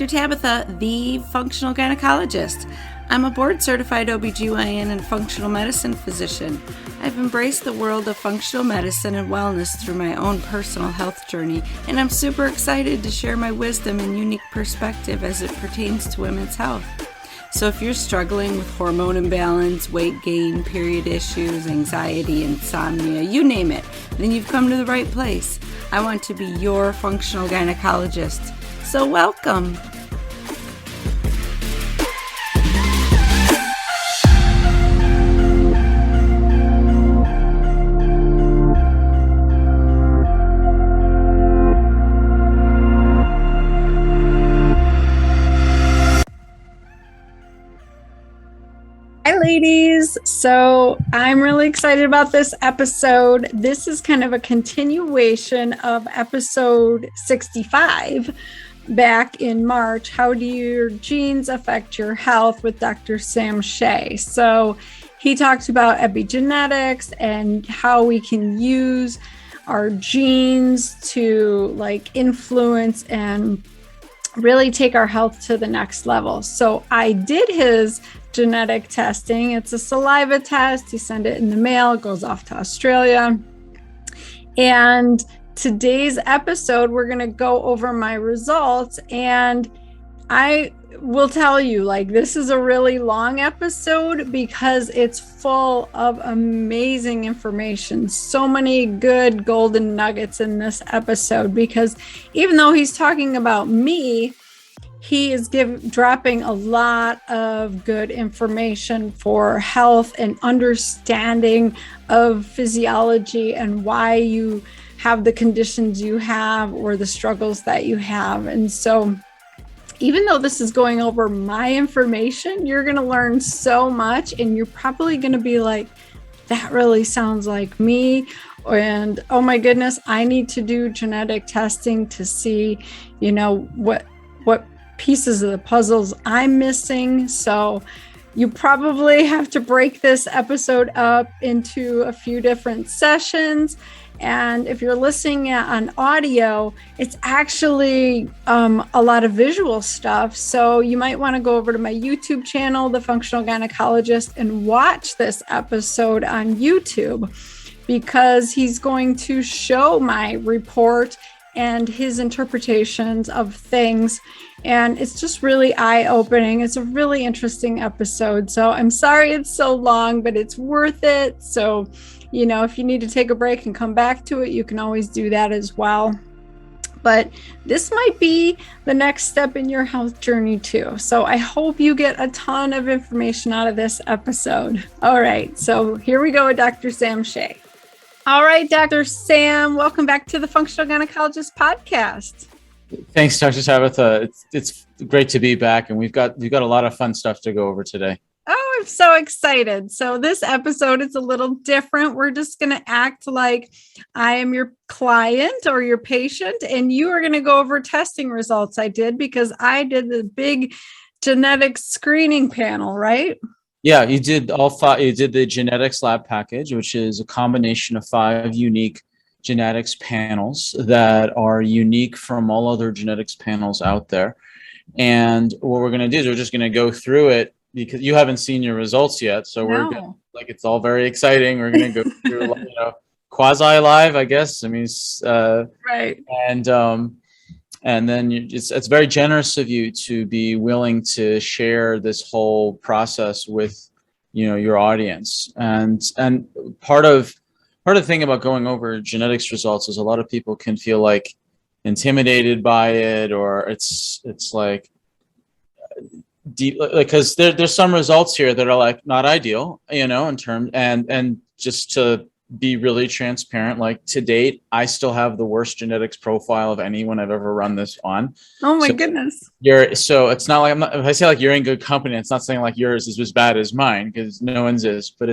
Tabitha, the functional gynecologist. I'm a board-certified OBGYN and functional medicine physician. I've embraced the world of functional medicine and wellness through my own personal health journey, and I'm super excited to share my wisdom and unique perspective as it pertains to women's health. So if you're struggling with hormone imbalance, weight gain, period issues, anxiety, insomnia, you name it, then you've come to the right place. I want to be your functional gynecologist. So welcome. Hi ladies, so I'm really excited about this episode. This is kind of a continuation of episode 65 back in March. How do your genes affect your health with Dr. Sam Shay? So he talked about epigenetics and how we can use our genes to influence and really take our health to the next level. So I did his genetic testing. It's a saliva test. You send it in the mail, it goes off to Australia. And today's episode, we're going to go over my results. And I will tell you, this is a really long episode because it's full of amazing information. So many good golden nuggets in this episode, because even though he's talking about me, he is dropping a lot of good information for health and understanding of physiology and why you have the conditions you have or the struggles that you have. And so even though this is going over my information, you're going to learn so much, and you're probably going to be like, that really sounds like me. And oh my goodness, I need to do genetic testing to see, what pieces of the puzzles I'm missing. So you probably have to break this episode up into a few different sessions. And if you're listening on audio, it's actually a lot of visual stuff. So you might want to go over to my YouTube channel, The Functional Gynecologist, and watch this episode on YouTube, because he's going to show my report and his interpretations of things. And it's just really eye-opening. It's a really interesting episode. So I'm sorry it's so long, but it's worth it. So, if you need to take a break and come back to it, you can always do that as well. But this might be the next step in your health journey too. So I hope you get a ton of information out of this episode. All right, so here we go with Dr. Sam Shay. All right, Dr. Sam, welcome back to the Functional Gynecologist podcast. Thanks, Dr. Tabitha. It's great to be back, and we've got a lot of fun stuff to go over today. Oh, I'm so excited. So this episode is a little different. We're just going to act like I am your client or your patient, and you are going to go over testing results I did, because I did the big genetic screening panel, right? Yeah, you did all five. You did the genetics lab package, which is a combination of 5 unique genetics panels that are unique from all other genetics panels out there. And what we're going to do is we're just going to go through it, because you haven't seen your results yet. So we're gonna, it's all very exciting. We're going to go through, quasi live, I guess. I mean, right. And then it's very generous of you to be willing to share this whole process with, your audience. And part of the thing about going over genetics results is a lot of people can feel intimidated by it, or it's deep, because there's some results here that are not ideal, in terms, and just to be really transparent, to date, I still have the worst genetics profile of anyone I've ever run this on. Oh my goodness. So it's not if I say you're in good company, it's not saying yours is as bad as mine, because no one's is, but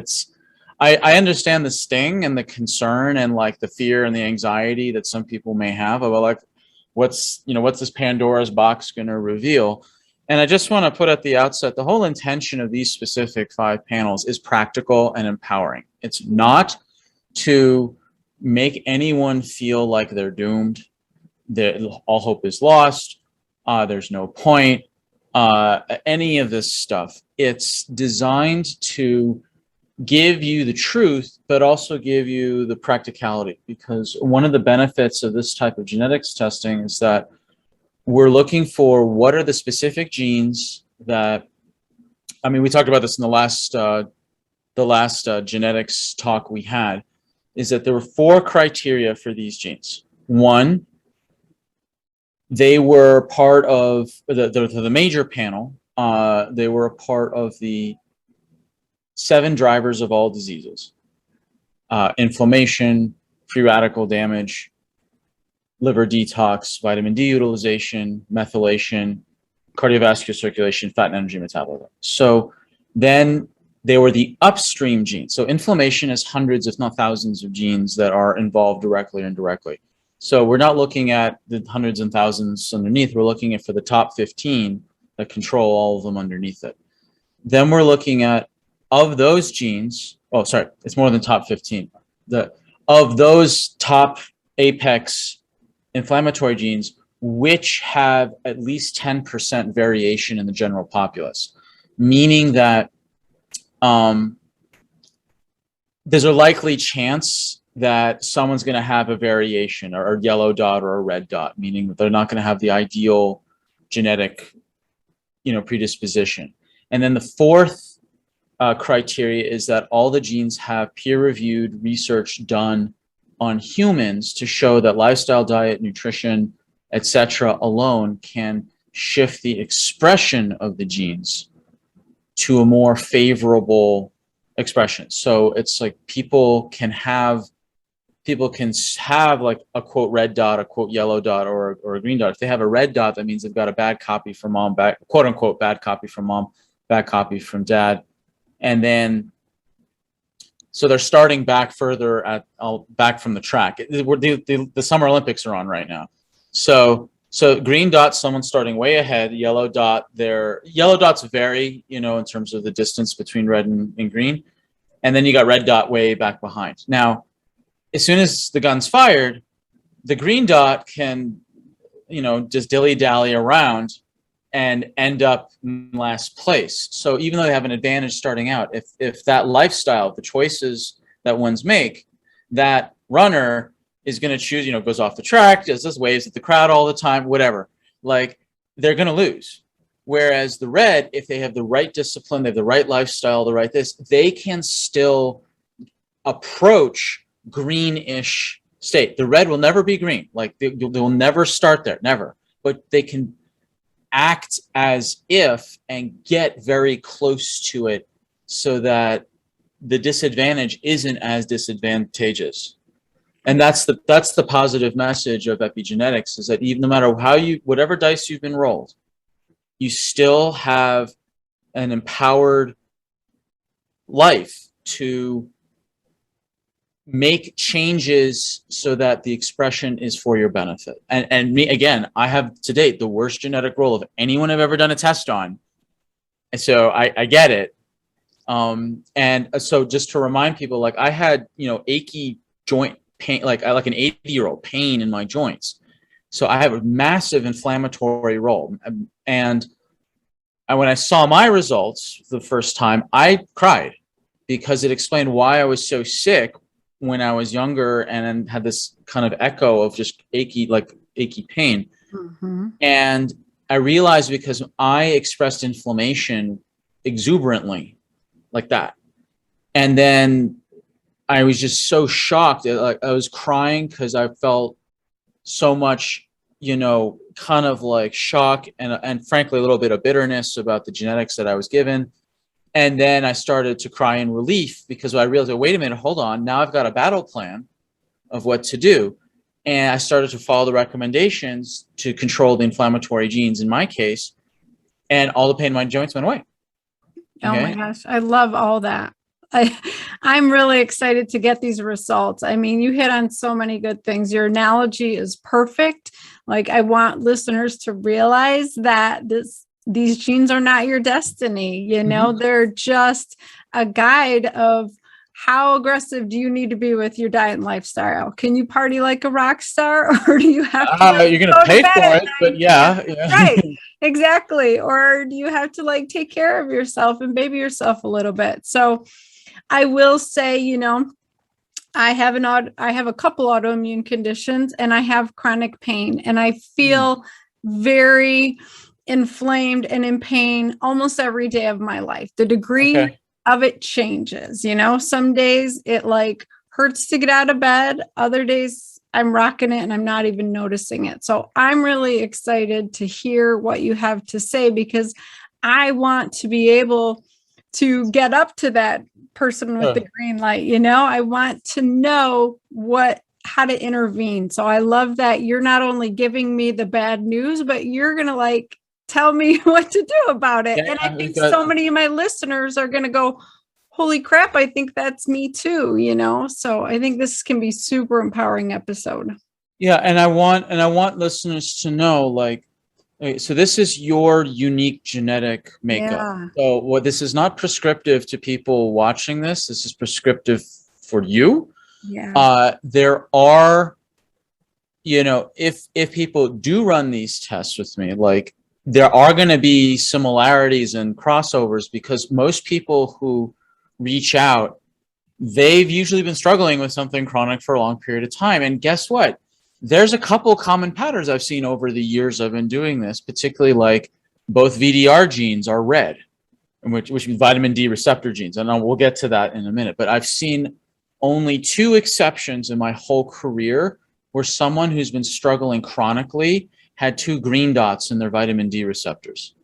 I understand the sting and the concern and the fear and the anxiety that some people may have about what's this Pandora's box going to reveal. And I just want to put at the outset, the whole intention of these specific 5 panels is practical and empowering. It's not to make anyone feel like they're doomed, that all hope is lost, There's no point. Any of this stuff. It's designed to give you the truth, but also give you the practicality. Because one of the benefits of this type of genetics testing is that we're looking for what are the specific genes that, I mean, we talked about this in the last genetics talk we had, is that there were 4 criteria for these genes. One, they were part of the major panel. They were a part of the 7 drivers of all diseases: inflammation, free radical damage, liver detox, vitamin D utilization, methylation, cardiovascular circulation, fat and energy metabolism. So then they were the upstream genes. So inflammation has hundreds, if not thousands, of genes that are involved directly or indirectly. So we're not looking at the hundreds and thousands underneath. We're looking at for the top 15 that control all of them underneath it. Then we're looking at, of those genes, oh, sorry, it's more than top 15. Of those top apex inflammatory genes, which have at least 10% variation in the general populace, meaning that there's a likely chance that someone's going to have a variation or a yellow dot or a red dot, meaning that they're not going to have the ideal genetic, predisposition. And then the fourth criteria is that all the genes have peer-reviewed research done on humans to show that lifestyle, diet, nutrition, etc. alone can shift the expression of the genes to a more favorable expression. So it's like people can have like a quote red dot, a quote yellow dot, or a green dot. If they have a red dot, that means they've got a bad copy from mom, quote unquote bad copy from mom, bad copy from dad. And then so they're starting back further back from the track. The Summer Olympics are on right now. So green dot, someone starting way ahead. Yellow dot, yellow dots vary, in terms of the distance between red and green. And then you got red dot way back behind. Now, as soon as the gun's fired, the green dot can, just dilly-dally around and end up in last place. So even though they have an advantage starting out, if that lifestyle, the choices that ones make, that runner is going to choose, goes off the track, just waves at the crowd all the time, whatever, like they're going to lose. Whereas the red, if they have the right discipline, they have the right lifestyle, the right this, they can still approach greenish state. The red will never be green. Like they will never start there, never. But they can act as if and get very close to it so that the disadvantage isn't as disadvantageous. And that's the positive message of epigenetics, is that even no matter whatever dice you've been rolled, you still have an empowered life to make changes so that the expression is for your benefit. And me, again, I have to date the worst genetic roll of anyone I've ever done a test on. And so I get it. And so just to remind people, like I had, achy joint pain, like an 80-year-old pain in my joints. So I have a massive inflammatory roll. And when I saw my results the first time, I cried because it explained why I was so sick when I was younger and had this kind of echo of just achy pain. Mm-hmm. And I realized because I expressed inflammation exuberantly like that. And then I was just so shocked. I was crying because I felt so much, kind of like shock and frankly, a little bit of bitterness about the genetics that I was given. And then I started to cry in relief because I realized, wait a minute, hold on. Now I've got a battle plan of what to do. And I started to follow the recommendations to control the inflammatory genes in my case. And all the pain in my joints went away. Okay? Oh my gosh. I love all that. I'm really excited to get these results. I mean, you hit on so many good things. Your analogy is perfect. Like I want listeners to realize that these genes are not your destiny. Mm-hmm. They're just a guide of how aggressive do you need to be with your diet and lifestyle? Can you party like a rock star, or do you have to you're going go to pay bed for at it, night? but yeah. Right, exactly. Or do you have to like take care of yourself and baby yourself a little bit? So I will say, I have a couple autoimmune conditions, and I have chronic pain, and I feel very inflamed and in pain almost every day of my life. The degree of it changes, some days it like hurts to get out of bed. Other days I'm rocking it and I'm not even noticing it. So I'm really excited to hear what you have to say, because I want to be able to get up to that person with the green light. I want to know how to intervene. So I love that you're not only giving me the bad news, but you're going to like tell me what to do about it. And I think so many of my listeners are going to go, holy crap, I think that's me too, So I think this can be super empowering episode. Yeah. And I want listeners to know, like, so this is your unique genetic makeup. Yeah. So this is not prescriptive to people watching this. This is prescriptive for you. Yeah. There are, if people do run these tests with me, like, there are going to be similarities and crossovers, because most people who reach out, they've usually been struggling with something chronic for a long period of time. And guess what? There's a couple common patterns I've seen over the years I've been doing this, particularly like both VDR genes are red, which means vitamin D receptor genes. And we'll get to that in a minute. But I've seen only 2 exceptions in my whole career where someone who's been struggling chronically had 2 green dots in their vitamin D receptors.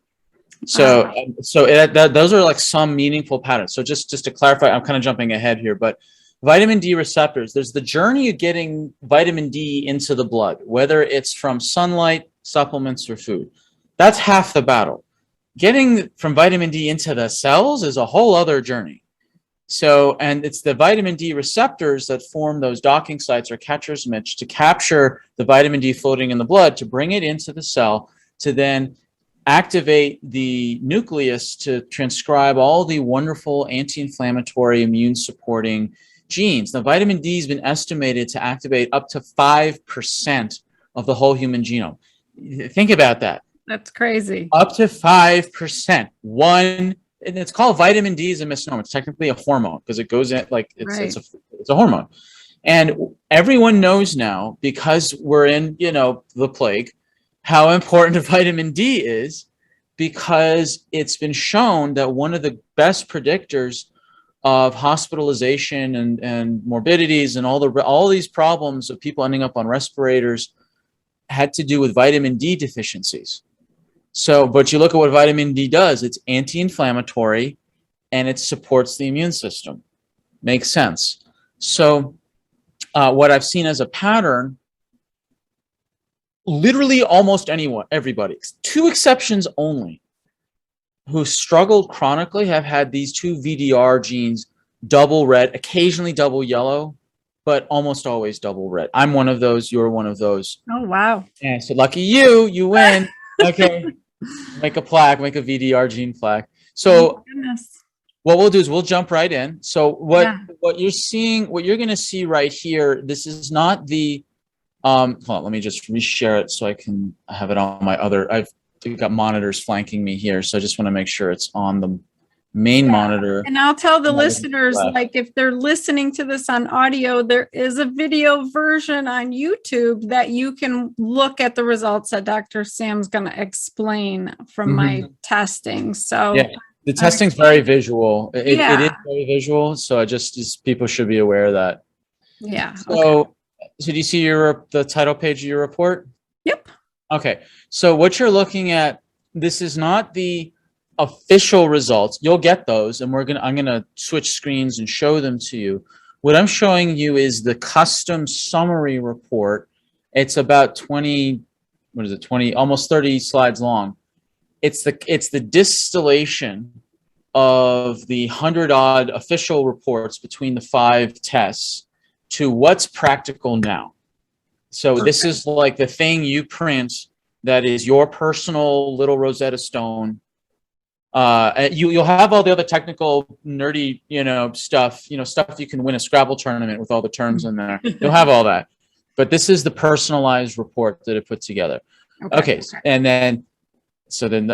So those are like some meaningful patterns. So just to clarify, I'm kind of jumping ahead here, but vitamin D receptors, there's the journey of getting vitamin D into the blood, whether it's from sunlight, supplements, or food. That's half the battle. Getting from vitamin D into the cells is a whole other journey. So, and it's the vitamin D receptors that form those docking sites or catcher's mitts to capture the vitamin D floating in the blood, to bring it into the cell, to then activate the nucleus to transcribe all the wonderful anti-inflammatory, immune-supporting genes. Now, vitamin D has been estimated to activate up to 5% of the whole human genome. Think about that. That's crazy. Up to 5%. And it's called vitamin D is a misnomer. It's technically a hormone, because it goes in like it's a hormone. And everyone knows now, because we're in, the plague, how important vitamin D is, because it's been shown that one of the best predictors of hospitalization and morbidities and all these problems of people ending up on respirators had to do with vitamin D deficiencies. So, but you look at what vitamin D does, it's anti-inflammatory and it supports the immune system. Makes sense. So what I've seen as a pattern, literally almost everybody, 2 exceptions only, who struggled chronically have had these 2 VDR genes, double red, occasionally double yellow, but almost always double red. I'm one of those. You're one of those. Oh, wow. Yeah, so lucky you win. Okay. Make a plaque, make a VDR gene plaque. So what we'll do is we'll jump right in. So what you're seeing, what you're going to see right here, this is not the, hold on, let me just reshare it so I can have it on my other, I've got monitors flanking me here. So I just want to make sure it's on the main monitor. And I'll tell the listeners, like, if they're listening to this on audio, there is a video version on YouTube that you can look at the results that Dr. Sam's going to explain from my testing. So the testing's very visual. It is very visual. So just people should be aware of that. Yeah. So do you see the title page of your report? Yep. Okay. So what you're looking at, this is not the official results. You'll get those, and I'm gonna switch screens and show them to you. What I'm showing you is the custom summary report. It's about 20, almost 30 slides long. It's the distillation of the 100-odd official reports between the 5 tests to what's practical now. So this is like the thing you print that is your personal little Rosetta Stone You'll have all the other technical, nerdy, stuff, stuff you can win a Scrabble tournament with all the terms in there. You'll have all that. But this is the personalized report that it put together. Okay. And then, so then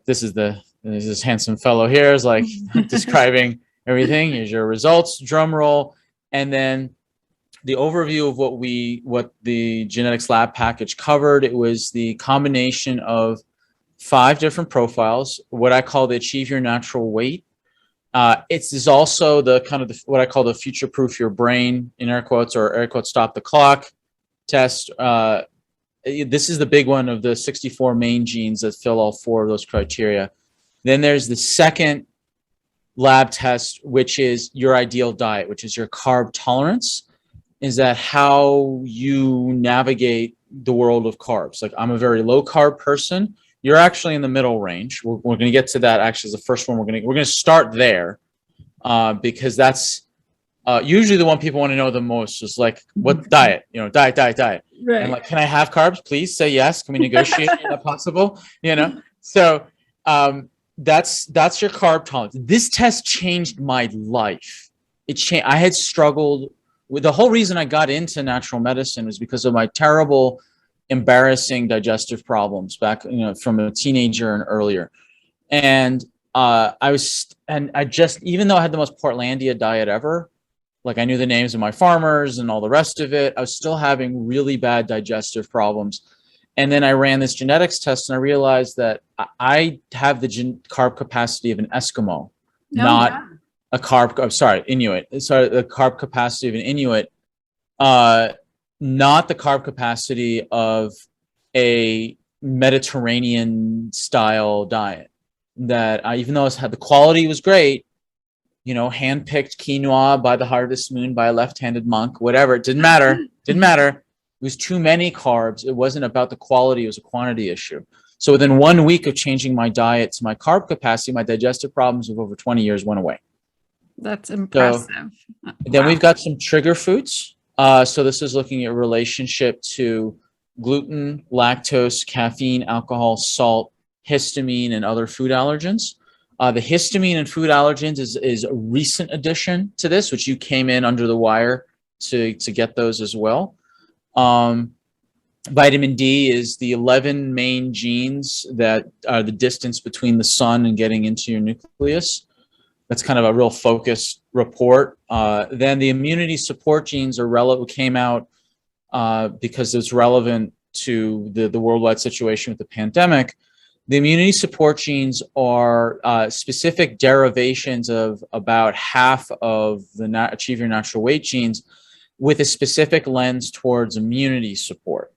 this is this handsome fellow here is like describing everything. Here's your results, drum roll. And then the overview of what the genetics lab package covered. It was the combination of 5 different profiles, what I call the achieve your natural weight. It is also the kind of what I call the future proof your brain, in air quotes, or air quotes stop the clock test. This is the big one of the 64 main genes that fill all 4 of those criteria. Then there's the second lab test, which is your ideal diet, which is your carb tolerance. Is that how you navigate the world of carbs? Like, I'm a very low carb person. You're actually in the middle range. We're going to get to that. Actually, as the first one, we're going to start there because that's usually the one people want to know the most. Is like, what diet? Diet. Right. And like, can I have carbs? Please say yes. Can we negotiate? Is that possible? So that's your carb tolerance. This test changed my life. I had struggled with the whole reason I got into natural medicine was because of my terrible, embarrassing digestive problems back, from a teenager and earlier. And I just, even though I had the most Portlandia diet ever, like I knew the names of my farmers and all the rest of it, I was still having really bad digestive problems. And then I ran this genetics test and I realized that I have the carb capacity of an Eskimo, a carb, Inuit. Sorry, the carb capacity of an Inuit, not the carb capacity of a Mediterranean style diet. That even though the quality was great, hand-picked quinoa by the harvest moon by a left-handed monk, whatever, it didn't matter. It was too many carbs. It wasn't about the quality, it was a quantity issue. So within 1 week of changing my diet to my carb capacity, my digestive problems of over 20 years went away. That's impressive. Then we've got some trigger foods. So this is looking at relationship to gluten, lactose, caffeine, alcohol, salt, histamine, and other food allergens. The histamine and food allergens is a recent addition to this, which you came in under the wire to get those as well. Vitamin D is the 11 main genes that are the distance between the sun and getting into your nucleus. That's kind of a real focused report. Then the immunity support genes came out because it's relevant to the worldwide situation with the pandemic. The immunity support genes are specific derivations of about half of the achieve your natural weight genes with a specific lens towards immunity support.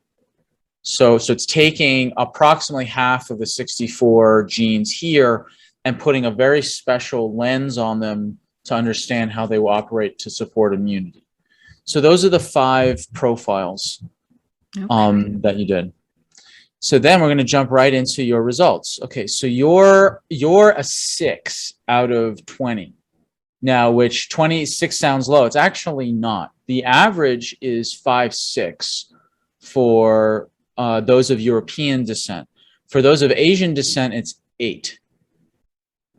So it's taking approximately half of the 64 genes here and putting a very special lens on them to understand how they will operate to support immunity. So those are the 5 profiles that you did. So then we're going to jump right into your results. Okay, so you're a 6 out of 20. Now, which 26 sounds low. It's actually not. The average is 5.6 for those of European descent. For those of Asian descent, it's 8.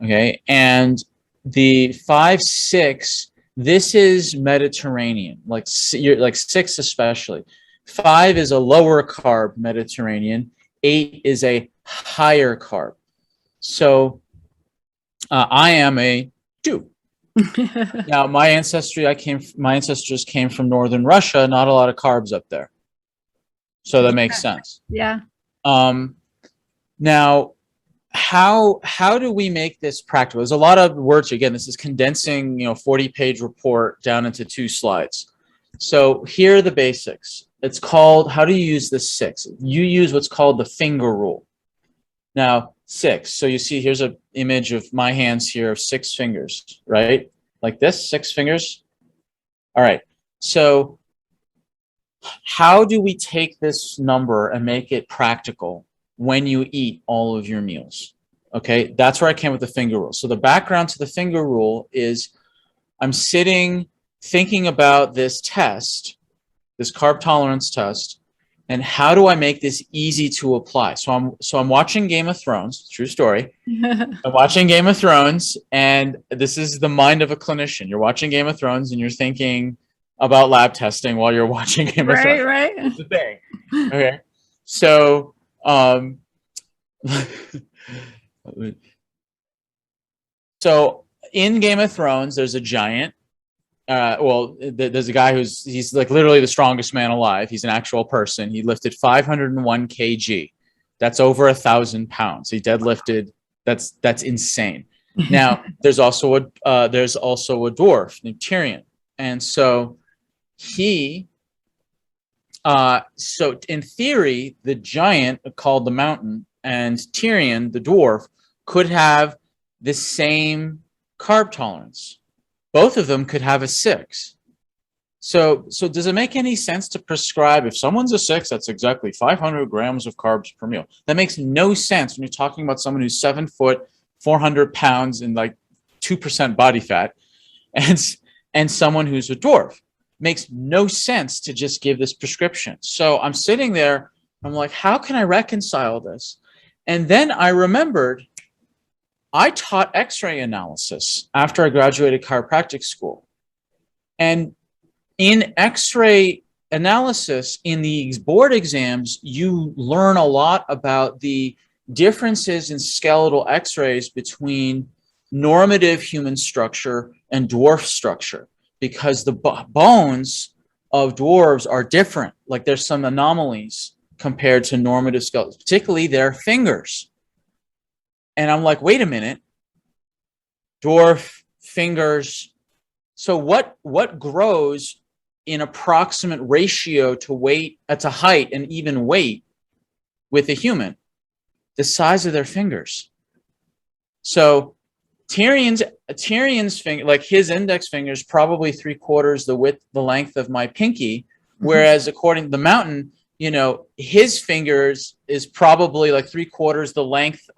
Okay, and the 5.6, this is Mediterranean, like 6 especially. 5 is a lower carb Mediterranean. 8 is a higher carb. So I am a 2. Now, my ancestors came from northern Russia. Not a lot of carbs up there, so that makes sense. Yeah. Now, how do we make this practical? There's a lot of words. Again, this is condensing 40-page report down into 2 slides. So here are the basics. It's called, how do you use this 6? You use what's called the finger rule. Now, 6. So you see, here's an image of my hands here of 6 fingers, right? Like this, 6 fingers. All right. So how do we take this number and make it practical when you eat all of your meals? Okay, that's where I came with the finger rule. So the background to the finger rule is I'm sitting thinking about this test, this carb tolerance test, and how do I make this easy to apply? So I'm watching Game of Thrones, true story. I'm watching Game of Thrones, and this is the mind of a clinician. You're watching Game of Thrones and you're thinking about lab testing while you're watching Game of Thrones. Right. That's the thing. Okay. So so in Game of Thrones, there's a giant. There's a guy he's like literally the strongest man alive. He's an actual person. He lifted 501 kg. That's over 1,000 pounds. He deadlifted. That's insane. Now there's also a dwarf named Tyrion, and so so in theory, the giant called the mountain and Tyrion, the dwarf, could have the same carb tolerance. Both of them could have a 6. So does it make any sense to prescribe, if someone's a 6, that's exactly 500 grams of carbs per meal? That makes no sense when you're talking about someone who's 7 foot, 400 pounds, and like 2% body fat, and someone who's a dwarf. Makes no sense to just give this prescription. So I'm sitting there, I'm like, how can I reconcile this? And then I remembered I taught X-ray analysis after I graduated chiropractic school. And in X-ray analysis, in the board exams, you learn a lot about the differences in skeletal X-rays between normative human structure and dwarf structure, because the bones of dwarves are different. Like there's some anomalies compared to normative skeletons, particularly their fingers. And I'm like, wait a minute, dwarf fingers. So what grows in approximate ratio to weight, to height and even weight with a human? The size of their fingers. So Tyrion's finger, like his index finger, is probably 3/4 the length of my pinky, whereas according to the mountain, his fingers is probably like 3/4 the length.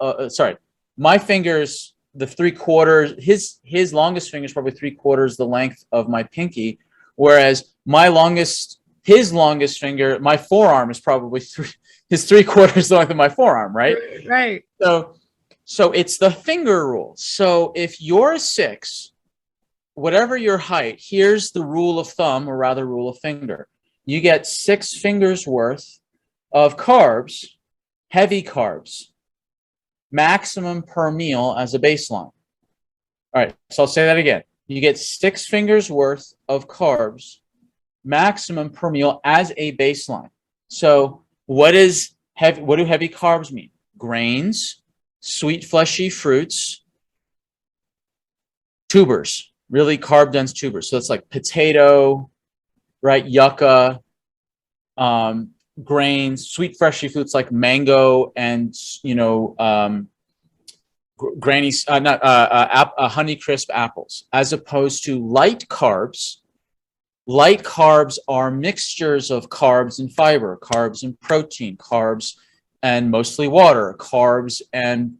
My fingers, the 3/4. His longest finger is probably 3/4 the length of my pinky, whereas his longest finger, my forearm, is probably 3/4 the length of my forearm. Right. Right. So it's the finger rule. So if you're a 6, whatever your height, here's the rule of thumb, or rather rule of finger. You get 6 fingers worth of carbs, heavy carbs, maximum per meal as a baseline. All right, so I'll say that again. You get 6 fingers worth of carbs, maximum per meal as a baseline. So what do heavy carbs mean? Grains, sweet fleshy fruits, tubers, really carb dense tubers. So it's like potato, right? Yucca, grains, sweet fleshy fruits like mango and Honeycrisp apples, as opposed to light carbs. Light carbs are mixtures of carbs and fiber, carbs and protein, carbs and mostly water, carbs and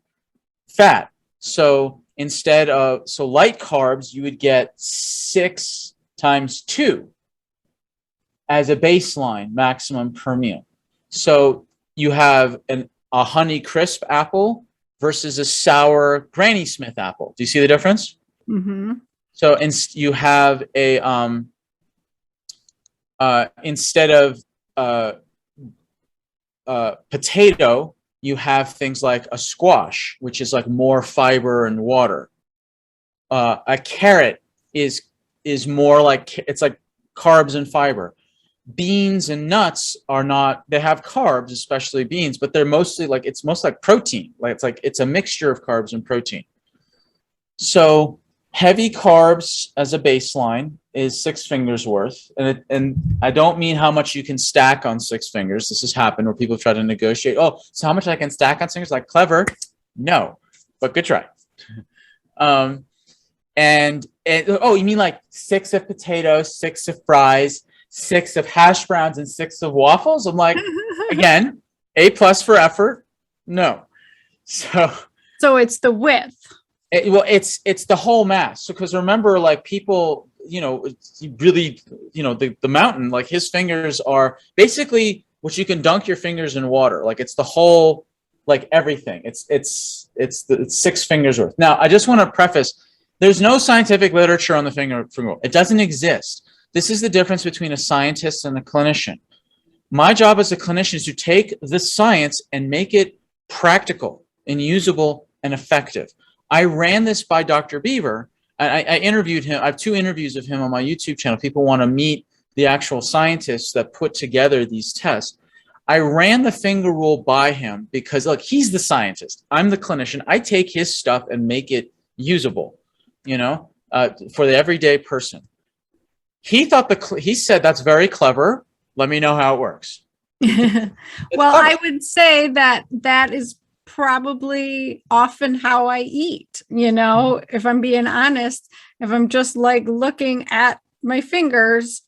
fat. So light carbs, you would get 6 times 2 as a baseline maximum per meal. So you have a Honeycrisp apple versus a sour Granny Smith apple. Do you see the difference? Mm-hmm. So you have instead of potato, you have things like a squash, which is like more fiber and water. A carrot is more like, it's like carbs and fiber. Beans and nuts are not, they have carbs, especially beans, but they're mostly like, it's most like protein. It's a mixture of carbs and protein. So heavy carbs as a baseline is 6 fingers worth. And I don't mean how much you can stack on 6 fingers. This has happened where people try to negotiate. Oh, so how much I can stack on fingers? Like, clever. No, but good try. You mean like 6 of potatoes, 6 of fries, 6 of hash browns, and 6 of waffles? I'm like, again, A+ for effort. No. So it's the width. It's the whole mass. So, because remember, like, people, really, the mountain, like, his fingers are basically which you can dunk your fingers in water. Like it's the whole, like everything. It's 6 fingers worth. Now, I just want to preface, there's no scientific literature on the finger roll. It doesn't exist. This is the difference between a scientist and a clinician. My job as a clinician is to take the science and make it practical and usable and effective. I ran this by Dr. Beaver. I interviewed him. I have 2 interviews of him on my YouTube channel. People want to meet the actual scientists that put together these tests. I ran the finger rule by him because, look, he's the scientist. I'm the clinician. I take his stuff and make it usable, you know, for the everyday person. He said, that's very clever. Let me know how it works. Well, I would say that is probably often how I eat. You know, if I'm being honest, if I'm just like looking at my fingers,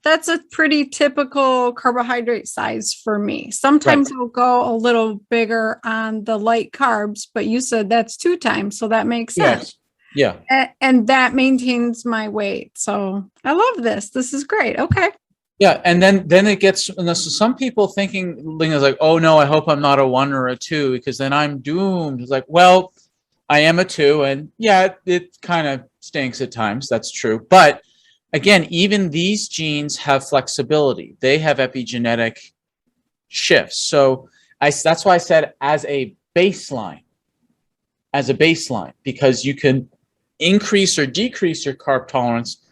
that's a pretty typical carbohydrate size for me. Sometimes I'll go a little bigger on the light carbs, but you said that's 2 times. So that makes sense. Yes. Yeah. And that maintains my weight. So I love this. This is great. Okay. Yeah. And then it gets, so some people thinking like, oh no, I hope I'm not a 1 or a 2 because then I'm doomed. It's like, well, I am a 2 and yeah, it kind of stinks at times. That's true. But again, even these genes have flexibility. They have epigenetic shifts. So that's why I said as a baseline, because you can increase or decrease your carb tolerance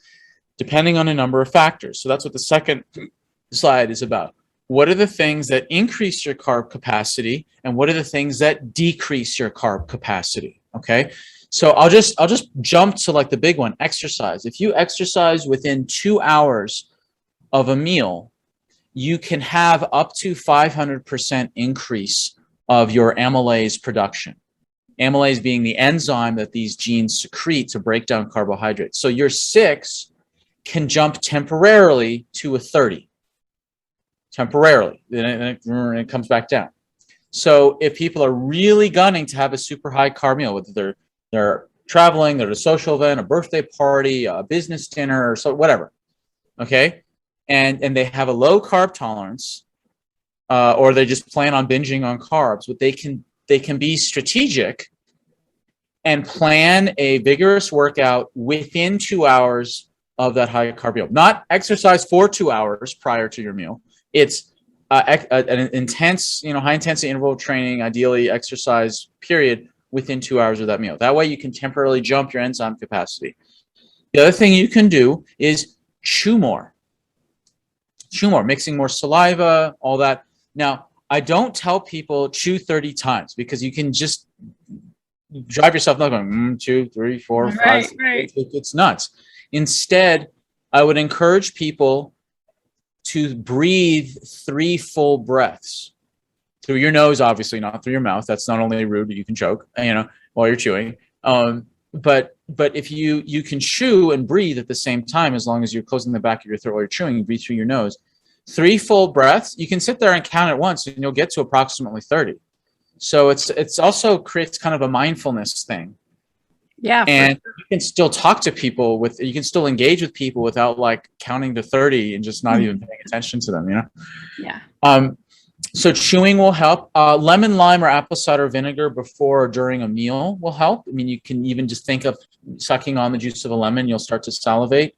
depending on a number of factors. So that's what the second slide is about. What are the things that increase your carb capacity and what are the things that decrease your carb capacity? Okay. So I'll just jump to like the big one, exercise. If you exercise within 2 hours of a meal, you can have up to 500% increase of your amylase production. Amylase being the enzyme that these genes secrete to break down carbohydrates. So your 6 can jump temporarily to a 30. Temporarily, and it comes back down. So if people are really gunning to have a super high carb meal, whether they're traveling, they're at a social event, a birthday party, a business dinner, or so whatever, okay, and they have a low carb tolerance, or they just plan on binging on carbs, but they can be strategic and plan a vigorous workout within 2 hours of that high carb meal. Not exercise for 2 hours prior to your meal. It's an intense, high intensity interval training, ideally exercise period within 2 hours of that meal. That way you can temporarily jump your enzyme capacity. The other thing you can do is chew more, mixing more saliva, all that. Now, I don't tell people chew 30 times because you can just drive yourself nuts going 2, 3, 4, 5. Right. It's nuts. Instead, I would encourage people to breathe 3 full breaths through your nose, obviously not through your mouth. That's not only rude, but you can choke, while you're chewing. But if you can chew and breathe at the same time, as long as you're closing the back of your throat while you're chewing, you breathe through your nose. 3 full breaths. You can sit there and count it once, and you'll get to approximately 30. So it's also creates kind of a mindfulness thing. Yeah. And you can still talk to people you can still engage with people without like counting to 30 and just not even paying attention to them, Yeah. So chewing will help. Lemon, lime, or apple cider vinegar before or during a meal will help. I mean, you can even just think of sucking on the juice of a lemon. You'll start to salivate.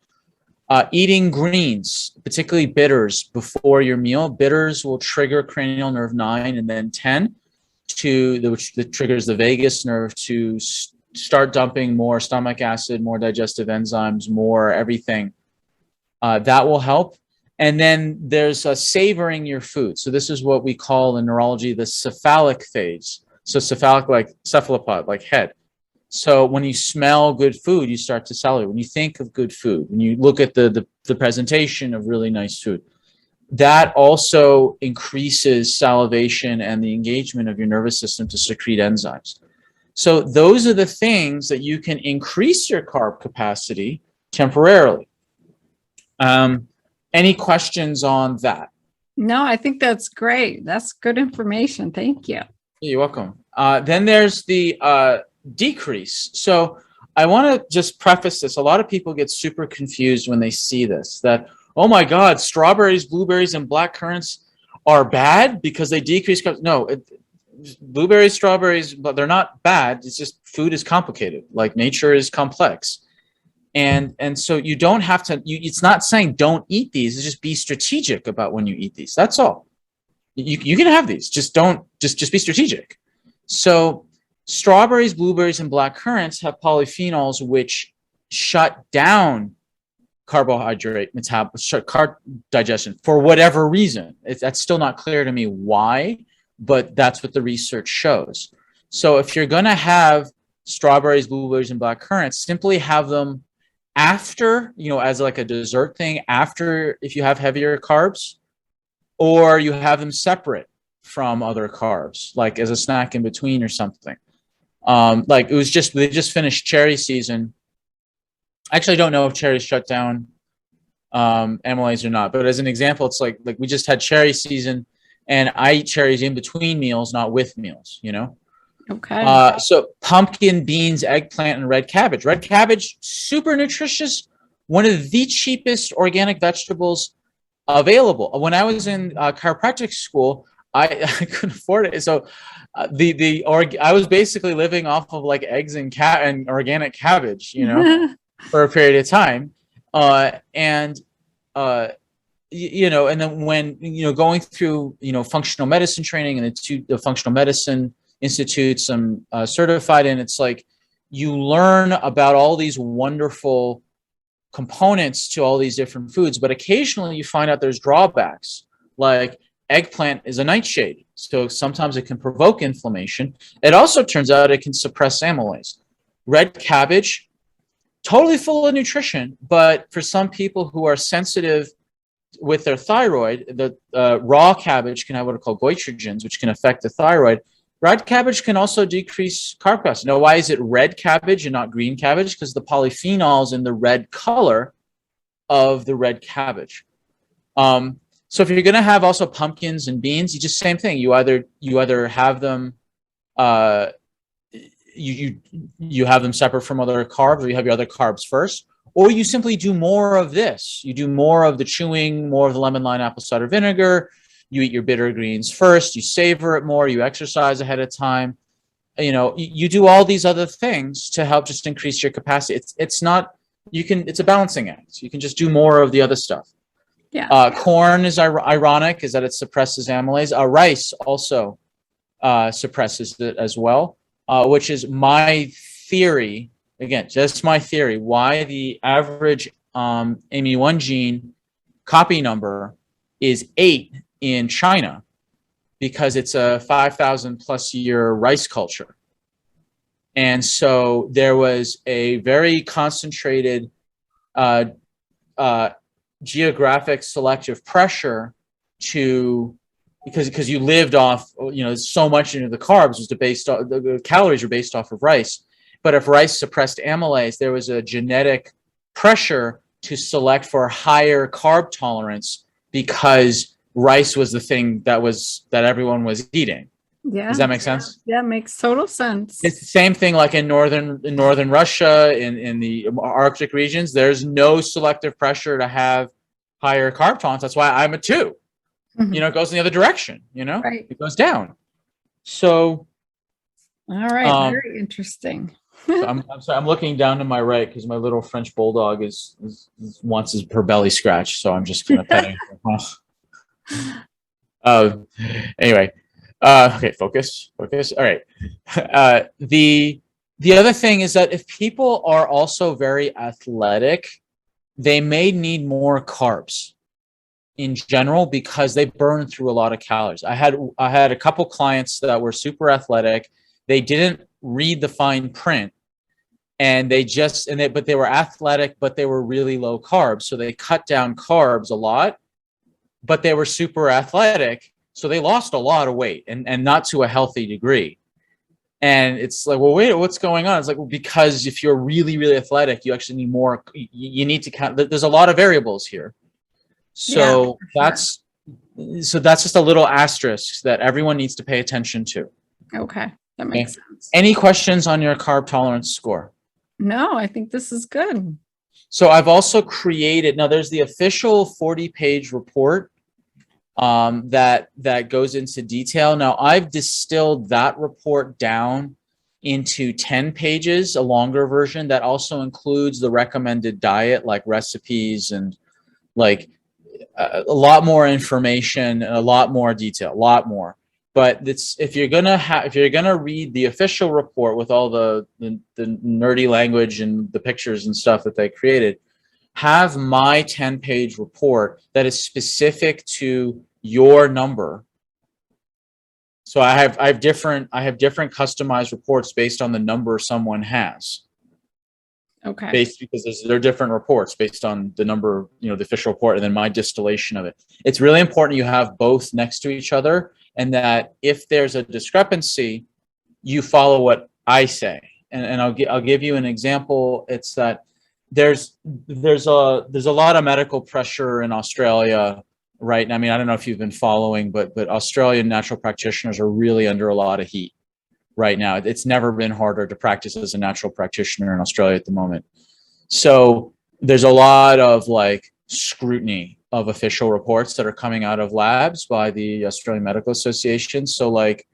Eating greens, particularly bitters, before your meal. Bitters will trigger cranial nerve 9 and then 10, which triggers the vagus nerve to start dumping more stomach acid, more digestive enzymes, more everything. That will help. And then there's savoring your food. So this is what we call in neurology the cephalic phase. So cephalic, like cephalopod, like head. So when you smell good food, you start to salivate. When you think of good food, when you look at the presentation of really nice food, that also increases salivation and the engagement of your nervous system to secrete enzymes. So those are the things that you can increase your carb capacity temporarily. Any questions on that? No, I think that's great. That's good information. Thank you. You're welcome. Then there's the decrease. So I want to just preface this. A lot of people get super confused when they see this, that, oh my God, strawberries, blueberries, and black currants are bad because they decrease carbs. No, blueberries, strawberries, but they're not bad. It's just food is complicated. Like nature is complex. And so you don't have to, it's not saying don't eat these. It's just be strategic about when you eat these. That's all. You can have these. Just be strategic. So strawberries, blueberries, and black currants have polyphenols which shut down carbohydrate carb digestion for whatever reason. That's still not clear to me why, but that's what the research shows. So if you're going to have strawberries, blueberries, and black currants, simply have them after, as like a dessert thing, after if you have heavier carbs, or you have them separate from other carbs, like as a snack in between or something. Like they just finished cherry season. I actually don't know if cherries shut down amylase or not, but as an example, it's like we just had cherry season, and I eat cherries in between meals, not with meals, Okay. So pumpkin, beans, eggplant, and red cabbage. Red cabbage, super nutritious, one of the cheapest organic vegetables available. When I was in chiropractic school, I couldn't afford it. So I was basically living off of like eggs and organic cabbage, for a period of time. And then when, going through, functional medicine training and the functional medicine institutes I'm certified in, it's like you learn about all these wonderful components to all these different foods, but occasionally you find out there's drawbacks. Like eggplant is a nightshade, so sometimes it can provoke inflammation. It also turns out it can suppress amylase. Red cabbage, totally full of nutrition, but for some people who are sensitive with their thyroid, the raw cabbage can have what are called goitrogens, which can affect the thyroid. Red cabbage can also decrease carb capacity. Now, why is it red cabbage and not green cabbage? Because the polyphenols in the red color of the red cabbage. So if you're going to have also pumpkins and beans, you just same thing. You either have them, you have them separate from other carbs, or you have your other carbs first, or you simply do more of this. You do more of the chewing, more of the lemon, lime, apple cider vinegar. You eat your bitter greens first, you savor it more, you exercise ahead of time. You do all these other things to help just increase your capacity. It's a balancing act. You can just do more of the other stuff. Yeah. Corn is ironic, is that it suppresses amylase. Rice also suppresses it as well, which is my theory, again, just my theory, why the average AMY1 gene copy number is 8 in China, because it's a 5,000 plus year rice culture. And so there was a very concentrated geographic selective pressure because you lived off, so much into the carbs was the calories are based off of rice. But if rice suppressed amylase, there was a genetic pressure to select for higher carb tolerance because rice was the thing that everyone was eating. Yeah. Does that make sense? Yeah, makes total sense. It's the same thing like in northern Russia, in the Arctic regions. There's no selective pressure to have higher carb tolerance. That's why I'm a 2. Mhm. It goes in the other direction. Right. It goes down. So, all right, very interesting. so I'm sorry. I'm looking down to my right because my little French bulldog wants her belly scratched. So I'm just gonna pet him. Anyway, okay, focus. All right. The other thing is that if people are also very athletic, they may need more carbs in general because they burn through a lot of calories. I had a couple clients that were super athletic. They didn't read the fine print, and but they were athletic, but they were really low carbs. So they cut down carbs a lot, but they were super athletic. So they lost a lot of weight and not to a healthy degree. And it's like, well, wait, what's going on? It's like, well, because if you're really, really athletic, you actually need more. You need to count. There's a lot of variables here. So that's just a little asterisk that everyone needs to pay attention to. Okay. That makes sense. Any questions on your carb tolerance score? No, I think this is good. So I've also created, now there's the official 40-page report that goes into detail. Now, I've distilled that report down into 10 pages, a longer version that also includes the recommended diet, like recipes and like a lot more information, a lot more detail, a lot more. But if you're gonna read the official report with all the nerdy language and the pictures and stuff that they created, have my 10-page report that is specific to your number. So I have different customized reports based on the number someone has. Okay. Because they're different reports based on the number, the official report, and then my distillation of it. It's really important you have both next to each other, and that if there's a discrepancy, you follow what I say. And I'll give you an example. It's that there's a lot of medical pressure in Australia right now. I mean, I don't know if you've been following, but Australian natural practitioners are really under a lot of heat right now. It's never been harder to practice as a natural practitioner in Australia at the moment. So there's a lot of like scrutiny of official reports that are coming out of labs by the Australian Medical Association. So like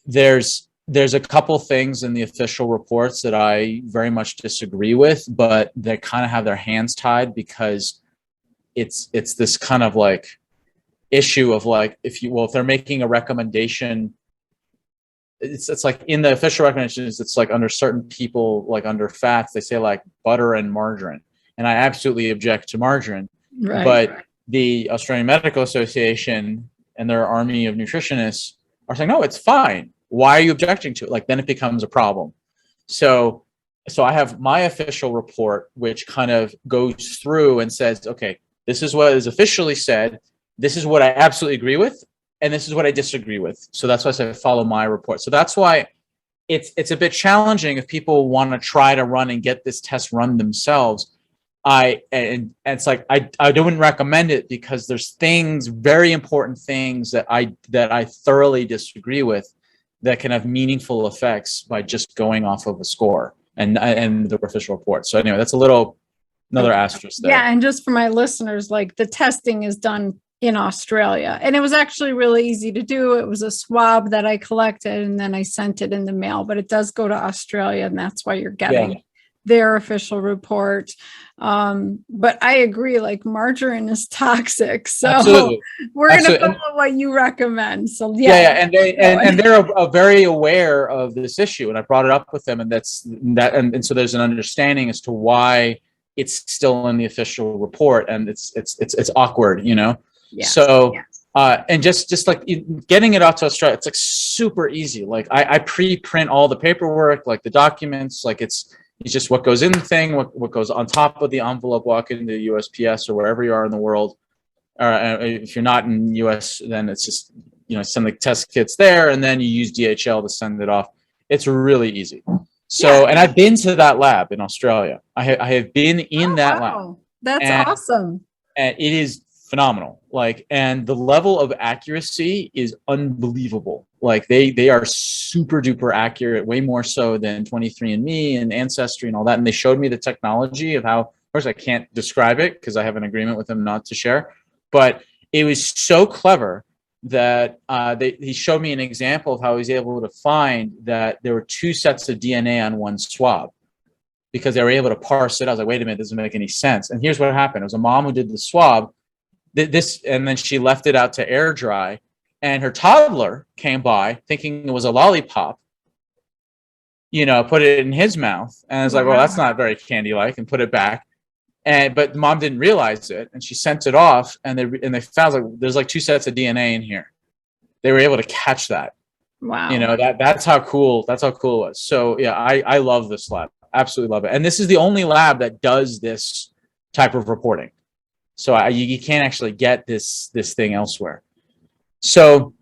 there's a couple things in the official reports that I very much disagree with, but they kind of have their hands tied because it's this kind of like issue of like, if they're making a recommendation, it's like in the official recommendations, it's like under certain people, like under fats, they say like butter and margarine. And I absolutely object to margarine. Right. But the Australian Medical Association and their army of nutritionists are saying, no, it's fine. Why are you objecting to it? Like, then it becomes a problem. So I have my official report, which kind of goes through and says, okay, this is what is officially said. This is what I absolutely agree with. And this is what I disagree with. So that's why I say follow my report. So that's why it's a bit challenging if people want to try to run and get this test run themselves. And it's like I wouldn't recommend it because there's things, very important things that I thoroughly disagree with that can have meaningful effects by just going off of a score and the official report. So anyway, that's another asterisk there. Yeah, and just for my listeners, like the testing is done in Australia. And it was actually really easy to do. It was a swab that I collected and then I sent it in the mail, but it does go to Australia and that's why you're getting their official report. But I agree, like margarine is toxic. So Absolutely. We're going to follow what you recommend. So and they're very aware of this issue. And I brought it up with them and so there's an understanding as to why it's still in the official report and it's awkward, Yeah. So, and just like getting it out to Australia, it's like super easy. Like I pre-print all the paperwork, like the documents, like it's just what goes in the thing, what goes on top of the envelope, walk into USPS or wherever you are in the world. If you're not in the US, then it's just, send the test kits there and then you use DHL to send it off. It's really easy. So, and I've been to that lab in Australia. I have been in that lab. That's awesome. And it is phenomenal. Like, and the level of accuracy is unbelievable. Like they are super duper accurate, way more so than 23andMe and Ancestry and all that. And they showed me the technology of how, of course I can't describe it because I have an agreement with them not to share, but it was so clever that he showed me an example of how he was able to find that there were two sets of DNA on one swab because they were able to parse it. I was like, wait a minute, this doesn't make any sense. And here's what happened. It was a mom who did the swab, and then she left it out to air dry, and her toddler came by thinking it was a lollipop, put it in his mouth. And I was like, well, that's not very candy-like, and put it back. But mom didn't realize it, and she sent it off, and they found like there's like two sets of DNA in here. They were able to catch that. Wow. That's how cool it was. So yeah, I love this lab. Absolutely love it. And this is the only lab that does this type of reporting. So you can't actually get this thing elsewhere. So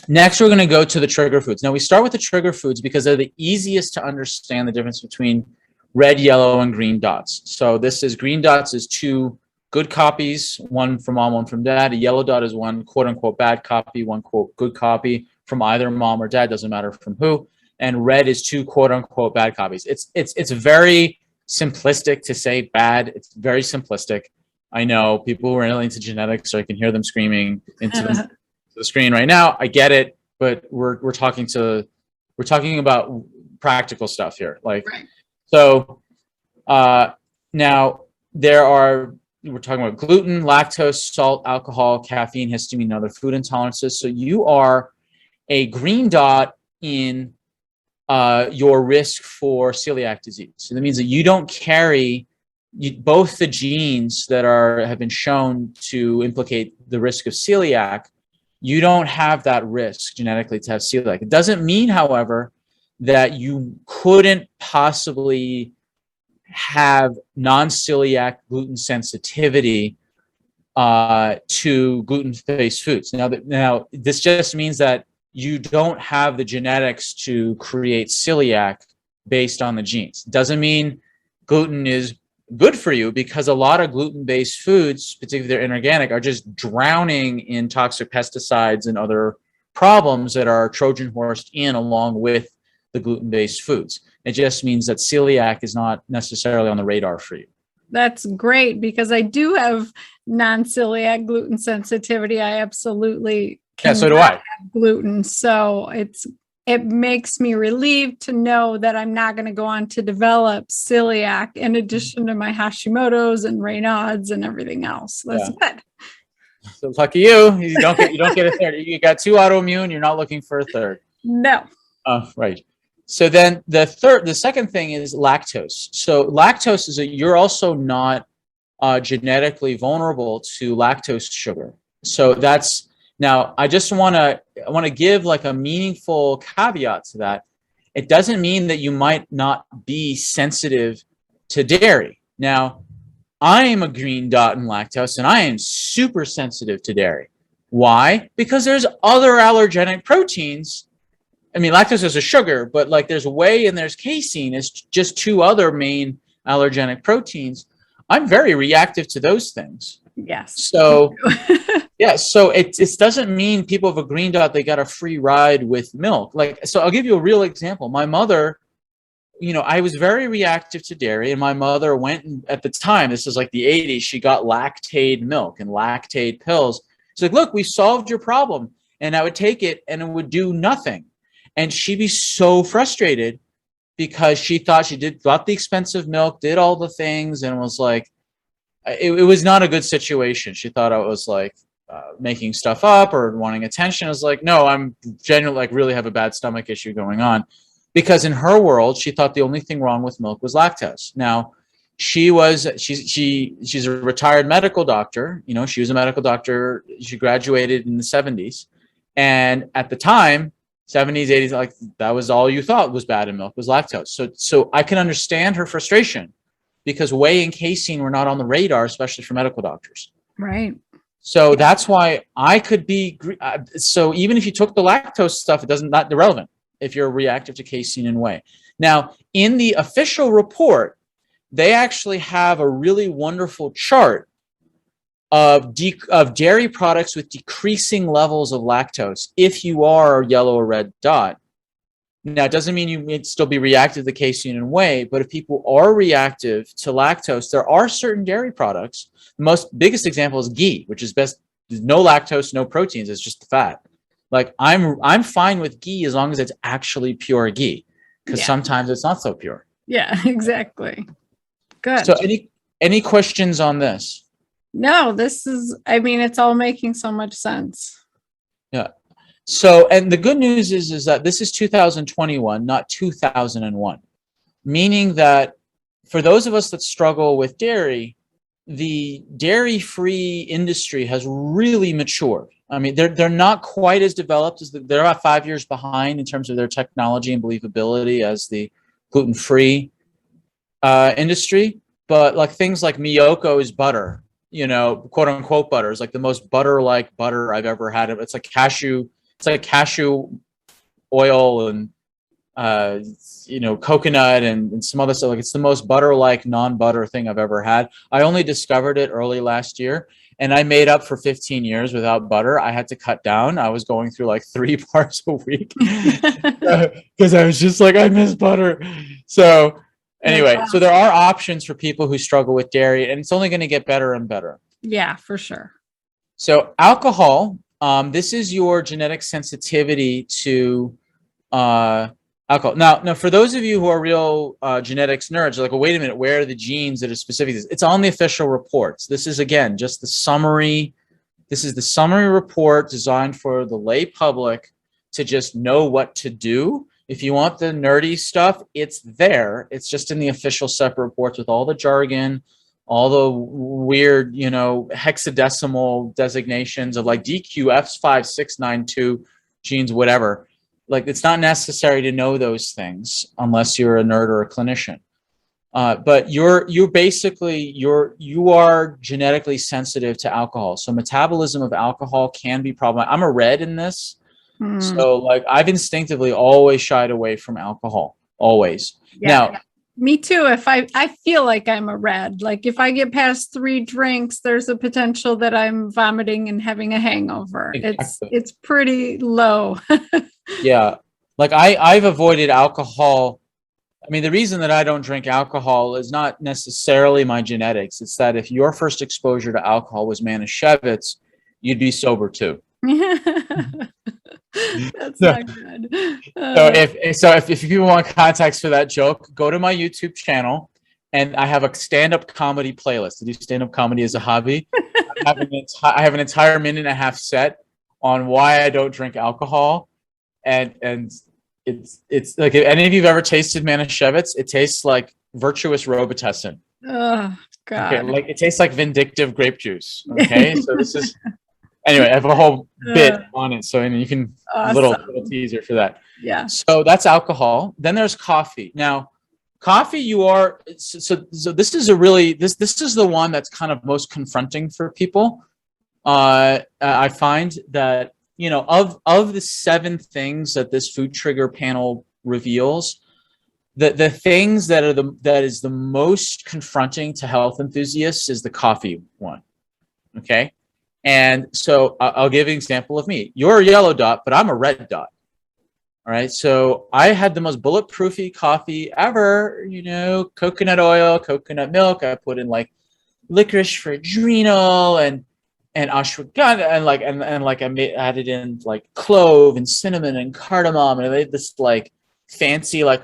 next we're going to go to the trigger foods. Now we start with the trigger foods because they're the easiest to understand the difference between red, yellow, and green dots. So green dots is two good copies, one from mom, one from dad. A yellow dot is one quote unquote bad copy, one quote good copy from either mom or dad, doesn't matter from who. And red is two quote unquote bad copies. It's very simplistic to say bad. It's very simplistic. I know people who are into genetics, so I can hear them screaming into the screen right now. I get it, but we're talking about practical stuff here. Like, Right. so now we're talking about gluten, lactose, salt, alcohol, caffeine, histamine, and other food intolerances. So you are a green dot in your risk for celiac disease. So that means that you don't carry both the genes that have been shown to implicate the risk of celiac. You don't have that risk genetically to have celiac. It doesn't mean, however, that you couldn't possibly have non-celiac gluten sensitivity to gluten-based foods. Now, this just means that you don't have the genetics to create celiac based on the genes. Doesn't mean gluten is good for you, because a lot of gluten-based foods, particularly if they're inorganic, are just drowning in toxic pesticides and other problems that are Trojan horsed in along with the gluten-based foods. It just means that celiac is not necessarily on the radar for you. That's great, because I do have non-celiac gluten sensitivity. I absolutely Yeah, so do I. have gluten. So it makes me relieved to know that I'm not going to go on to develop celiac in addition to my Hashimoto's and Raynaud's and everything else. That's good. So lucky you. You don't get a third. You got 2 autoimmune. You're not looking for a third. No. Oh, right. So then the second thing is lactose. So lactose is you're also not genetically vulnerable to lactose sugar. So now I just want to give like a meaningful caveat to that. It doesn't mean that you might not be sensitive to dairy. Now, I am a green dot in lactose, and I am super sensitive to dairy. Why? Because there's other allergenic proteins. I mean, lactose is a sugar, but like there's whey and there's casein. It's just 2 other main allergenic proteins. I'm very reactive to those things. Yes. So, yeah. So it doesn't mean people have a green dot, they got a free ride with milk. Like, so I'll give you a real example. My mother, I was very reactive to dairy, and my mother went, at the time, this is like the 80s, she got Lactaid milk and Lactaid pills. She's like, look, we solved your problem. And I would take it and it would do nothing. And she'd be so frustrated because she thought got the expensive milk, did all the things, and was like, it was not a good situation. She thought I was like making stuff up or wanting attention. I was like, no, I'm genuinely like really have a bad stomach issue going on, because in her world, she thought the only thing wrong with milk was lactose. Now, she's a retired medical doctor. She was a medical doctor. She graduated in the 70s, and at the time, 70s, 80s, like that was all you thought was bad in milk was lactose. So I can understand her frustration, because whey and casein were not on the radar, especially for medical doctors. Right. So that's why I could be. So even if you took the lactose stuff, not irrelevant if you're reactive to casein and whey. Now, in the official report, they actually have a really wonderful chart of dairy products with decreasing levels of lactose if you are a yellow or red dot. Now, it doesn't mean you may still be reactive to casein and whey, but if people are reactive to lactose, there are certain dairy products. The biggest example is ghee, which is best. There's no lactose, no proteins. It's just the fat. Like I'm fine with ghee as long as it's actually pure ghee, because sometimes it's not so pure. Yeah, exactly. Good. So any questions on this? No, it's all making so much sense. Yeah. So, and the good news is that this is 2021, not 2001, meaning that for those of us that struggle with dairy, the dairy-free industry has really matured. I mean, they're not quite as developed they're about 5 years behind in terms of their technology and believability as the gluten-free industry. But like things like Miyoko's butter, quote unquote butter, is like the most butter-like butter I've ever had. It's like cashew oil and coconut and some other stuff. Like it's the most butter-like non-butter thing I've ever had. I only discovered it early last year, and I made up for 15 years without butter. I had to cut down. I was going through like 3 bars a week because I was just like, I miss butter. So Anyway, so there are options for people who struggle with dairy, and it's only going to get better and better. Yeah, for sure. So alcohol, this is your genetic sensitivity to alcohol. Now, for those of you who are real genetics nerds, you're like, well, wait a minute, where are the genes that are specific? It's on the official reports. This is, again, just the summary. This is the summary report designed for the lay public to just know what to do. If you want the nerdy stuff, it's there. It's just in the official separate reports with all the jargon, all the weird, hexadecimal designations of like DQF5692 genes, whatever. Like, it's not necessary to know those things unless you're a nerd or a clinician. But you are genetically sensitive to alcohol. So metabolism of alcohol can be problematic. I'm a red in this. So like I've instinctively always shied away from alcohol, always. Now, me too. If I feel like I'm a red, like if I get past 3 drinks, there's a potential that I'm vomiting and having a hangover. Exactly. It's pretty low. Yeah. Like I've avoided alcohol. I mean, the reason that I don't drink alcohol is not necessarily my genetics. It's that if your first exposure to alcohol was Manischewitz, you'd be sober too. That's not good. So if people want context for that joke, go to my YouTube channel, and I have a stand-up comedy playlist. I do stand-up comedy as a hobby. I have an entire minute and a half set on why I don't drink alcohol, and it's like, if any of you've ever tasted Manischewitz, it tastes like virtuous Robitussin. Oh God! Okay, like it tastes like vindictive grape juice. Okay, so this is. Anyway, I have a whole bit on it, so you can little teaser for that. Yeah. So that's alcohol. Then there's coffee. Now, coffee, so this is this is the one that's kind of most confronting for people. I find that of the 7 things that this food trigger panel reveals, the things that is the most confronting to health enthusiasts is the coffee one. Okay. And so I'll give you an example of me. You're a yellow dot, but I'm a red dot. All right. So I had the most bulletproofy coffee ever, coconut oil, coconut milk. I put in like licorice for adrenal and ashwagandha and added in like clove and cinnamon and cardamom. And I made this like fancy, like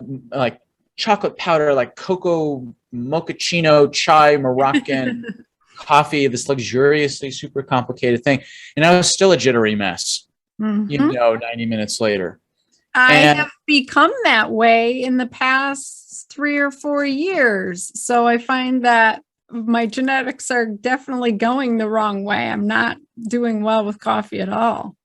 chocolate powder, like cocoa mochaccino chai Moroccan coffee, this luxuriously super complicated thing, and I was still a jittery mess 90 minutes later. I have become that way in the past 3 or 4 years, so I find that my genetics are definitely going the wrong way. I'm not doing well with coffee at all.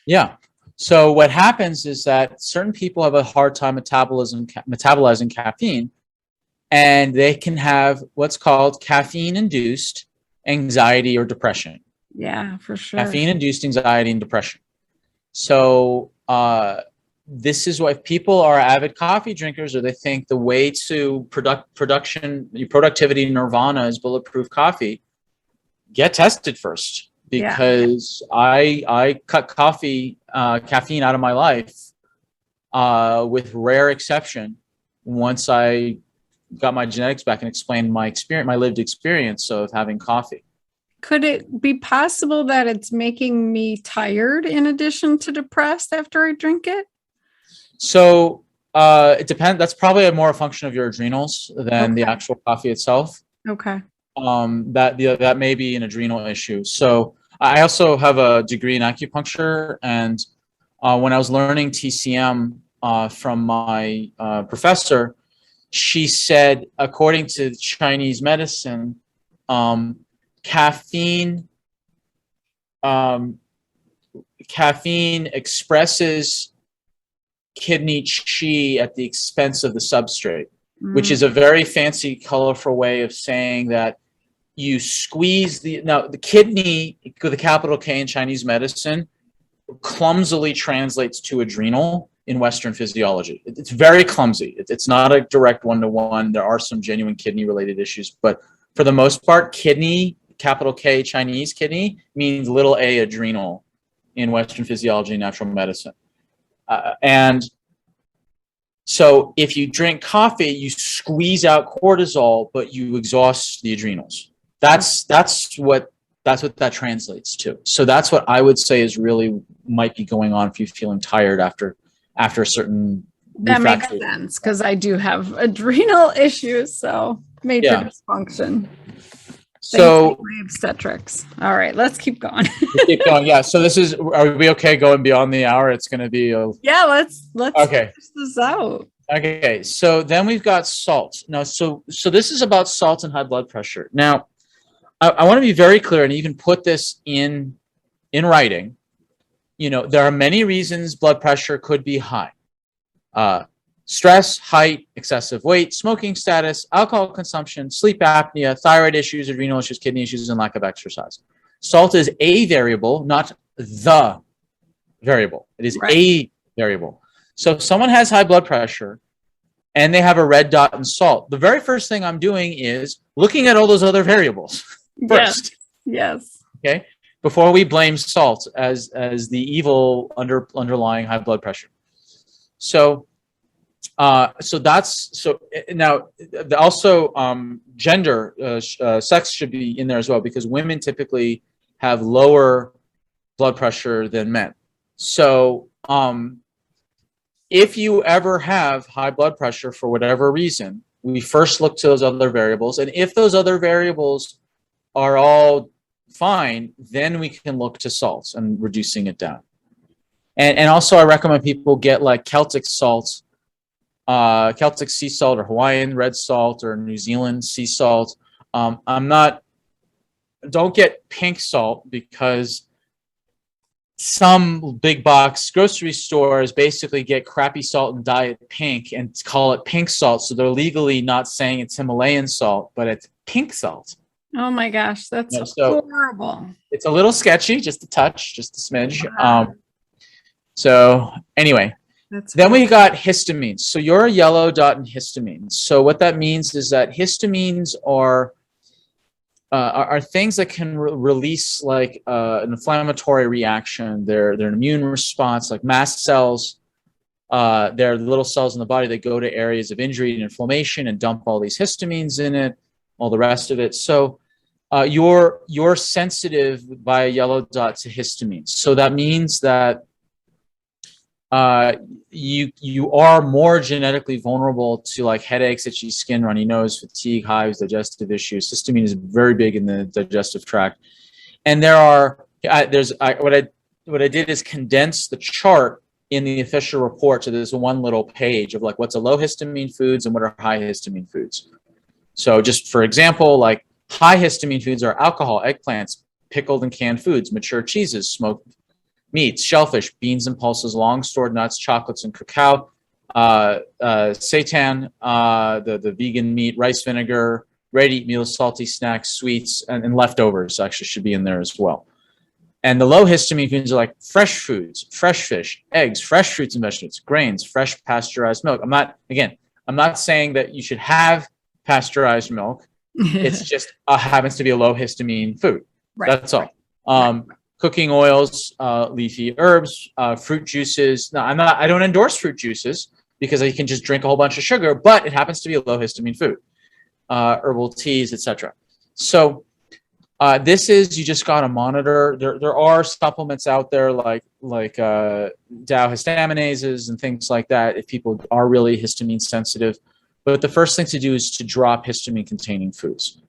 Yeah. So what happens is that certain people have a hard time metabolizing caffeine, and they can have what's called caffeine-induced anxiety or depression. Yeah, for sure. Caffeine-induced anxiety and depression. So this is why, if people are avid coffee drinkers, or they think the way to productivity nirvana is bulletproof coffee, get tested first, because I cut caffeine out of my life with rare exception once I got my genetics back and explained my lived experience of having coffee. Could it be possible that it's making me tired in addition to depressed after I drink it? So it depends. That's probably more a function of your adrenals than the actual coffee itself. Okay. That may be an adrenal issue. So I also have a degree in acupuncture, and when I was learning TCM from my professor, she said, according to Chinese medicine, caffeine expresses kidney qi at the expense of the substrate, which is a very fancy, colorful way of saying that you squeeze the kidney with a capital K in Chinese medicine clumsily translates to adrenal in Western physiology. It's very clumsy. It's not a direct one-to-one. There are some genuine kidney-related issues, but for the most part, kidney, capital K, Chinese kidney, means little a adrenal in Western physiology and natural medicine. And So if you drink coffee, you squeeze out cortisol, but you exhaust the adrenals. That's what that translates to. So that's what I would say is really might be going on if you're feeling tired after a certain. That makes sense because I do have adrenal issues, so major dysfunction. So obstetrics. All right, let's keep going. Keep going. Yeah. So are we okay going beyond the hour? It's going to be let's okay. finish this out. Okay. So then we've got salt. Now, so this is about salt and high blood pressure. Now, I want to be very clear, and even put this in writing. There are many reasons blood pressure could be high. Stress, height, excessive weight, smoking status, alcohol consumption, sleep apnea, thyroid issues, adrenal issues, kidney issues, and lack of exercise. Salt is a variable, not the variable. It is a variable. So if someone has high blood pressure and they have a red dot in salt, the very first thing I'm doing is looking at all those other variables first. Yes. Okay. Before we blame salt as the evil underlying high blood pressure. So now also gender, sex should be in there as well, because women typically have lower blood pressure than men. So if you ever have high blood pressure for whatever reason, we first look to those other variables. And if those other variables are all fine, then we can look to salts and reducing it down. And also I recommend people get like Celtic salt, Celtic sea salt, or Hawaiian red salt, or New Zealand sea salt. Don't get pink salt, because some big box grocery stores basically get crappy salt and dye it pink and call it pink salt. So they're legally not saying it's Himalayan salt, but it's pink salt. Oh my gosh, that's horrible. It's a little sketchy, just a touch, just a smidge. Wow. So anyway, then we got histamines. So you're a yellow dot in histamines. So what that means is that histamines are things that can release like an inflammatory reaction. They're an immune response, like mast cells. They're little cells in the body that go to areas of injury and inflammation and dump all these histamines in it, all the rest of it. So you're sensitive by a yellow dot to histamines. So that means that you are more genetically vulnerable to like headaches, itchy skin, runny nose, fatigue, hives, digestive issues. Histamine is very big in the digestive tract. And what I did is condense the chart in the official report to this one little page of like what's a low histamine foods and what are high histamine foods. So just for example, like high histamine foods are alcohol, eggplants, pickled and canned foods, mature cheeses, smoked meats, shellfish, beans and pulses, long stored nuts, chocolates and cacao, seitan, the vegan meat, rice vinegar, ready-to-eat meals, salty snacks, sweets, and leftovers actually should be in there as well. And the low histamine foods are like fresh foods, fresh fish, eggs, fresh fruits and vegetables, grains, fresh pasteurized milk. I'm not saying that you should have pasteurized milk. It's just happens to be a low histamine food. Right. That's all. Cooking oils, leafy herbs, fruit juices. Now, I don't endorse fruit juices because you can just drink a whole bunch of sugar, but it happens to be a low histamine food. Herbal teas, etc. So you just got to monitor. There are supplements out there like Dow histaminases and things like that if people are really histamine sensitive. But the first thing to do is to drop histamine containing foods.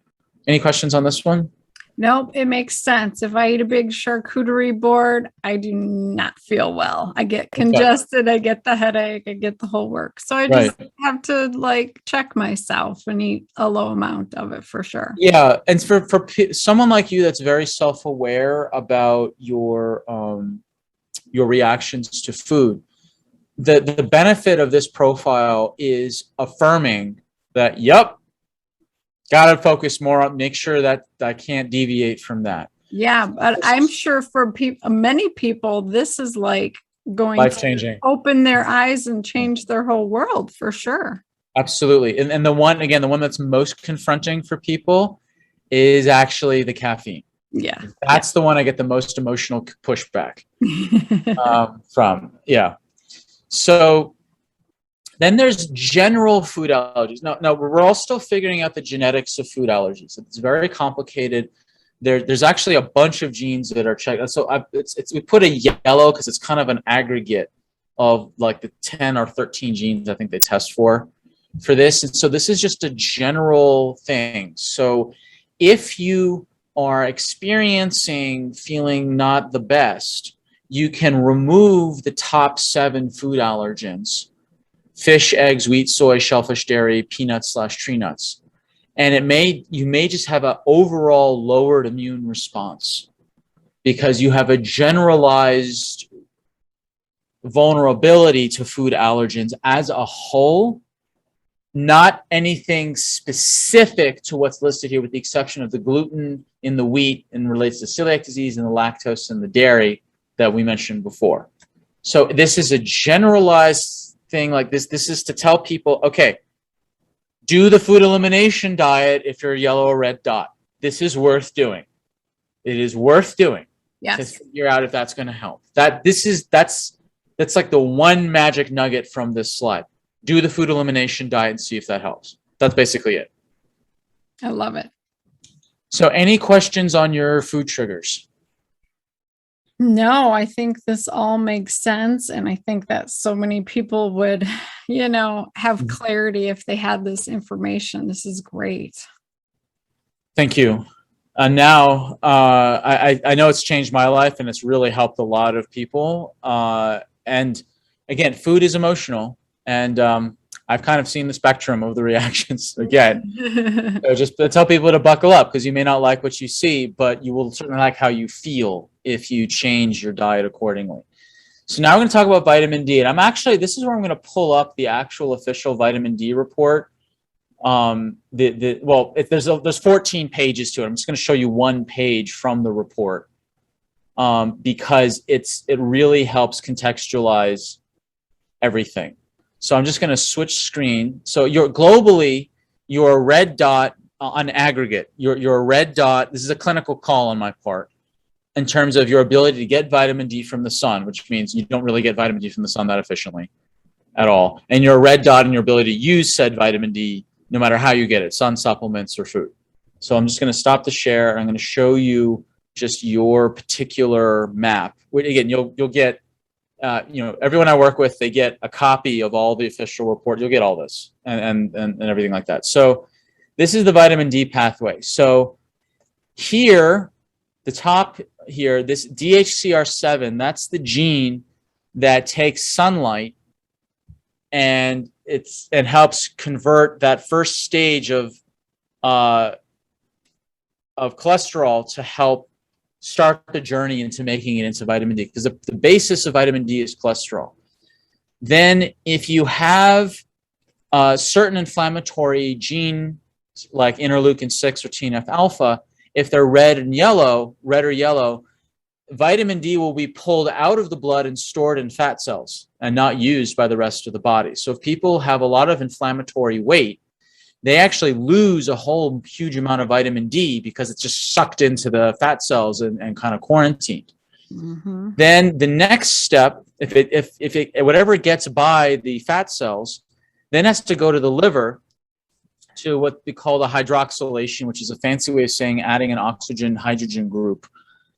Any questions on this one? Nope, it makes sense. If I eat a big charcuterie board, I do not feel well. I get congested, I get the headache, I get the whole work. So I just have to like check myself and eat a low amount of it for sure. Yeah, and for someone like you that's very self-aware about your reactions to food, the benefit of this profile is affirming that, yep, got to focus more on, make sure that I can't deviate from that. Yeah, but I'm sure for many people, this is like going life-changing, to open their eyes and change their whole world for sure. Absolutely. And the one that's most confronting for people is actually the caffeine. Yeah. That's the one I get the most emotional pushback from. Yeah. So Then there's general food allergies. Now we're all still figuring out the genetics of food allergies. It's very complicated. There's actually a bunch of genes that are checked. So we put a yellow because it's kind of an aggregate of like the 10 or 13 genes I think they test for this. And so this is just a general thing. So if you are experiencing feeling not the best, you can remove the top 7 food allergens: fish, eggs, wheat, soy, shellfish, dairy, peanuts/tree nuts. And you may just have an overall lowered immune response because you have a generalized vulnerability to food allergens as a whole, not anything specific to what's listed here with the exception of the gluten in the wheat and relates to celiac disease and the lactose in the dairy that we mentioned before. So this is a generalized thing like this. This is to tell people, okay, do the food elimination diet if you're a yellow or red dot. This is worth doing. It is worth doing to figure out if that's going to help. That's like the one magic nugget from this slide. Do the food elimination diet and see if that helps. That's basically it. I love it. So any questions on your food triggers? No, I think this all makes sense. And I think that so many people would, have clarity if they had this information. This is great. Thank you. Now, I know it's changed my life and it's really helped a lot of people. And again, food is emotional. And I've kind of seen the spectrum of the reactions again. So just to tell people to buckle up because you may not like what you see, but you will certainly like how you feel if you change your diet accordingly. So now we're going to talk about vitamin D. And this is where I'm going to pull up the actual official vitamin D report. There's 14 pages to it. I'm just going to show you one page from the report because it really helps contextualize everything. So I'm just going to switch screen. So globally, you're a red dot on aggregate. You're a red dot. This is a clinical call on my part in terms of your ability to get vitamin D from the sun, which means you don't really get vitamin D from the sun that efficiently at all. And you're a red dot in your ability to use said vitamin D no matter how you get it, sun supplements or food. So I'm just going to stop the share. And I'm going to show you just your particular map. Again, you'll get everyone I work with, they get a copy of all the official report. You'll get all this and everything like that. So this is the vitamin D pathway. So here, the top here, this DHCR7, that's the gene that takes sunlight and helps convert that first stage of cholesterol to help start the journey into making it into vitamin D, because the basis of vitamin D is cholesterol. Then if you have certain inflammatory genes like interleukin-6 or TNF-alpha, if they're red or yellow, vitamin D will be pulled out of the blood and stored in fat cells and not used by the rest of the body. So if people have a lot of inflammatory weight, they actually lose a whole huge amount of vitamin D because it's just sucked into the fat cells and kind of quarantined. Mm-hmm. Then the next step, if whatever gets by the fat cells, then has to go to the liver to what we call the hydroxylation, which is a fancy way of saying adding an oxygen hydrogen group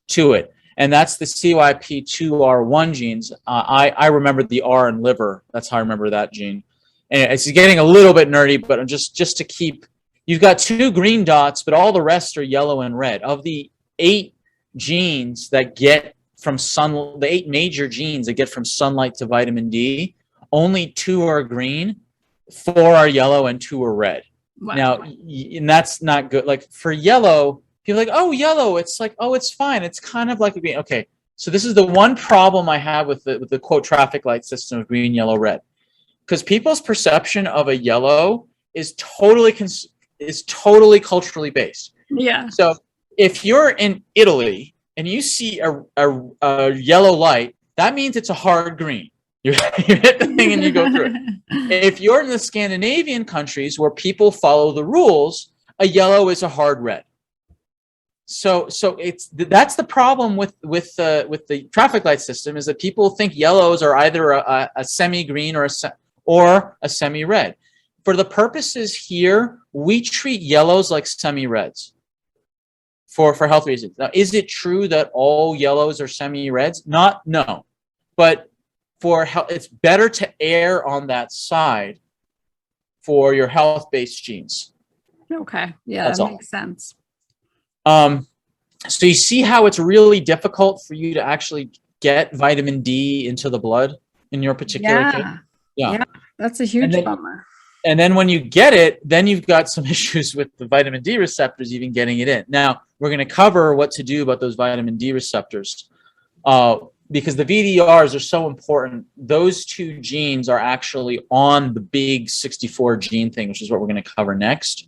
to it. And that's the CYP2R1 genes. I remember the R in liver. That's how I remember that gene. And it's getting a little bit nerdy, but just to keep, you've got 2 green dots, but all the rest are yellow and red. Of the 8 genes that get from the 8 major genes that get from sunlight to vitamin D, only 2 are green, 4 are yellow, and 2 are red. Wow. Now, and that's not good. Like for yellow, people are like, oh, yellow. It's like, oh, it's fine. It's kind of like green. Okay, so this is the one problem I have with the quote traffic light system of green, yellow, red. Because people's perception of a yellow is totally culturally based. Yeah. So if you're in Italy and you see a yellow light, that means it's a hard green. You hit the thing and you go through it. If you're in the Scandinavian countries where people follow the rules, a yellow is a hard red. So that's the problem with the traffic light system, is that people think yellows are either a semi-green or or a semi-red. For the purposes here, we treat yellows like semi-reds for health reasons. Now, is it true that all yellows are semi-reds? No. But for health, it's better to err on that side for your health-based genes. Okay. Yeah, that makes sense. So you see how it's really difficult for you to actually get vitamin D into the blood in your particular case? Yeah, that's a huge bummer. And then when you get it, then you've got some issues with the vitamin D receptors even getting it in. Now, we're going to cover what to do about those vitamin D receptors because the VDRs are so important. Those two genes are actually on the big 64 gene thing, which is what we're going to cover next.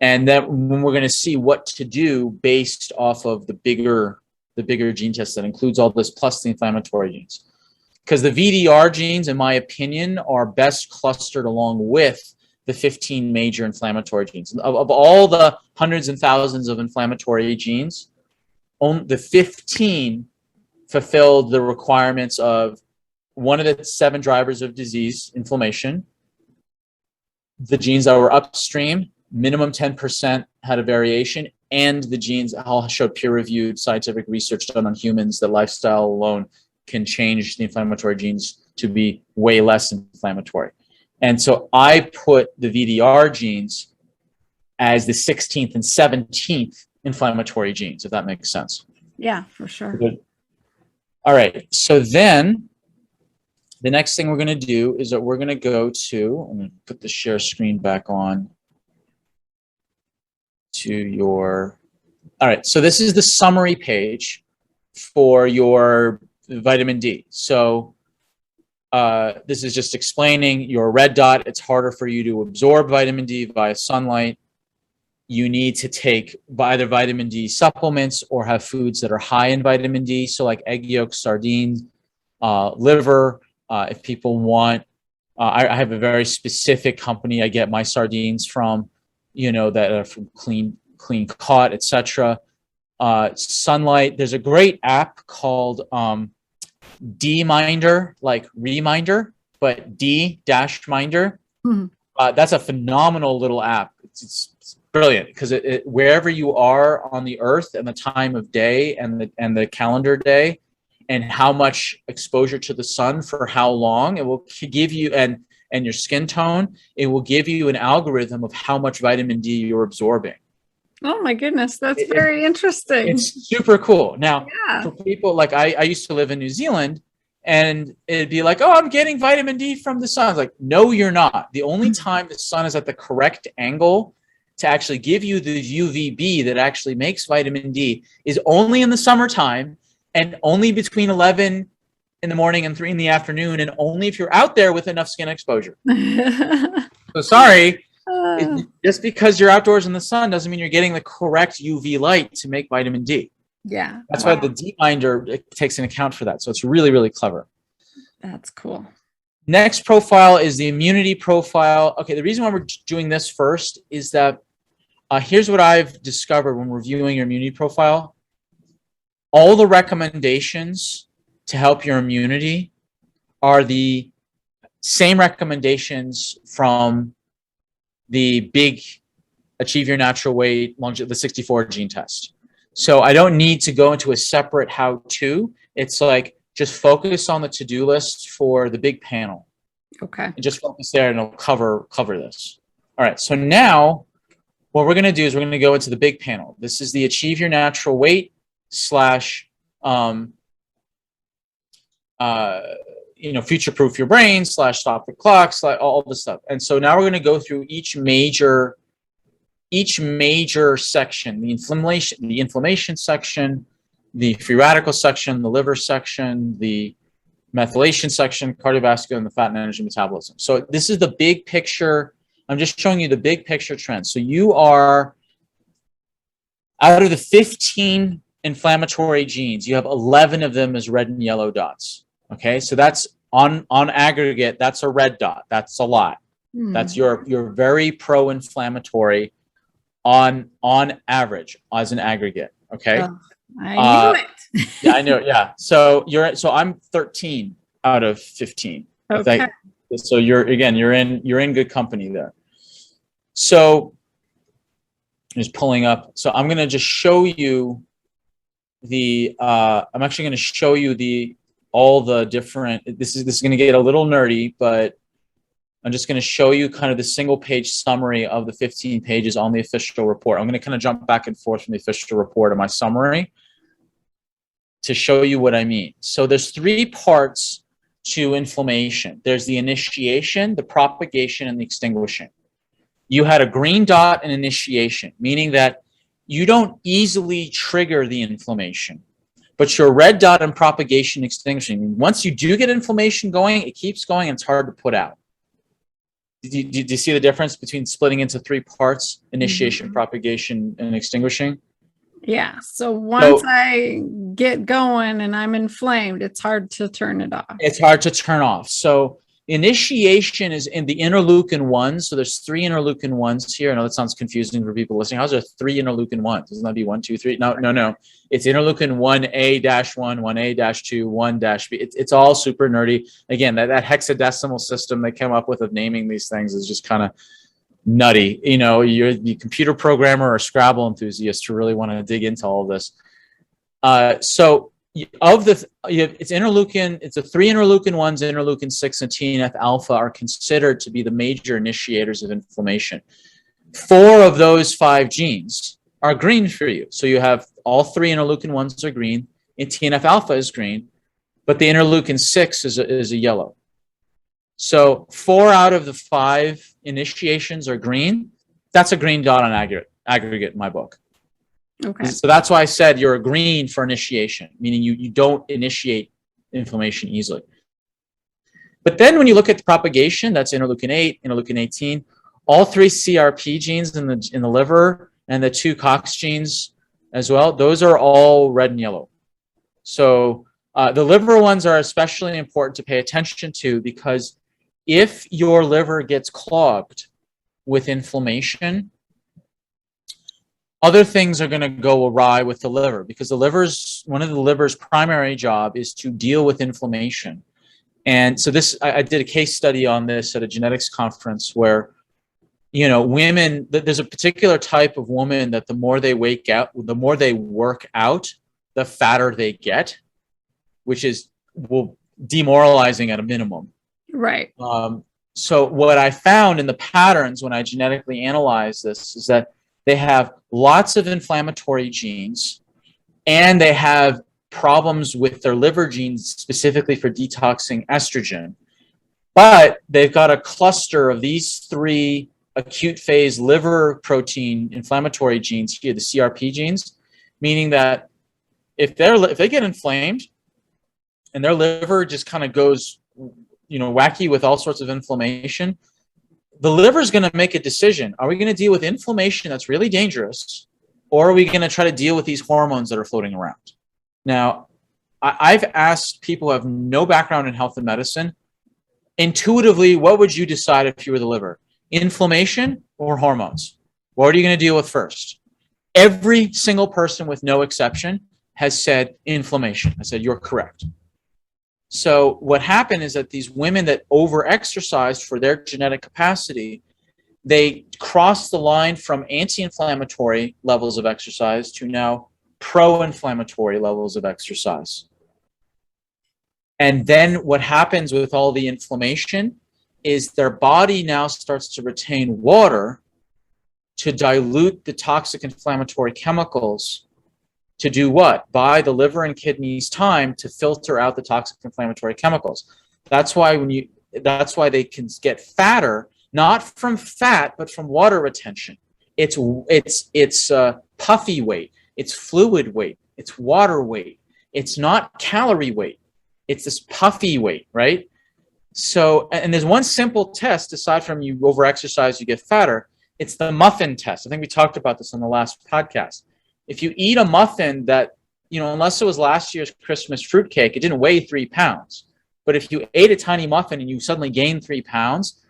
And then we're going to see what to do based off of the bigger gene test that includes all this plus the inflammatory genes. Because the VDR genes, in my opinion, are best clustered along with the 15 major inflammatory genes. Of all the hundreds and thousands of inflammatory genes, the 15 fulfilled the requirements of one of the 7 drivers of disease, inflammation. The genes that were upstream, minimum 10% had a variation, and the genes all showed peer-reviewed scientific research done on humans that lifestyle alone can change the inflammatory genes to be way less inflammatory. And so I put the VDR genes as the 16th and 17th inflammatory genes, if that makes sense. Yeah, for sure. Good. All right. So then the next thing we're going to do is that we're going to go to, I'm going to put the share screen back on to your, all right. So this is the summary page for your vitamin D. So this is just explaining your red dot. It's harder for you to absorb vitamin D via sunlight. You need to take either vitamin D supplements or have foods that are high in vitamin D. So like egg yolks, sardines, liver. If people want, I have a very specific company I get my sardines from, that are from clean caught, etc. Sunlight. There's a great app called D-Minder, like Reminder, but D-Minder. That's a phenomenal little app. It's brilliant because it wherever you are on the earth and the time of day and the calendar day and how much exposure to the sun for how long, it will give you, and your skin tone, it will give you an algorithm of how much vitamin D you're absorbing. Oh my goodness, that's very interesting. It's super cool. Now, for people like I used to live in New Zealand, and it'd be like, oh, I'm getting vitamin D from the sun. It's like, no, you're not. The only time the sun is at the correct angle to actually give you the UVB that actually makes vitamin D is only in the summertime and only between 11 in the morning and 3 in the afternoon, and only if you're out there with enough skin exposure. So sorry. Just because you're outdoors in the sun doesn't mean you're getting the correct UV light to make vitamin D. Yeah. That's why the D-Minder takes into account for that. So it's really, really clever. That's cool. Next profile is the immunity profile. Okay, the reason why we're doing this first is that here's what I've discovered when reviewing your immunity profile. All the recommendations to help your immunity are the same recommendations from the big Achieve Your Natural Weight, the 64 gene test. So I don't need to go into a separate how-to. It's like just focus on the to-do list for the big panel. Okay. And just focus there and it'll cover this. All right. So now what we're going to do is we're going to go into the big panel. This is the Achieve Your Natural Weight / future-proof your brain / stop the clock / all this stuff. And so now we're going to go through each major section, the inflammation section, the free radical section, the liver section, the methylation section, cardiovascular, and the fat and energy metabolism. So this is the big picture. I'm just showing you the big picture trend. So you are, out of the 15 inflammatory genes, you have 11 of them as red and yellow dots. Okay, so that's on aggregate, that's a red dot. That's a lot. That's you're very pro-inflammatory on average as an aggregate. Okay. Oh, I knew it. Yeah, I know. Yeah. So I'm 13 out of 15. Okay. So you're in good company there. So just pulling up. So I'm going to just show you I'm actually going to show you all the different, this is going to get a little nerdy, but I'm just going to show you kind of the single page summary of the 15 pages on the official report. I'm going to kind of jump back and forth from the official report to my summary to show you what I mean. So there's 3 parts to inflammation. There's the initiation, the propagation, and the extinguishing. You had a green dot in initiation, meaning that you don't easily trigger the inflammation, but your red dot in propagation, extinguishing. Once you do get inflammation going, it keeps going and it's hard to put out. Do you see the difference between splitting into 3 parts, initiation, propagation, and extinguishing? Yeah. So once I get going and I'm inflamed, it's hard to turn it off. It's hard to turn off. So initiation is in the interleukin 1. So there's 3 interleukin 1s here. I know that sounds confusing for people listening. How's there 3 interleukin 1s? Doesn't that be 1, 2, 3? No. It's interleukin 1A-1, 1A-2, 1-B. It's all super nerdy. Again, that hexadecimal system they came up with of naming these things is just kind of nutty. You know, you're the computer programmer or Scrabble enthusiast to really want to dig into all of this. So of the, it's interleukin, it's the 3 interleukin 1s, interleukin 6 and TNF alpha are considered to be the major initiators of inflammation. 4 of those 5 genes are green for you. So you have all 3 interleukin 1s are green, and TNF alpha is green, but the interleukin 6 is a yellow. So 4 out of the 5 initiations are green. That's a green dot on aggregate in my book. Okay. So that's why I said you're a green for initiation, meaning you don't initiate inflammation easily. But then when you look at the propagation, that's interleukin 8, interleukin 18, all 3 CRP genes in the liver and the 2 COX genes as well, those are all red and yellow. So the liver ones are especially important to pay attention to, because if your liver gets clogged with inflammation, other things are going to go awry with the liver, because one of the liver's primary job is to deal with inflammation. And so I did a case study on this at a genetics conference where, you know, women, there's a particular type of woman that the more they work out, the fatter they get, which is demoralizing at a minimum. Right. So what I found in the patterns when I genetically analyzed this is that they have lots of inflammatory genes, and they have problems with their liver genes specifically for detoxing estrogen. But they've got a cluster of these 3 acute phase liver protein inflammatory genes here, the CRP genes, meaning that if they get inflamed and their liver just kind of goes, you know, wacky with all sorts of inflammation, the liver is going to make a decision. Are we going to deal with inflammation that's really dangerous, or are we going to try to deal with these hormones that are floating around? Now, I've asked people who have no background in health and medicine, intuitively, what would you decide if you were the liver? Inflammation or hormones? What are you going to deal with first? Every single person with no exception has said inflammation. I said, you're correct. So what happened is that these women that over-exercised for their genetic capacity, they crossed the line from anti-inflammatory levels of exercise to now pro-inflammatory levels of exercise. And then what happens with all the inflammation is their body now starts to retain water to dilute the toxic inflammatory chemicals. To do what? Buy the liver and kidneys time to filter out the toxic inflammatory chemicals. That's why they can get fatter, not from fat, but from water retention. It's puffy weight, it's fluid weight, it's water weight. It's not calorie weight. It's this puffy weight, right? So, and there's one simple test aside from you over-exercise, you get fatter. It's the muffin test. I think we talked about this on the last podcast. If you eat a muffin that, you know, unless it was last year's Christmas fruitcake, it didn't weigh 3 pounds. But if you ate a tiny muffin and you suddenly gain 3 pounds,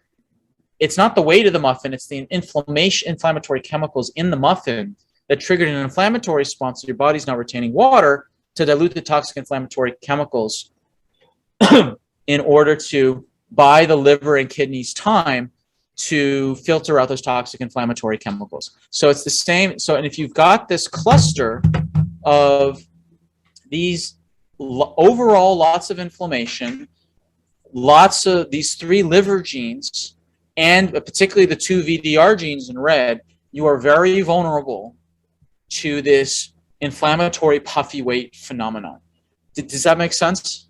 it's not the weight of the muffin, it's the inflammatory chemicals in the muffin that triggered an inflammatory response. So your body's now retaining water to dilute the toxic inflammatory chemicals in order to buy the liver and kidneys time to filter out those toxic inflammatory chemicals. So it's the same. So, and if you've got this cluster of these overall lots of inflammation, lots of these 3 liver genes, and particularly the 2 VDR genes in red, you are very vulnerable to this inflammatory puffy weight phenomenon. Does that make sense?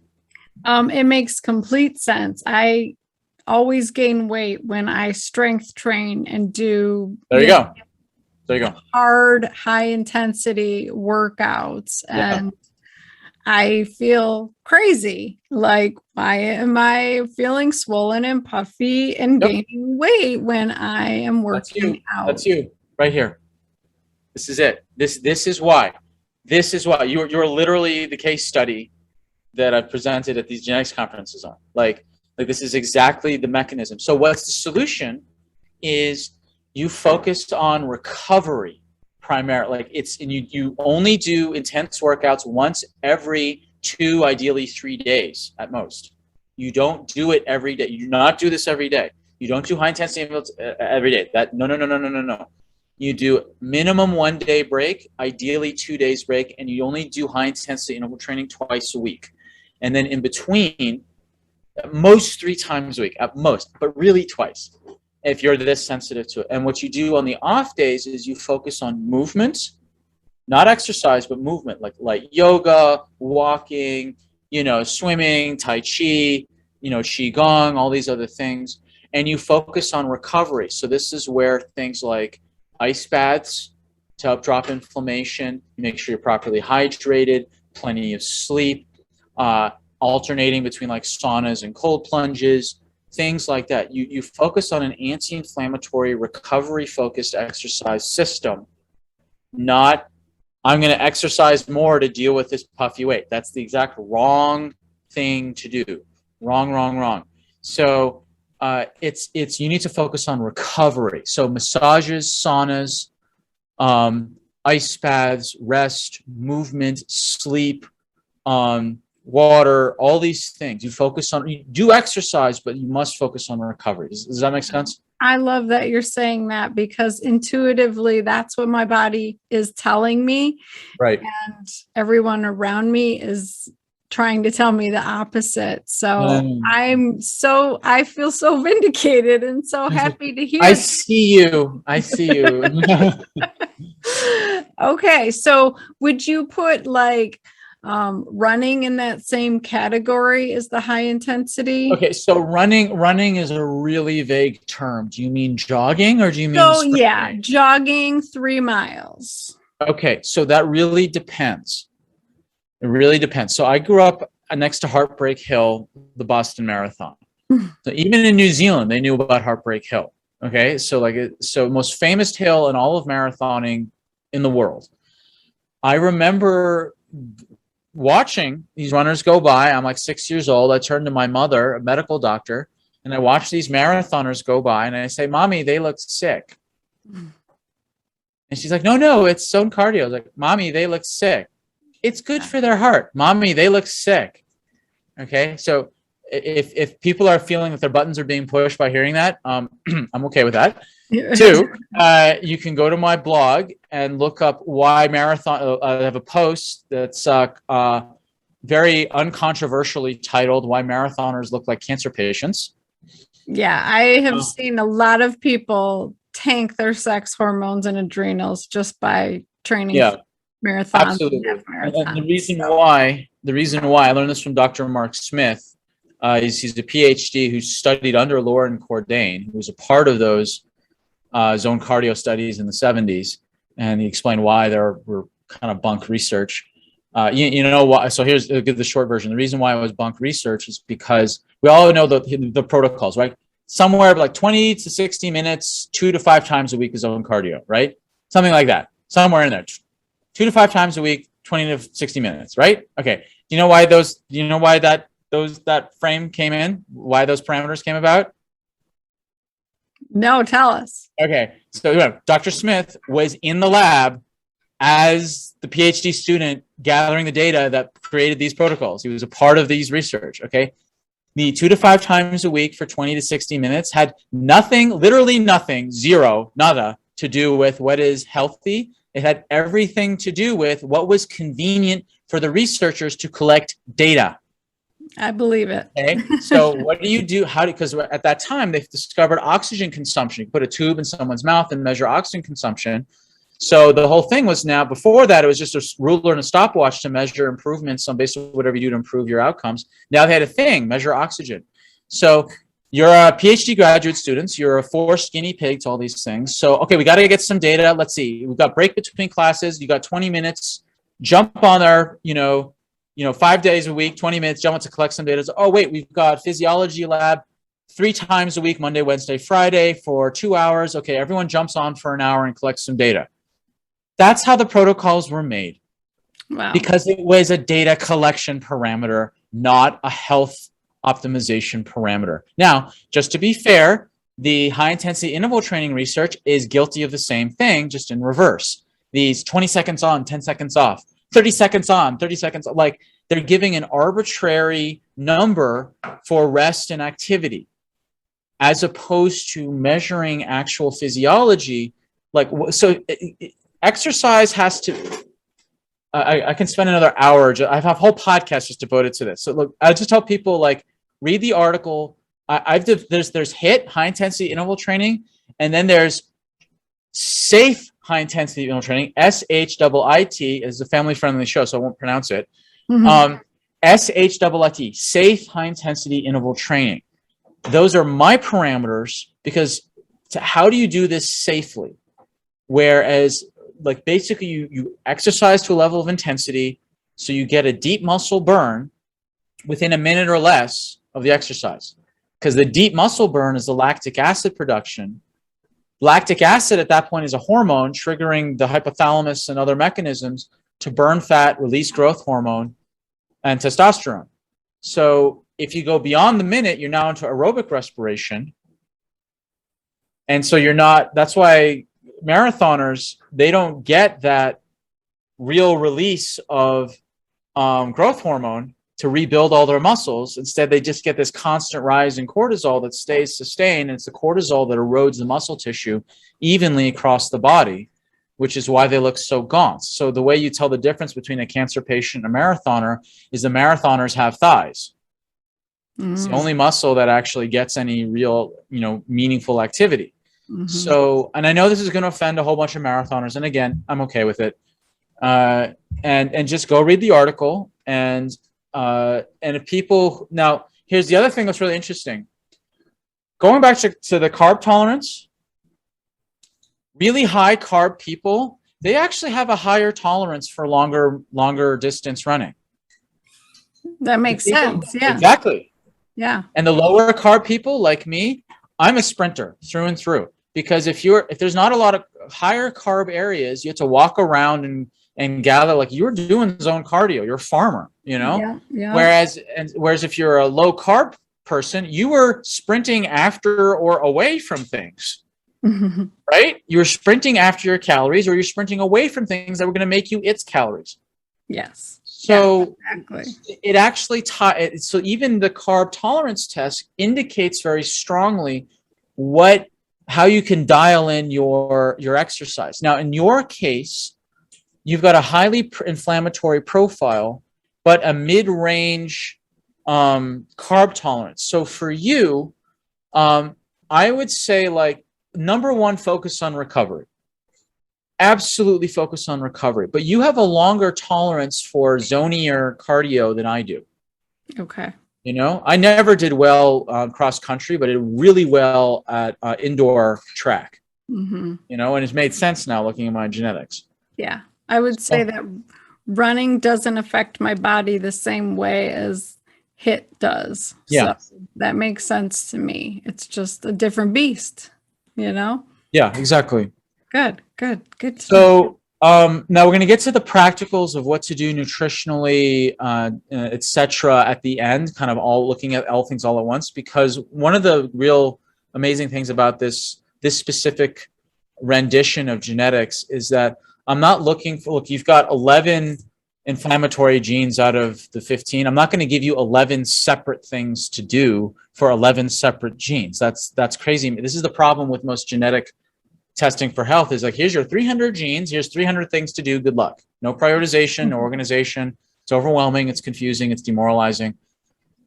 It makes complete sense. I always gain weight when I strength train and do There you go. There you go. hard, high intensity workouts. And I feel crazy. Like, why am I feeling swollen and puffy and gaining weight when I am working out? That's you right here. This is it. This is why. This is why you're literally the case study that I've presented at these genetics conferences on. Like this is exactly the mechanism. So what's the solution is you focused on recovery primarily. Like you only do intense workouts once every 2, ideally 3 days at most. You don't do it every day. You do not do this every day. You don't do high intensity intervals every day. No. You do minimum 1 day break, ideally 2 days break, and you only do high intensity interval training twice a week. And then in between, at most 3 times a week, at most, but really twice, if you're this sensitive to it. And what you do on the off days is you focus on movement, not exercise, but movement, like light yoga, walking, swimming, tai chi, qigong, all these other things. And you focus on recovery. So this is where things like ice baths to help drop inflammation, you make sure you're properly hydrated, plenty of sleep, alternating between like saunas and cold plunges, things like that. You focus on an anti-inflammatory, recovery-focused exercise system, not I'm going to exercise more to deal with this puffy weight. That's the exact wrong thing to do. Wrong. So it's you need to focus on recovery. So massages, saunas, ice baths, rest, movement, sleep, water, all these things. You do exercise, but you must focus on recovery. Does that make sense? I love that you're saying that, because intuitively that's what my body is telling me. Right. And everyone around me is trying to tell me the opposite. So I feel so vindicated and so happy to hear. I see you. Okay. So would you put like running in that same category as the high intensity? Okay, so running is a really vague term. Do you mean jogging or do you mean sprinting? Yeah, jogging 3 miles. Okay, so that really depends. It really depends. So I grew up next to Heartbreak Hill, the Boston Marathon. So even in New Zealand, they knew about Heartbreak Hill. Okay, so most famous hill in all of marathoning in the world. I remember watching these runners go by. I'm like 6 years old. I turned to my mother, a medical doctor, and I watched these marathoners go by, and I say, "Mommy, they look sick." And she's like, "No, it's zone cardio." I was like, "Mommy, they look sick. It's good for their heart. Mommy, they look sick." Okay, so if people are feeling that their buttons are being pushed by hearing that, I'm okay with that. 2, you can go to my blog and look up why marathon. I have a post that's very uncontroversially titled "Why Marathoners Look Like Cancer Patients." Yeah, I have seen a lot of people tank their sex hormones and adrenals just by training marathons. Absolutely. And the reason why I learned this from Dr. Mark Smith. He's a PhD who studied under Lauren Cordain, who was a part of those zone cardio studies in the 70s, and he explained why there were kind of bunk research. You know why? So I'll give the short version. The reason why it was bunk research is because we all know the protocols, right? Somewhere like 20 to 60 minutes, 2 to 5 times a week is zone cardio, right? Something like that, somewhere in there. 2 to 5 times a week, 20 to 60 minutes, right? Okay. Do you know why that frame came in? Why those parameters came about? No, tell us. Okay, so Dr. Smith was in the lab as the PhD student gathering the data that created these protocols. He was a part of these research, okay? meet 2 to 5 times a week for 20 to 60 minutes, had nothing, literally nothing, zero, nada, to do with what is healthy. It had everything to do with what was convenient for the researchers to collect data. I believe it. Okay. So what do you do? Because at that time they've discovered oxygen consumption. You put a tube in someone's mouth and measure oxygen consumption. So the whole thing was, now before that, it was just a ruler and a stopwatch to measure improvements on basically whatever you do to improve your outcomes. Now they had a thing, measure oxygen. So you're a PhD graduate students, you're a forced guinea pig to all these things. So, okay, we got to get some data. Let's see. We've got break between classes. You got 20 minutes, jump on our, 5 days a week, 20 minutes, jump on to collect some data. So, oh, wait, we've got physiology lab 3 times a week, Monday, Wednesday, Friday for 2 hours. Okay, everyone jumps on for an hour and collects some data. That's how the protocols were made. Wow. Because it was a data collection parameter, not a health optimization parameter. Now, just to be fair, the high intensity interval training research is guilty of the same thing, just in reverse. These 20 seconds on, 10 seconds off, 30 seconds on, 30 seconds, like they're giving an arbitrary number for rest and activity, as opposed to measuring actual physiology. Like, so exercise has to, I can spend another hour. I have a whole podcast just devoted to this. So look, I just tell people, like, read the article. There's HIIT, high intensity interval training, and then there's safe high intensity interval training. SHIIT is a family friendly show, so I won't pronounce it. Mm-hmm. SHIIT, safe high intensity interval training. Those are my parameters, because how do you do this safely? Whereas, like, basically you exercise to a level of intensity, so you get a deep muscle burn within a minute or less of the exercise, because the deep muscle burn is the lactic acid production. Lactic acid at that point is a hormone triggering the hypothalamus and other mechanisms to burn fat, release growth hormone and testosterone. So if you go beyond the minute, you're now into aerobic respiration. And so that's why marathoners, they don't get that real release of growth hormone to rebuild all their muscles. Instead, they just get this constant rise in cortisol that stays sustained. And it's the cortisol that erodes the muscle tissue evenly across the body, which is why they look so gaunt. So the way you tell the difference between a cancer patient and a marathoner is the marathoners have thighs. Mm-hmm. It's the only muscle that actually gets any real, meaningful activity. Mm-hmm. So, and I know this is going to offend a whole bunch of marathoners. And again, I'm okay with it. And just go read the article. And if people, now here's the other thing that's really interesting. Going back to the carb tolerance, really high carb people, they actually have a higher tolerance for longer distance running. That makes sense. Yeah. Exactly. Yeah. And the lower carb people, like me, I'm a sprinter through and through, because if there's not a lot of higher carb areas, you have to walk around and gather, like you're doing zone cardio, you're a farmer, Yeah. Whereas if you're a low carb person, you were sprinting after or away from things, right? You're sprinting after your calories, or you're sprinting away from things that were going to make you its calories. Yes. So yeah, exactly. It actually so even the carb tolerance test indicates very strongly how you can dial in your exercise. Now, in your case, you've got a highly inflammatory profile, but a mid-range carb tolerance. So for you, I would say, like, number one, focus on recovery. Absolutely focus on recovery. But you have a longer tolerance for zonier cardio than I do. Okay. I never did well cross country, but I did really well at indoor track. Mm-hmm. And it's made sense now looking at my genetics. Yeah. I would say that running doesn't affect my body the same way as HIIT does. Yeah. So that makes sense to me. It's just a different beast, Yeah, exactly. Good. So now we're going to get to the practicals of what to do nutritionally, etc. at the end, kind of all looking at all things all at once, because one of the real amazing things about this specific rendition of genetics is that I'm not looking for, look, you've got 11 inflammatory genes out of the 15. I'm not going to give you 11 separate things to do for 11 separate genes. That's crazy. This is the problem with most genetic testing for health, is like, here's your 300 genes, here's 300 things to do, good luck. No prioritization, no organization. It's overwhelming, it's confusing, it's demoralizing.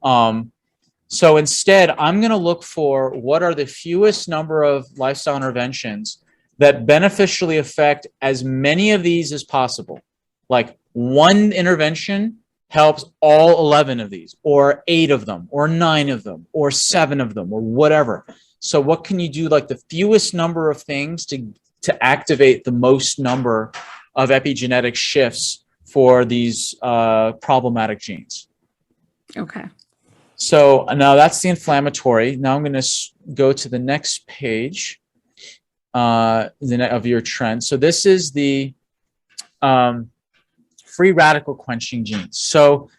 So instead, I'm going to look for what are the fewest number of lifestyle interventions that beneficially affect as many of these as possible. Like one intervention helps all 11 of these, or 8 of them, or 9 of them, or 7 of them, or whatever. So what can you do, like the fewest number of things to activate the most number of epigenetic shifts for these problematic genes? Okay. So now that's the inflammatory. Now I'm going to go to the next page of your trend. So this is the free radical quenching genes. So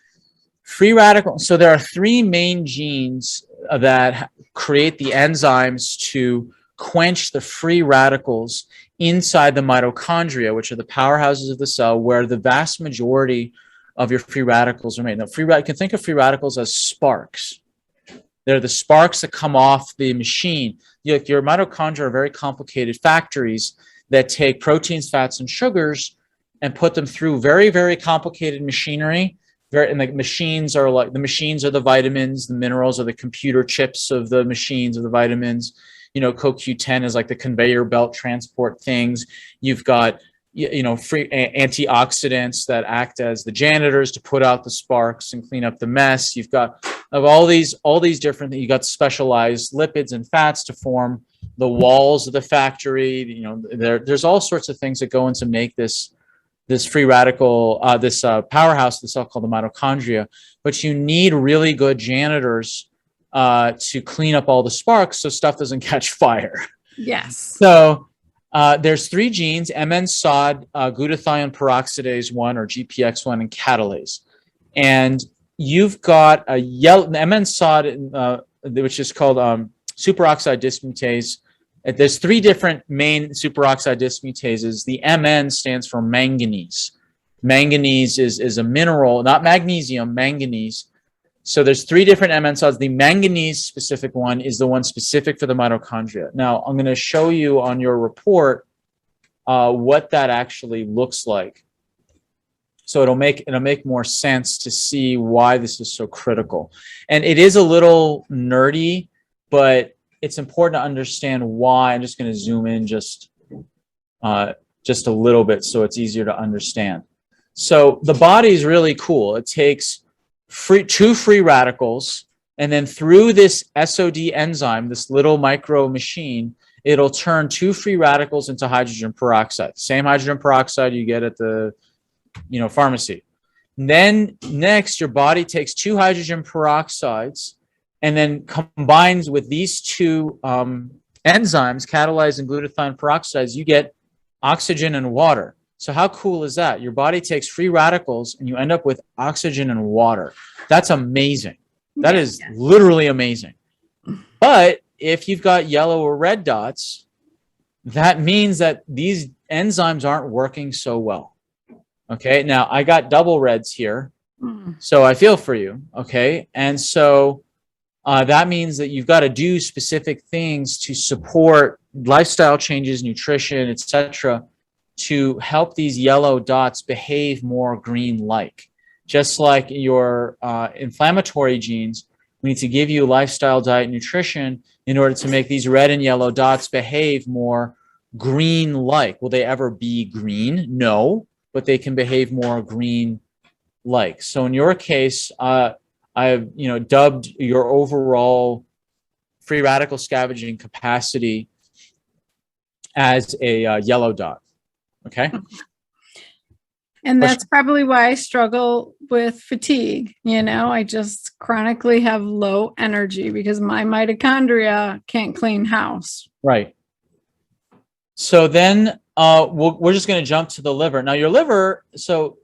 there are 3 main genes that create the enzymes to quench the free radicals inside the mitochondria, which are the powerhouses of the cell, where the vast majority of your free radicals are made. Now, you can think of free radicals as sparks. They're the sparks that come off the machine. Your mitochondria are very complicated factories that take proteins, fats, and sugars and put them through very, very complicated machinery. And the machines are the vitamins, the minerals are the computer chips of the machines of the vitamins. CoQ10 is like the conveyor belt transport things. You've got free antioxidants that act as the janitors to put out the sparks and clean up the mess. You've got all these different things. You got specialized lipids and fats to form the walls of the factory. There's all sorts of things that go into make this free radical, this powerhouse of the cell called the mitochondria. But you need really good janitors to clean up all the sparks so stuff doesn't catch fire. Yes. So there's 3 genes: MN-SOD, glutathione peroxidase 1 or GPX1, and catalase. And you've got a MN-SOD, which is called superoxide dismutase. There's 3 different main superoxide dismutases. The MN stands for manganese. Manganese is a mineral, not magnesium, manganese. So there's 3 different MN-SODs. The manganese specific one is the one specific for the mitochondria. Now, I'm going to show you on your report what that actually looks like. So it'll make more sense to see why this is so critical. And it is a little nerdy, but it's important to understand why. I'm just going to zoom in just a little bit so it's easier to understand. So the body is really cool. It takes 2 free radicals, and then through this SOD enzyme, this little micro machine, it'll turn 2 free radicals into hydrogen peroxide. Same hydrogen peroxide you get at the pharmacy. And then next, your body takes 2 hydrogen peroxides and then combines with these 2 enzymes, catalase and glutathione peroxides. You get oxygen and water. So how cool is that? Your body takes free radicals and you end up with oxygen and water. That's amazing. That is literally amazing. But if you've got yellow or red dots, that means that these enzymes aren't working so well. Okay, now I got double reds here, so I feel for you. Okay, and so that means that you've got to do specific things to support lifestyle changes, nutrition, etc., to help these yellow dots behave more green-like. Just like your inflammatory genes, we need to give you lifestyle, diet, nutrition in order to make these red and yellow dots behave more green-like. Will they ever be green? No, but they can behave more green-like. So in your case, I've dubbed your overall free radical scavenging capacity as a yellow dot. Okay. And that's probably why I struggle with fatigue. I just chronically have low energy because my mitochondria can't clean house. Right. So then we're just going to jump to the liver. Now your liver, so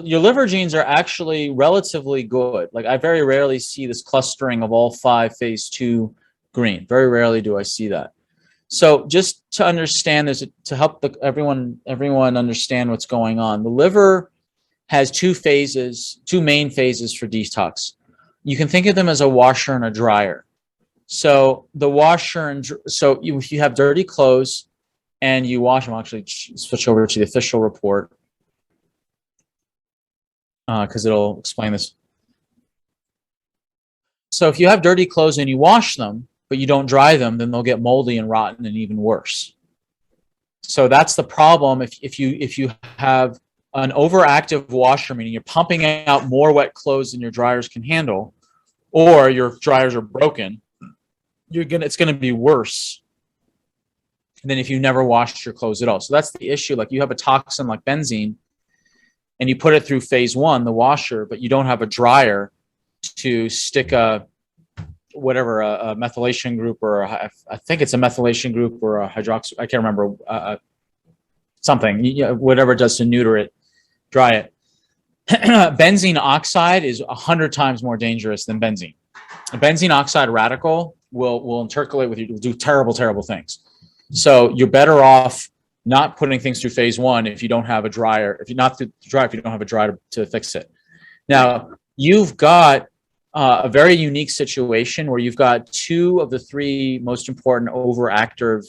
your liver genes are actually relatively good. Like I very rarely see this clustering of all 5 phase 2 green. Very rarely do I see that. So just to understand this, to help everyone understand what's going on, the liver has two main phases for detox. You can think of them as a washer and a dryer. So the washer if you have dirty clothes and you wash them, I'll actually switch over to the official report because it'll explain this. So if you have dirty clothes and you wash them, but you don't dry them, then they'll get moldy and rotten and even worse. So that's the problem. If you have an overactive washer, meaning you're pumping out more wet clothes than your dryers can handle, or your dryers are broken, it's gonna be worse than if you never washed your clothes at all. So that's the issue. Like you have a toxin like benzene, and you put it through phase one, the washer, but you don't have a dryer to stick a methylation group, or I think it's a methylation group or a hydroxy. I can't remember something. Whatever it does to neuter it, dry it. Benzene oxide is 100 times more dangerous than benzene. A benzene oxide radical will intercalate with you, will do terrible, terrible things. So you're better off not putting things through phase one if you don't have a dryer. If you don't have a dryer to fix it. Now you've got a very unique situation where you've got two of the three most important overactive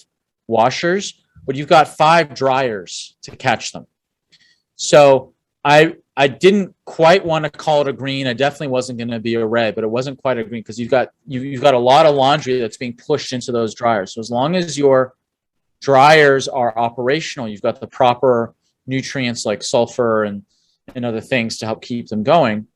washers, but you've got 5 dryers to catch them. So I didn't quite want to call it a green. I definitely wasn't going to be a red, but it wasn't quite a green because you've got a lot of laundry that's being pushed into those dryers. So as long as your dryers are operational, you've got the proper nutrients like sulfur and other things to help keep them going.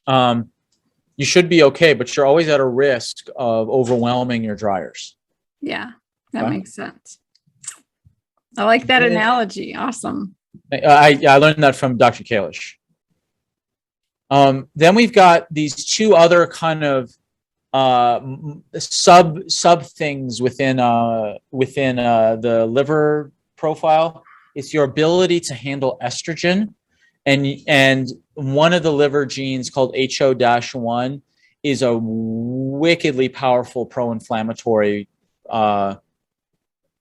You should be okay, but you're always at a risk of overwhelming your dryers. Yeah, that makes sense. I like that analogy. Awesome. I learned that from Dr. Kalish. Then we've got these two other kind of sub things within the liver profile. It's your ability to handle estrogen, and one of the liver genes called HO-1 is a wickedly powerful pro-inflammatory.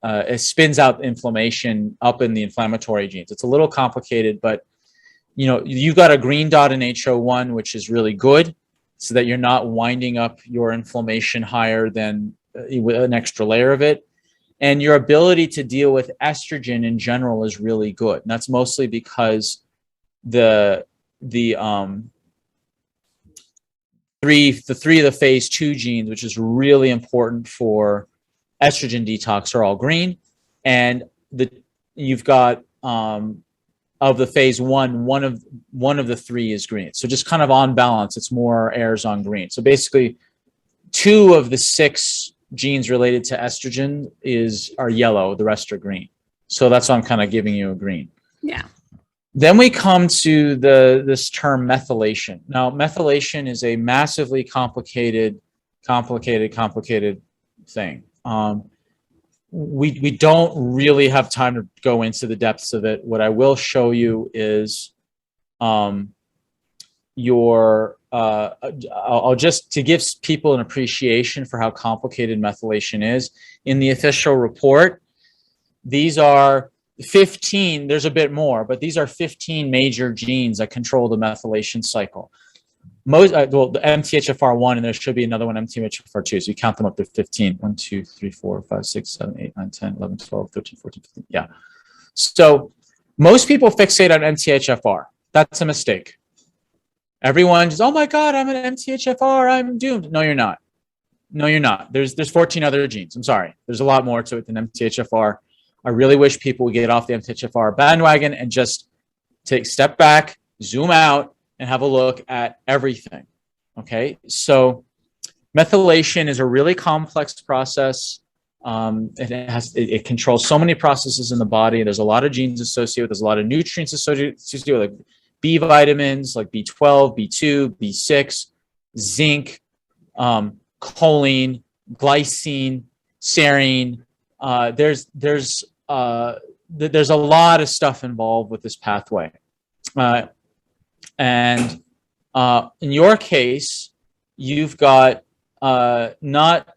It spins out inflammation up in the inflammatory genes. It's a little complicated, but you've got a green dot in HO-1, which is really good, so that you're not winding up your inflammation higher than an extra layer of it. And your ability to deal with estrogen in general is really good. And that's mostly because the three of the phase 2 genes, which is really important for estrogen detox, are all green, and you've got of the phase 1, one of the 3 is green. So just kind of on balance, it's more errors on green. So basically 2 of the 6 genes related to estrogen are yellow, the rest are green. So that's why I'm kind of giving you a green. Yeah. Then we come to this term methylation. Now, methylation is a massively complicated thing. We don't really have time to go into the depths of it. What I will show you is I'll just to give people an appreciation for how complicated methylation is. In the official report, these are 15, there's a bit more, but these are 15 major genes that control the methylation cycle. The MTHFR1, and there should be another one, MTHFR2. So you count them up to 15. 1, 2, 3, 4, 5, 6, 7, 8, 9, 10, 11, 12, 13, 14, 15. Yeah. So most people fixate on MTHFR. That's a mistake. Everyone just, oh my God, I'm an MTHFR, I'm doomed. No, you're not. No, you're not. There's 14 other genes. I'm sorry. There's a lot more to it than MTHFR. I really wish people would get off the MTHFR bandwagon and just take a step back, zoom out, and have a look at everything. Okay, so methylation is a really complex process. It controls so many processes in the body. There's a lot of genes associated with. There's a lot of nutrients associated with, like B vitamins, like B12, B2, B6, zinc, choline, glycine, serine. There's a lot of stuff involved with this pathway. And in your case, you've got not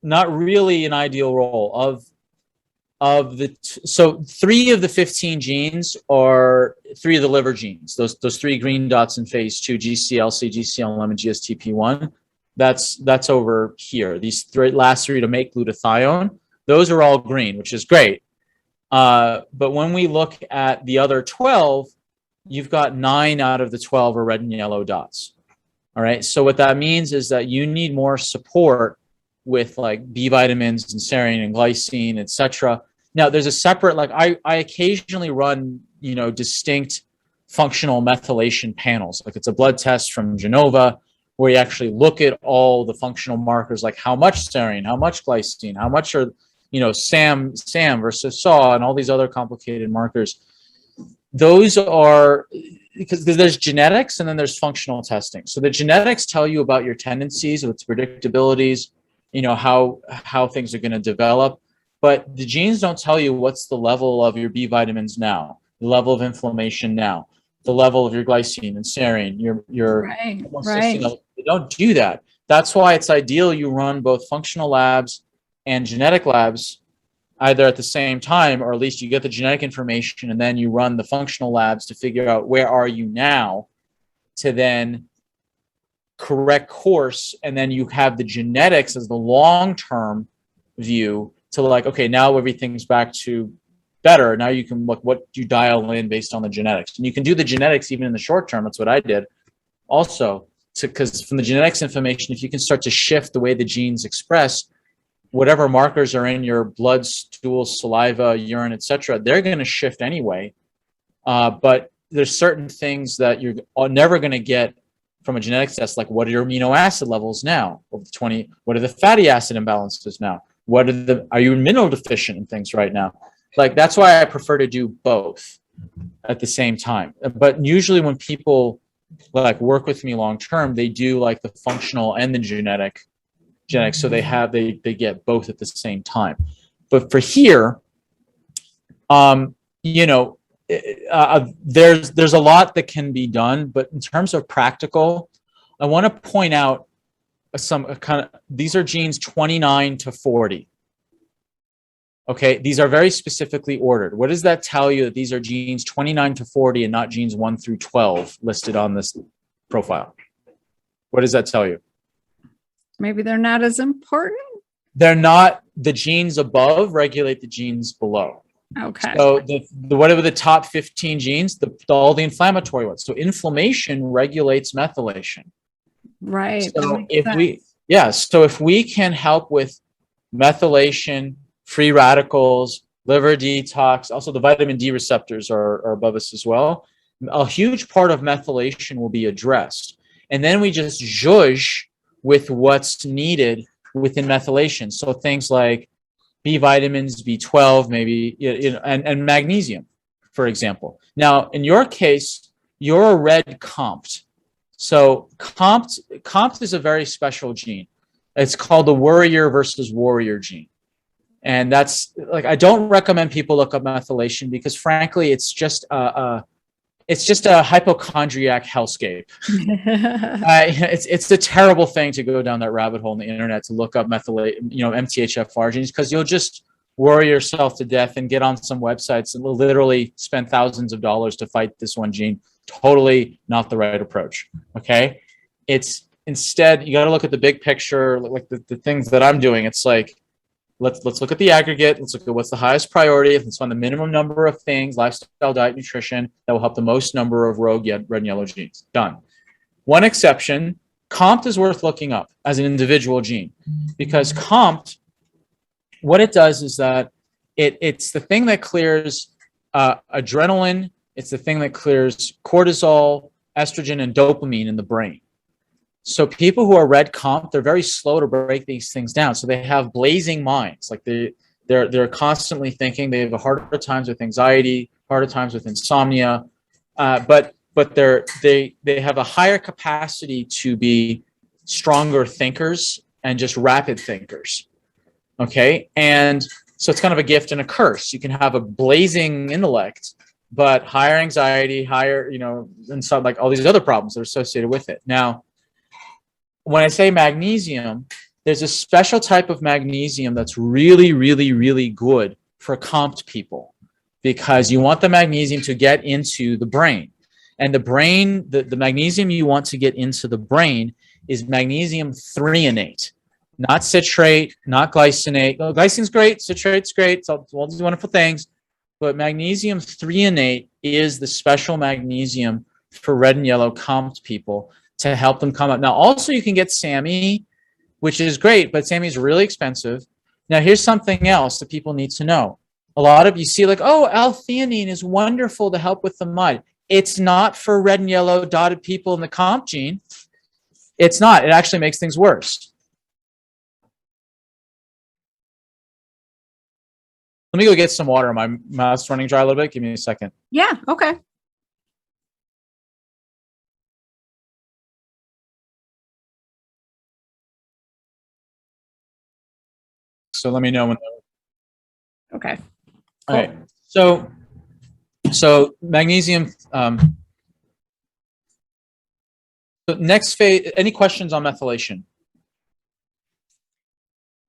really an ideal role of So 3 of the 15 genes are 3 of the liver genes. Those 3 green dots in phase 2, GCLC, GCLM, and GSTP1. That's over here. These last 3 to make glutathione, those are all green, which is great. But when we look at the other 12, you've got 9 out of the 12 are red and yellow dots. All right. So what that means is that you need more support with like B vitamins and serine and glycine, etc. Now, there's a separate, like I occasionally run, distinct functional methylation panels. Like it's a blood test from Genova where you actually look at all the functional markers, like how much serine, how much glycine, how much are, SAM versus SAW, and all these other complicated markers. Those are because there's genetics and then there's functional testing. So the genetics tell you about your tendencies, its predictabilities, how things are going to develop. But the genes don't tell you what's the level of your B vitamins now, the level of inflammation now, the level of your glycine and serine, your right. They don't do that. That's why it's ideal you run both functional labs and genetic labs either at the same time, or at least you get the genetic information and then you run the functional labs to figure out where are you now to then correct course. And then you have the genetics as the long-term view to like, okay, now everything's back to better. Now you can look what you dial in based on the genetics. And you can do the genetics even in the short term. That's what I did also, because from the genetics information, if you can start to shift the way the genes express, whatever markers are in your blood, stool, saliva, urine, etc., they're going to shift anyway. But there's certain things that you're never going to get from a genetics test, like what are your amino acid levels now? What are the fatty acid imbalances now? Are you mineral deficient in things right now? Like, that's why I prefer to do both at the same time. But usually when people like work with me long-term, they do like the functional and the genetics. So they get both at the same time. But for here, there's a lot that can be done, but in terms of practical, I want to point out these are genes 29 to 40. Okay, these are very specifically ordered. What does that tell you that these are genes 29 to 40 and not genes 1 through 12 listed on this profile? What does that tell you? Maybe they're not as important. They're not. The genes above regulate the genes below. Okay. So whatever the top 15 genes, all the inflammatory ones. So inflammation regulates methylation. Right. So if we can help with methylation, free radicals, liver detox, also the vitamin D receptors are above us as well. A huge part of methylation will be addressed. And then we just zhuzh with what's needed within methylation. So things like B vitamins, B12, maybe, and magnesium, for example. Now, in your case, you're a red COMT. So COMT is a very special gene. It's called the worrier versus warrior gene. And that's like, I don't recommend people look up methylation because frankly, it's just a hypochondriac hellscape. It's a terrible thing to go down that rabbit hole on the internet to look up MTHFR genes, because you'll just worry yourself to death and get on some websites and literally spend thousands of dollars to fight this one gene. Totally not the right approach. Okay, it's instead you got to look at the big picture, like the things that I'm doing. It's like, let's look at the aggregate. Let's look at what's the highest priority. Let's find the minimum number of things, lifestyle, diet, nutrition, that will help the most number of rogue red and yellow genes. Done. One exception, COMT is worth looking up as an individual gene, because COMT, what it does is that it's the thing that clears adrenaline. It's the thing that clears cortisol, estrogen, and dopamine in the brain. So people who are red COMT, they're very slow to break these things down. So they have blazing minds. Like they're constantly thinking. They have harder times with anxiety, harder times with insomnia, but they have a higher capacity to be stronger thinkers and just rapid thinkers. Okay, and so it's kind of a gift and a curse. You can have a blazing intellect, but higher anxiety, and so like all these other problems that are associated with it. Now, when I say magnesium, there's a special type of magnesium that's really, really, really good for COMT people because you want the magnesium to get into the brain. And the brain, the magnesium you want to get into the brain is magnesium threonate, not citrate, not glycinate. Oh, glycine's great, citrate's great, it's all these wonderful things. But magnesium threonate is the special magnesium for red and yellow COMT people to help them come up. Now, also you can get SAMe, which is great, but SAMe is really expensive. Now, here's something else that people need to know. A lot of you see like, oh, L-theanine is wonderful to help with the mud. It's not for red and yellow dotted people in the COMT gene. It's not. It actually makes things worse. Let me go get some water. My mouth's running dry a little bit. Give me a second. Yeah. Okay. So let me know when. Okay. All right. So magnesium. So next phase. Any questions on methylation?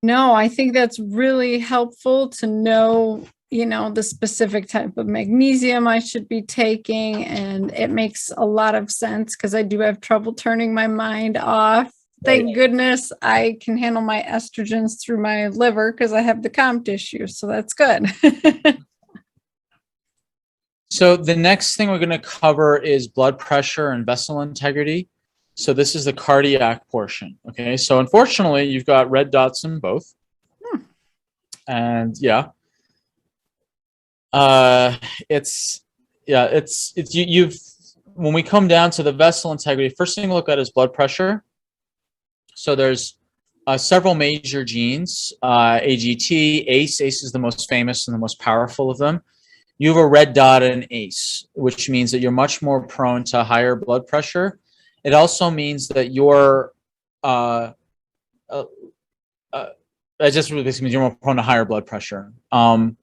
No, I think that's really helpful to know, the specific type of magnesium I should be taking. And it makes a lot of sense because I do have trouble turning my mind off. Thank goodness I can handle my estrogens through my liver because I have the COMT issue. So that's good. So the next thing we're going to cover is blood pressure and vessel integrity. So this is the cardiac portion. Okay. So unfortunately, you've got red dots in both. And yeah, when we come down to the vessel integrity, first thing to look at is blood pressure. So there's several major genes, AGT, ACE. ACE is the most famous and the most powerful of them. You have a red dot in ACE, which means that you're much more prone to higher blood pressure. It also means that you're, it just really basically means you're more prone to higher blood pressure. And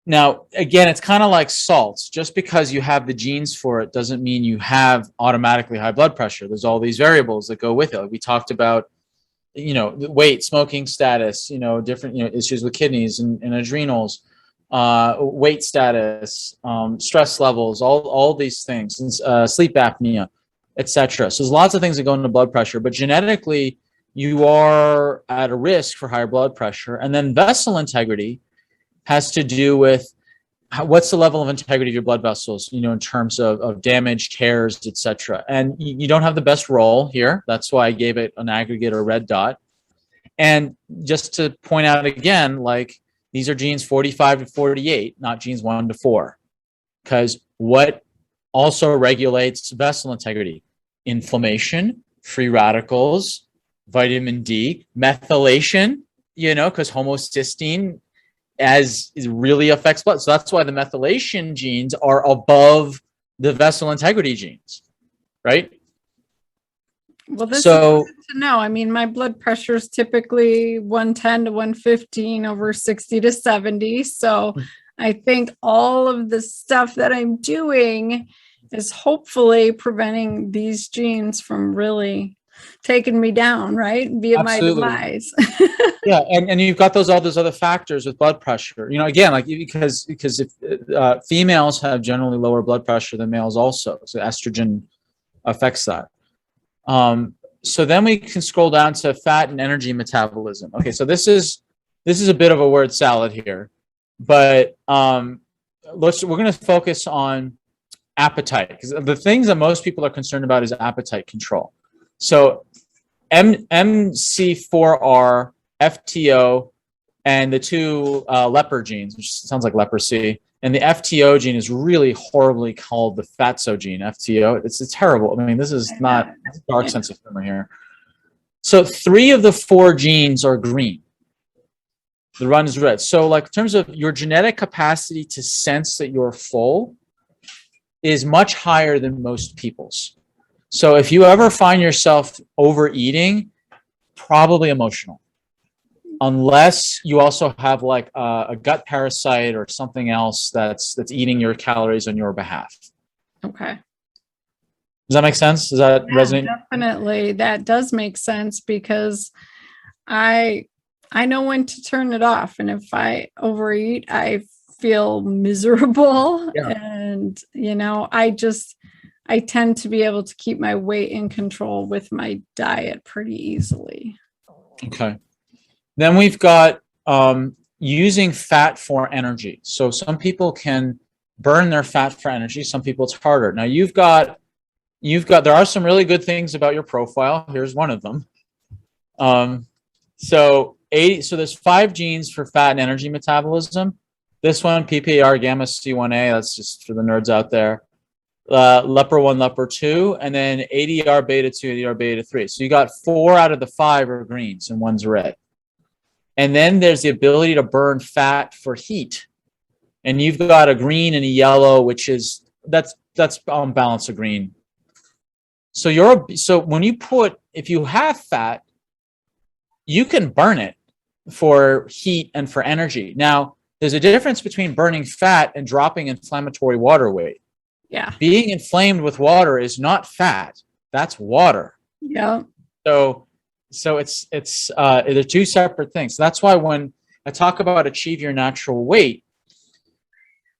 now, again, it's kind of like salts. Just because you have the genes for it doesn't mean you have automatically high blood pressure. There's all these variables that go with it. Like we talked about, weight, smoking status, different, issues with kidneys and adrenals, weight status, stress levels, all these things, sleep apnea, etc. So there's lots of things that go into blood pressure, but genetically you are at a risk for higher blood pressure. And then vessel integrity has to do with what's the level of integrity of your blood vessels, in terms of damage, tears, etc. And you don't have the best role here. That's why I gave it an aggregate or red dot. And just to point out again, like these are genes 45 to 48, not genes 1 to 4. Because what also regulates vessel integrity? Inflammation, free radicals, vitamin D, methylation, because homocysteine it really affects blood. So that's why the methylation genes are above the vessel integrity genes, right? Well, this is good to know. I mean, my blood pressure is typically 110 to 115 over 60 to 70. So I think all of the stuff that I'm doing is hopefully preventing these genes from really taking me down, right? Via Absolutely. my demise. Yeah, and you've got all those other factors with blood pressure. Again, like because if females have generally lower blood pressure than males also, so estrogen affects that. So then we can scroll down to fat and energy metabolism. Okay, so this is a bit of a word salad here, but we're going to focus on appetite, because the things that most people are concerned about is appetite control. So MC4R, FTO, and the two leper genes, which sounds like leprosy, and the FTO gene is really horribly called the fatso gene, FTO. It's terrible. I mean, this is not a dark sense of humor here. So 3 of the 4 genes are green. The run is red. So like in terms of your genetic capacity to sense that you're full is much higher than most people's. So if you ever find yourself overeating, probably emotional. Unless you also have like a gut parasite or something else that's eating your calories on your behalf. Okay. Does that make sense? Does that resonate? Definitely. That does make sense because I I know when to turn it off. And if I overeat, I feel miserable. Yeah. And, I tend to be able to keep my weight in control with my diet pretty easily. Okay. Then we've got using fat for energy. So some people can burn their fat for energy. Some people it's harder. Now there are some really good things about your profile. Here's one of them. So there's 5 genes for fat and energy metabolism. This one, PPAR gamma C1A, that's just for the nerds out there. LEPR1, LEPR2, and then ADR beta 2, ADR beta 3. So you got 4 out of the 5 are greens and 1's red. And then there's the ability to burn fat for heat. And you've got a green and a yellow, which is that's on balance a green. So if you have fat, you can burn it for heat and for energy. Now, there's a difference between burning fat and dropping inflammatory water weight. Yeah. Being inflamed with water is not fat. That's water. Yeah. So they're 2 separate things. That's why when I talk about achieve your natural weight,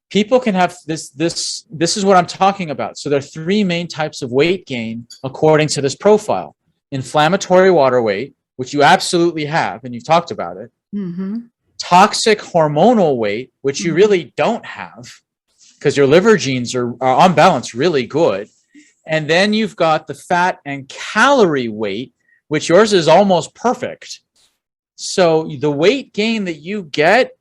people can have this is what I'm talking about. So there are 3 main types of weight gain according to this profile. Inflammatory water weight, which you absolutely have, and you've talked about it. Mm-hmm. Toxic hormonal weight, which you really don't have because your liver genes are on balance really good. And then you've got the fat and calorie weight, which yours is almost perfect. So the weight gain that you get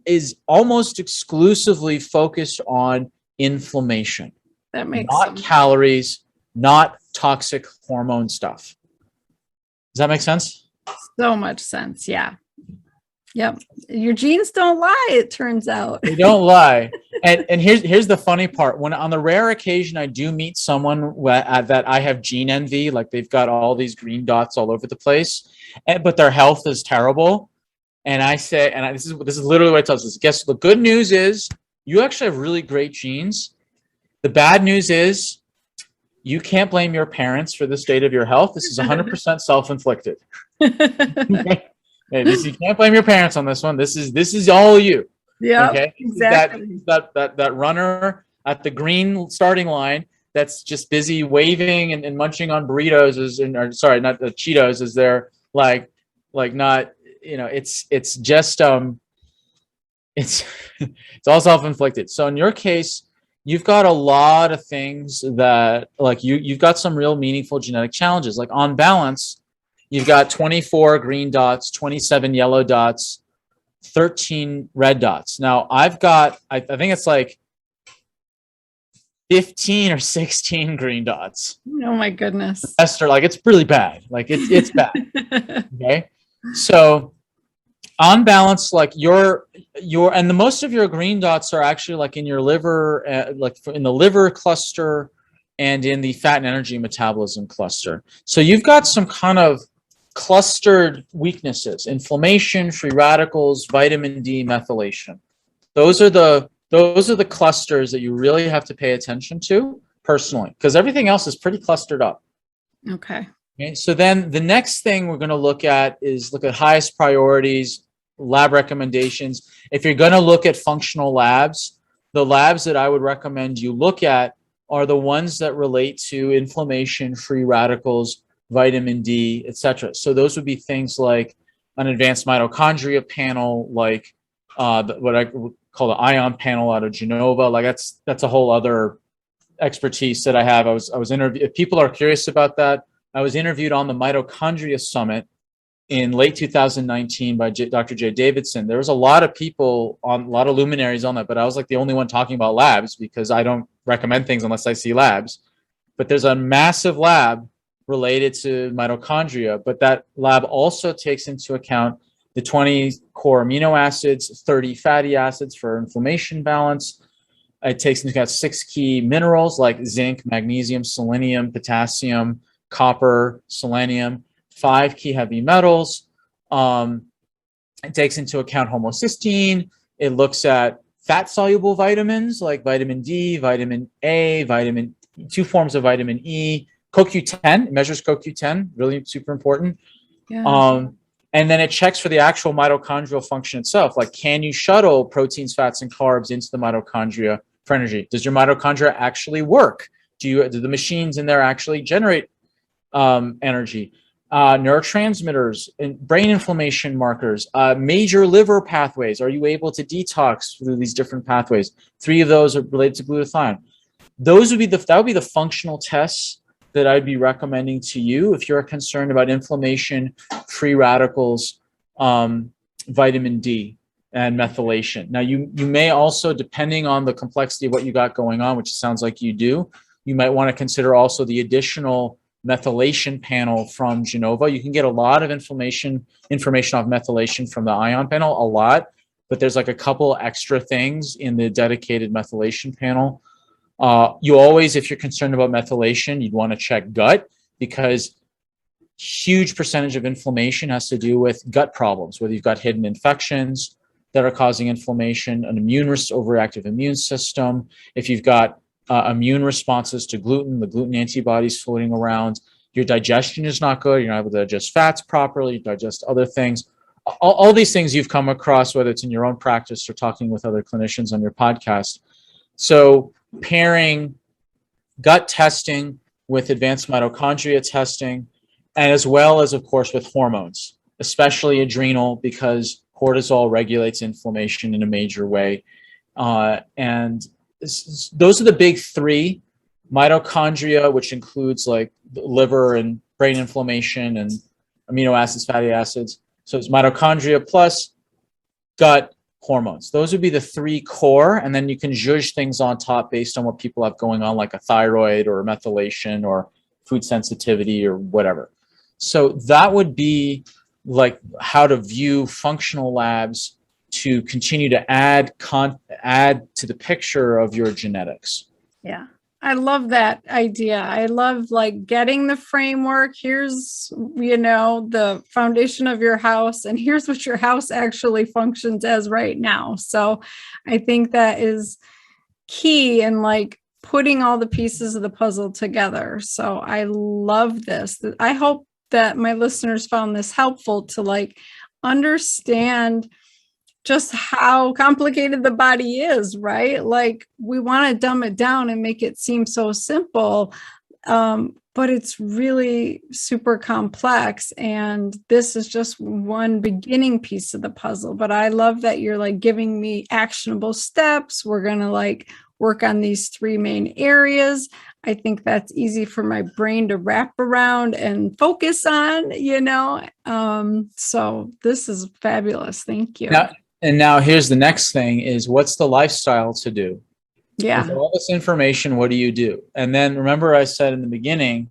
is almost exclusively focused on inflammation. That makes not sense. Calories, not toxic hormone stuff. Does that make sense? So much sense. Yeah. Yep. Your genes don't lie, it turns out. They don't lie. And here's the funny part. When on the rare occasion I do meet someone that I have gene envy, like they've got all these green dots all over the place, but their health is terrible. And I say, this is literally what I tell us. Guess the good news is you actually have really great genes. The bad news is you can't blame your parents for the state of your health. This is 100% self-inflicted. You can't blame your parents on this one. This is all you. Yeah, okay? Exactly. That runner at the green starting line that's just busy waving and munching on burritos not the Cheetos as they're like not, it's just it's all self-inflicted. So in your case, you've got a lot of things that you've got some real meaningful genetic challenges. Like on balance, you've got 24 green dots, 27 yellow dots, 13 red dots. Now I've got, I think it's like 15 or 16 green dots. Oh my goodness. Esther, it's really bad. It's bad. Okay. So on balance, your and the most of your green dots are actually in your liver, in the liver cluster and in the fat and energy metabolism cluster. So you've got some kind of clustered weaknesses: inflammation, free radicals, vitamin D, methylation. Those are the clusters that you really have to pay attention to personally, because everything else is pretty clustered up. Okay. So then the next thing we're going to look at highest priorities, lab recommendations. If you're going to look at functional labs, the labs that I would recommend you look at are the ones that relate to inflammation, free radicals, vitamin D, etc. So those would be things like an advanced mitochondria panel, what I would call the ion panel out of Genova. That's a whole other expertise that I have. I was interviewed. If people are curious about that, I was interviewed on the Mitochondria Summit in late 2019 by Dr. Jay Davidson. There was a lot of people a lot of luminaries on that, but I was the only one talking about labs because I don't recommend things unless I see labs. But there's a massive lab related to mitochondria, but that lab also takes into account the 20 core amino acids, 30 fatty acids for inflammation balance. It takes into account 6 key minerals like zinc, magnesium, selenium, potassium, copper, selenium, 5 key heavy metals. It takes into account homocysteine. It looks at fat-soluble vitamins like vitamin D, vitamin A, 2 forms of vitamin E, CoQ10. It measures CoQ10, really super important. Yeah. And then it checks for the actual mitochondrial function itself. Like, can you shuttle proteins, fats, and carbs into the mitochondria for energy? Does your mitochondria actually work? Do the machines in there actually generate energy? Neurotransmitters and brain inflammation markers, major liver pathways. Are you able to detox through these different pathways? 3 of those are related to glutathione. That would be the functional tests that I'd be recommending to you if you're concerned about inflammation, free radicals, vitamin D, and methylation. Now, you may also, depending on the complexity of what you got going on, which it sounds like you do, you might want to consider also the additional methylation panel from Genova. You can get a lot of information off methylation from the ion panel, a lot, but there's like a couple extra things in the dedicated methylation panel. You always, if you're concerned about methylation, you'd want to check gut, because huge percentage of inflammation has to do with gut problems, whether you've got hidden infections that are causing inflammation, an overreactive immune system, if you've got immune responses to gluten, the gluten antibodies floating around, your digestion is not good, you're not able to digest fats properly, digest other things. All these things you've come across, whether it's in your own practice or talking with other clinicians on your podcast. So pairing gut testing with advanced mitochondria testing, and as well as, of course, with hormones, especially adrenal, because cortisol regulates inflammation in a major way. And those are the big 3. Mitochondria, which includes like liver and brain inflammation and amino acids, fatty acids. So it's mitochondria plus gut, hormones. Those would be the 3 core, and then you can zhuzh things on top based on what people have going on, like a thyroid or methylation or food sensitivity or whatever. So that would be like how to view functional labs to continue to add to the picture of your genetics. Yeah. I love that idea. I love like getting the framework. Here's, the foundation of your house, and here's what your house actually functions as right now. So I think that is key in like putting all the pieces of the puzzle together. So I love this. I hope that my listeners found this helpful to like understand just how complicated the body is, right? Like we want to dumb it down and make it seem so simple, but it's really super complex. And this is just one beginning piece of the puzzle. But I love that you're like giving me actionable steps. We're going to like work on these 3 main areas. I think that's easy for my brain to wrap around and focus on, so this is fabulous. Thank you. Now here's the next thing is, what's the lifestyle to do? Yeah. With all this information, what do you do? And then remember I said in the beginning,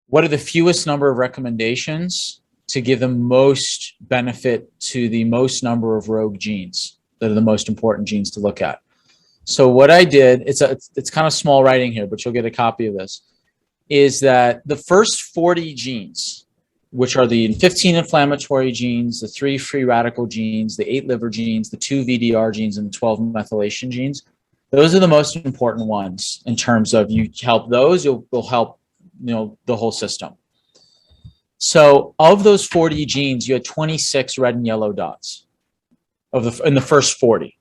what are the fewest number of recommendations to give the most benefit to the most number of rogue genes that are the most important genes to look at? So what I did, it's kind of small writing here, but you'll get a copy of this, is that the first 40 genes, which are the 15 inflammatory genes, the 3 free radical genes, the 8 liver genes, the 2 VDR genes, and the 12 methylation genes, those are the most important ones in terms of you help those, you'll help the whole system. So of those 40 genes, you had 26 red and yellow dots in the first 40.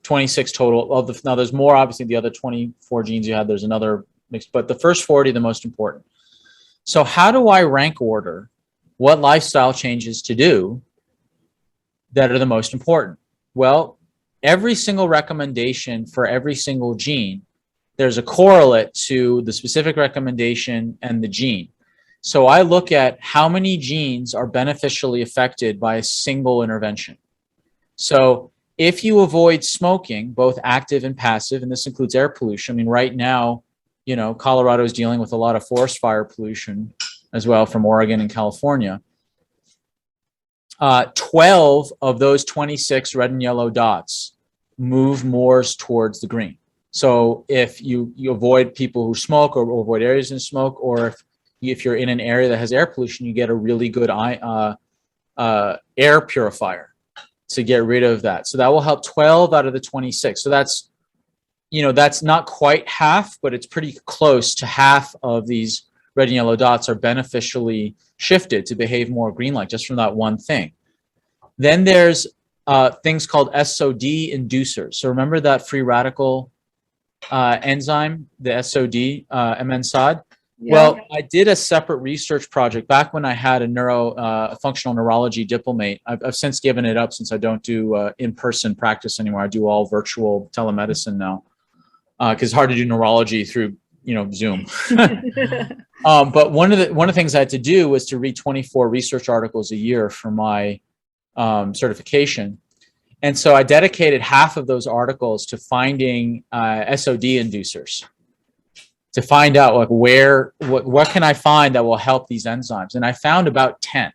26 total of the, now there's more, obviously the other 24 genes you had, there's another mix, but the first 40, the most important. So how do I rank order what lifestyle changes to do that are the most important? Well, every single recommendation for every single gene, there's a correlate to the specific recommendation and the gene. So I look at how many genes are beneficially affected by a single intervention. So if you avoid smoking, both active and passive, and this includes air pollution. I mean, right now, Colorado is dealing with a lot of forest fire pollution as well from Oregon and California. 12 of those 26 red and yellow dots move more towards the green. So if you avoid people who smoke or avoid areas in smoke, or if you're in an area that has air pollution, you get a really good air purifier to get rid of that. So that will help 12 out of the 26. So that's not quite half, but it's pretty close to half of these red and yellow dots are beneficially shifted to behave more green-like just from that one thing. Then there's things called SOD inducers. So remember that free radical enzyme, the SOD, MNSOD? Yeah. Well, I did a separate research project back when I had a functional neurology diplomate. I've since given it up since I don't do in-person practice anymore. I do all virtual telemedicine now because it's hard to do neurology through Zoom. But one of the things I had to do was to read 24 research articles a year for my certification. And so I dedicated half of those articles to finding SOD inducers, to find out like what can I find that will help these enzymes. And I found about 10.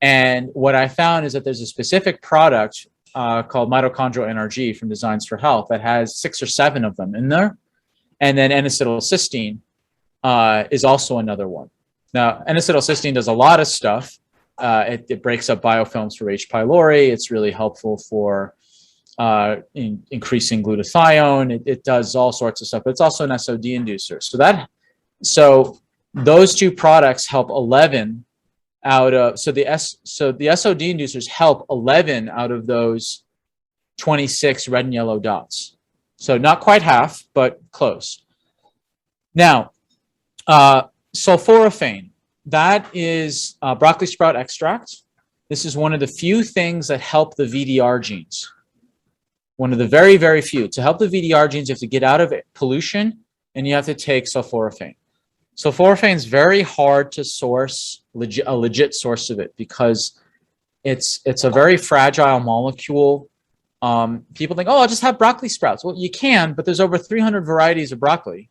And what I found is that there's a specific product called mitochondrial NRG from Designs for Health that has 6 or 7 of them in there. And then N-acetylcysteine is also another one. Now, N-acetylcysteine does a lot of stuff. It breaks up biofilms for H. pylori. It's really helpful for increasing glutathione. It does all sorts of stuff, but it's also an SOD inducer. So those two products help 11 out of, so the SOD inducers help 11 out of those 26 red and yellow dots. So not quite half, but close. Now, sulforaphane. That is broccoli sprout extract. This is one of the few things that help the VDR genes. One of the very, very few. To help the VDR genes, you have to get out of pollution and you have to take sulforaphane. Sulforaphane is very hard to source, a legit source of it, because it's a very fragile molecule. People think, oh, I'll just have broccoli sprouts. Well, you can, but there's over 300 varieties of broccoli.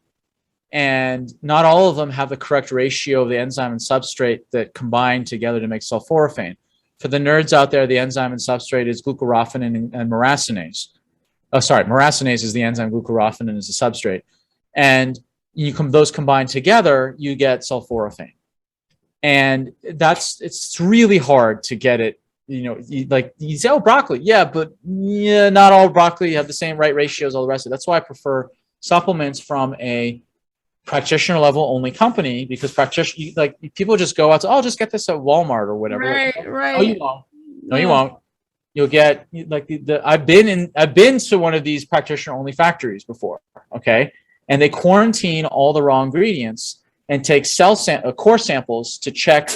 And not all of them have the correct ratio of the enzyme and substrate that combine together to make sulforaphane. For the nerds out there, the enzyme and substrate is glucoraphanin and maracinase. Oh, sorry, maracinase is the enzyme, glucoraphanin is the substrate. And those combine together, you get sulforaphane. And it's really hard to get it. You say, oh, broccoli. Yeah, but not all broccoli have the same right ratios, all the rest of it. That's why I prefer supplements from a practitioner level only company, because people just go out to, oh, just get this at Walmart or whatever. Right. No, you won't. No, you won't. You'll get I've been to one of these practitioner only factories before. Okay. And they quarantine all the raw ingredients and take core samples to check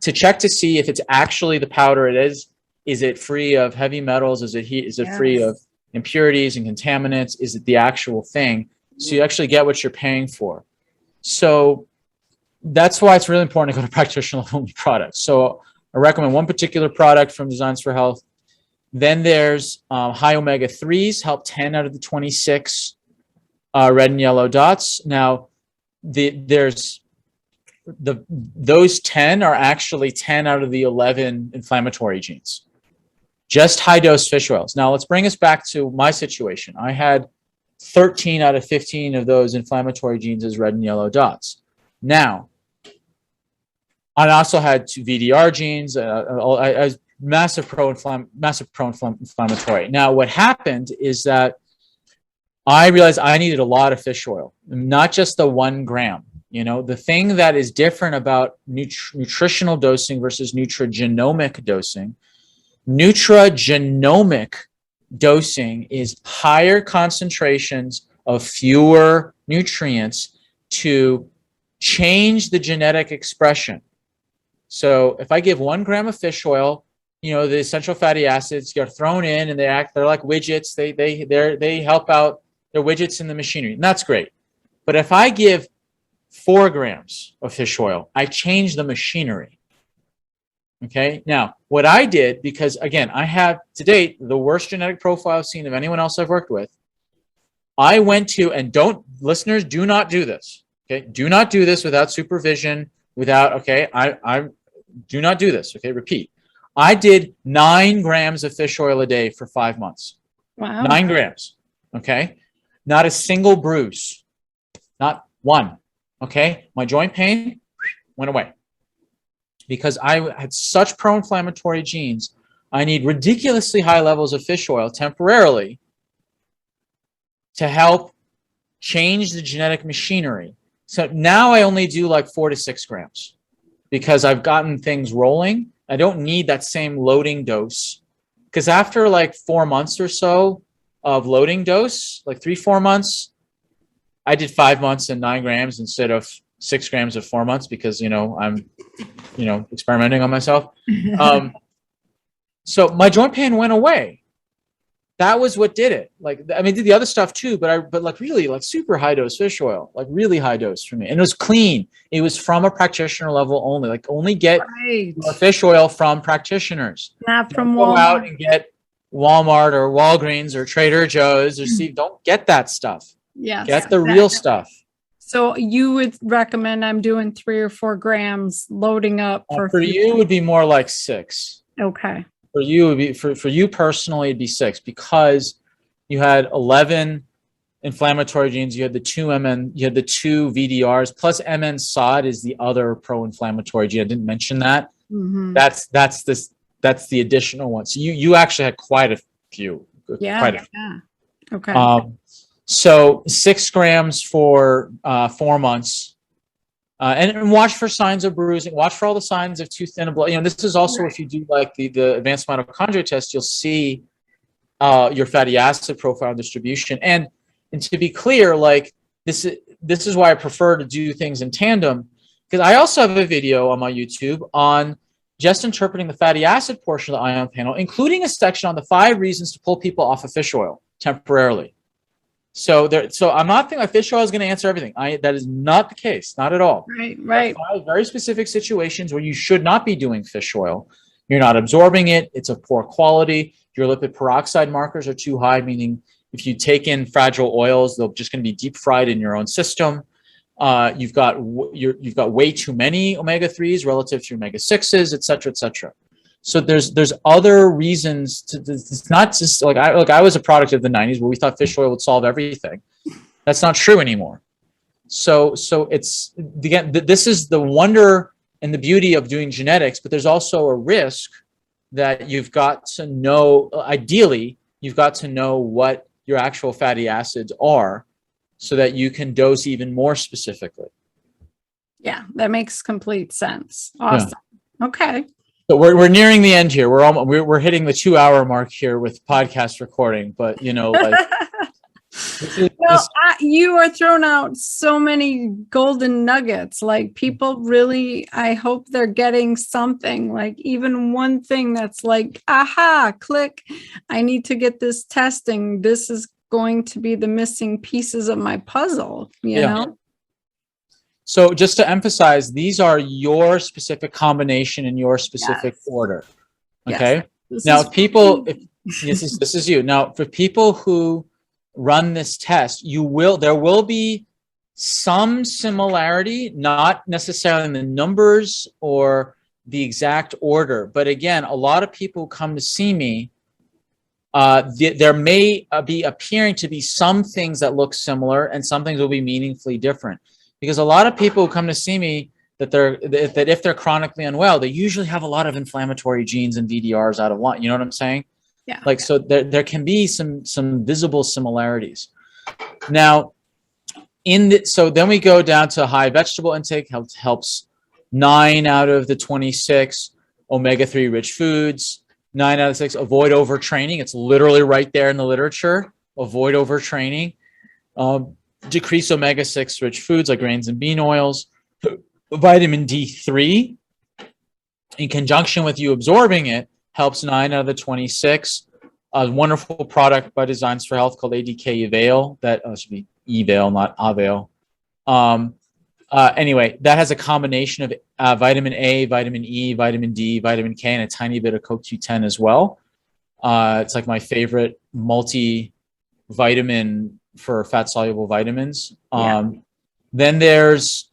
to see if it's actually the powder it is. Is it free of heavy metals? Is it free of impurities and contaminants? Is it the actual thing? So you actually get what you're paying for. So that's why it's really important to go to practitioner-only products. So I recommend one particular product from Designs for Health. Then there's high omega-3s, help 10 out of the 26 red and yellow dots. Now, those 10 are actually 10 out of the 11 inflammatory genes. Just high-dose fish oils. Now, let's bring us back to my situation. I had 13 out of 15 of those inflammatory genes as red and yellow dots. Now, I also had 2 VDR genes, massive pro-inflammatory. Now, what happened is that I realized I needed a lot of fish oil, not just the 1 gram. The thing that is different about nutritional dosing versus nutrigenomic dosing, nutrigenomic dosing is higher concentrations of fewer nutrients to change the genetic expression. So if I give 1 gram of fish oil, the essential fatty acids get thrown in and they're like widgets. They help out. They're widgets in the machinery, and that's great. But if I give 4 grams of fish oil, I change the machinery. Okay. Now, what I did, because again, I have to date the worst genetic profile I've seen of anyone else I've worked with. I went to, and listeners, do not do this. Okay. Do not do this without supervision, I do not do this. Okay. Repeat. I did 9 grams of fish oil a day for 5 months. Wow. 9 grams. Okay. Not a single bruise. Not one. Okay. My joint pain went away. Because I had such pro-inflammatory genes, I need ridiculously high levels of fish oil temporarily to help change the genetic machinery So now I only do like 4 to 6 grams because I've gotten things rolling. I don't need that same loading dose because after like 4 months or so of loading dose, like 3-4 months, I did 5 months and 9 grams instead of 6 grams of 4 months because, I'm, experimenting on myself. So my joint pain went away. That was what did it. Like, I mean, did the other stuff too, but like really like super high dose fish oil, like really high dose for me. And it was clean. It was from a practitioner level only, like only get your fish oil from practitioners. Not from Don't Walmart. go out and get Walmart or Walgreens or Trader Joe's or Steve. Don't get that stuff. Yes. Get the real stuff. So you would recommend I'm doing 3 or 4 grams loading up For you would be more like 6. Okay. For you, would be for you personally, it'd be 6 because you had 11 inflammatory genes. You had the 2 MN, you had the 2 VDRs plus MN SOD is the other pro-inflammatory gene. I didn't mention that. Mm-hmm. That's the additional one. So you actually had quite a few. Yeah. Okay. So 6 grams for 4 months. And watch for signs of bruising. Watch for all the signs of too thin a blood. This is also if you do like the advanced mitochondria test, you'll see your fatty acid profile and distribution. And to be clear, like this is why I prefer to do things in tandem because I also have a video on my YouTube on just interpreting the fatty acid portion of the ion panel, including a section on the 5 reasons to pull people off of fish oil temporarily. So I'm not thinking like fish oil is going to answer everything. That is not the case, not at all. Right. 5 very specific situations where you should not be doing fish oil. You're not absorbing it. It's of poor quality. Your lipid peroxide markers are too high, meaning if you take in fragile oils, they're just going to be deep fried in your own system. You've got way too many omega-3s relative to omega-6s, et cetera, et cetera. So there's other reasons to. It's not just like I was a product of the 90s where we thought fish oil would solve everything. That's not true anymore. So it's again, this is the wonder and the beauty of doing genetics, but there's also a risk that you've got to know. Ideally, you've got to know what your actual fatty acids are, so that you can dose even more specifically. Yeah, that makes complete sense. Awesome. Yeah. Okay. So we're nearing the end here. We're hitting the 2-hour mark here with podcast recording, but you are throwing out so many golden nuggets. Like people really, I hope they're getting something, like even one thing that's like, aha, click. I need to get this testing. This is going to be the missing pieces of my puzzle, you know? So just to emphasize, these are your specific combination in your specific order. Okay. Yes. Now, this is you. Now, for people who run this test, there will be some similarity, not necessarily in the numbers or the exact order. But again, a lot of people come to see me. There may be appearing to be some things that look similar and some things will be meaningfully different. Because a lot of people who come to see me that if they're chronically unwell, they usually have a lot of inflammatory genes and VDRs out of line. You know what I'm saying? Yeah. Like, so there can be some visible similarities. Now, so then we go down to high vegetable intake, helps 9 out of the 26 omega-3 rich foods, 9 out of 6, avoid overtraining. It's literally right there in the literature. Avoid overtraining. Decrease omega-6 rich foods like grains and bean oils. Vitamin D3, in conjunction with you absorbing it, helps 9 out of the 26. A wonderful product by Designs for Health called ADK Avail. That should be Evail, not Avail. Anyway, that has a combination of vitamin A, vitamin E, vitamin D, vitamin K, and a tiny bit of CoQ10 as well. It's like my favorite multivitamin for fat-soluble vitamins. Then there's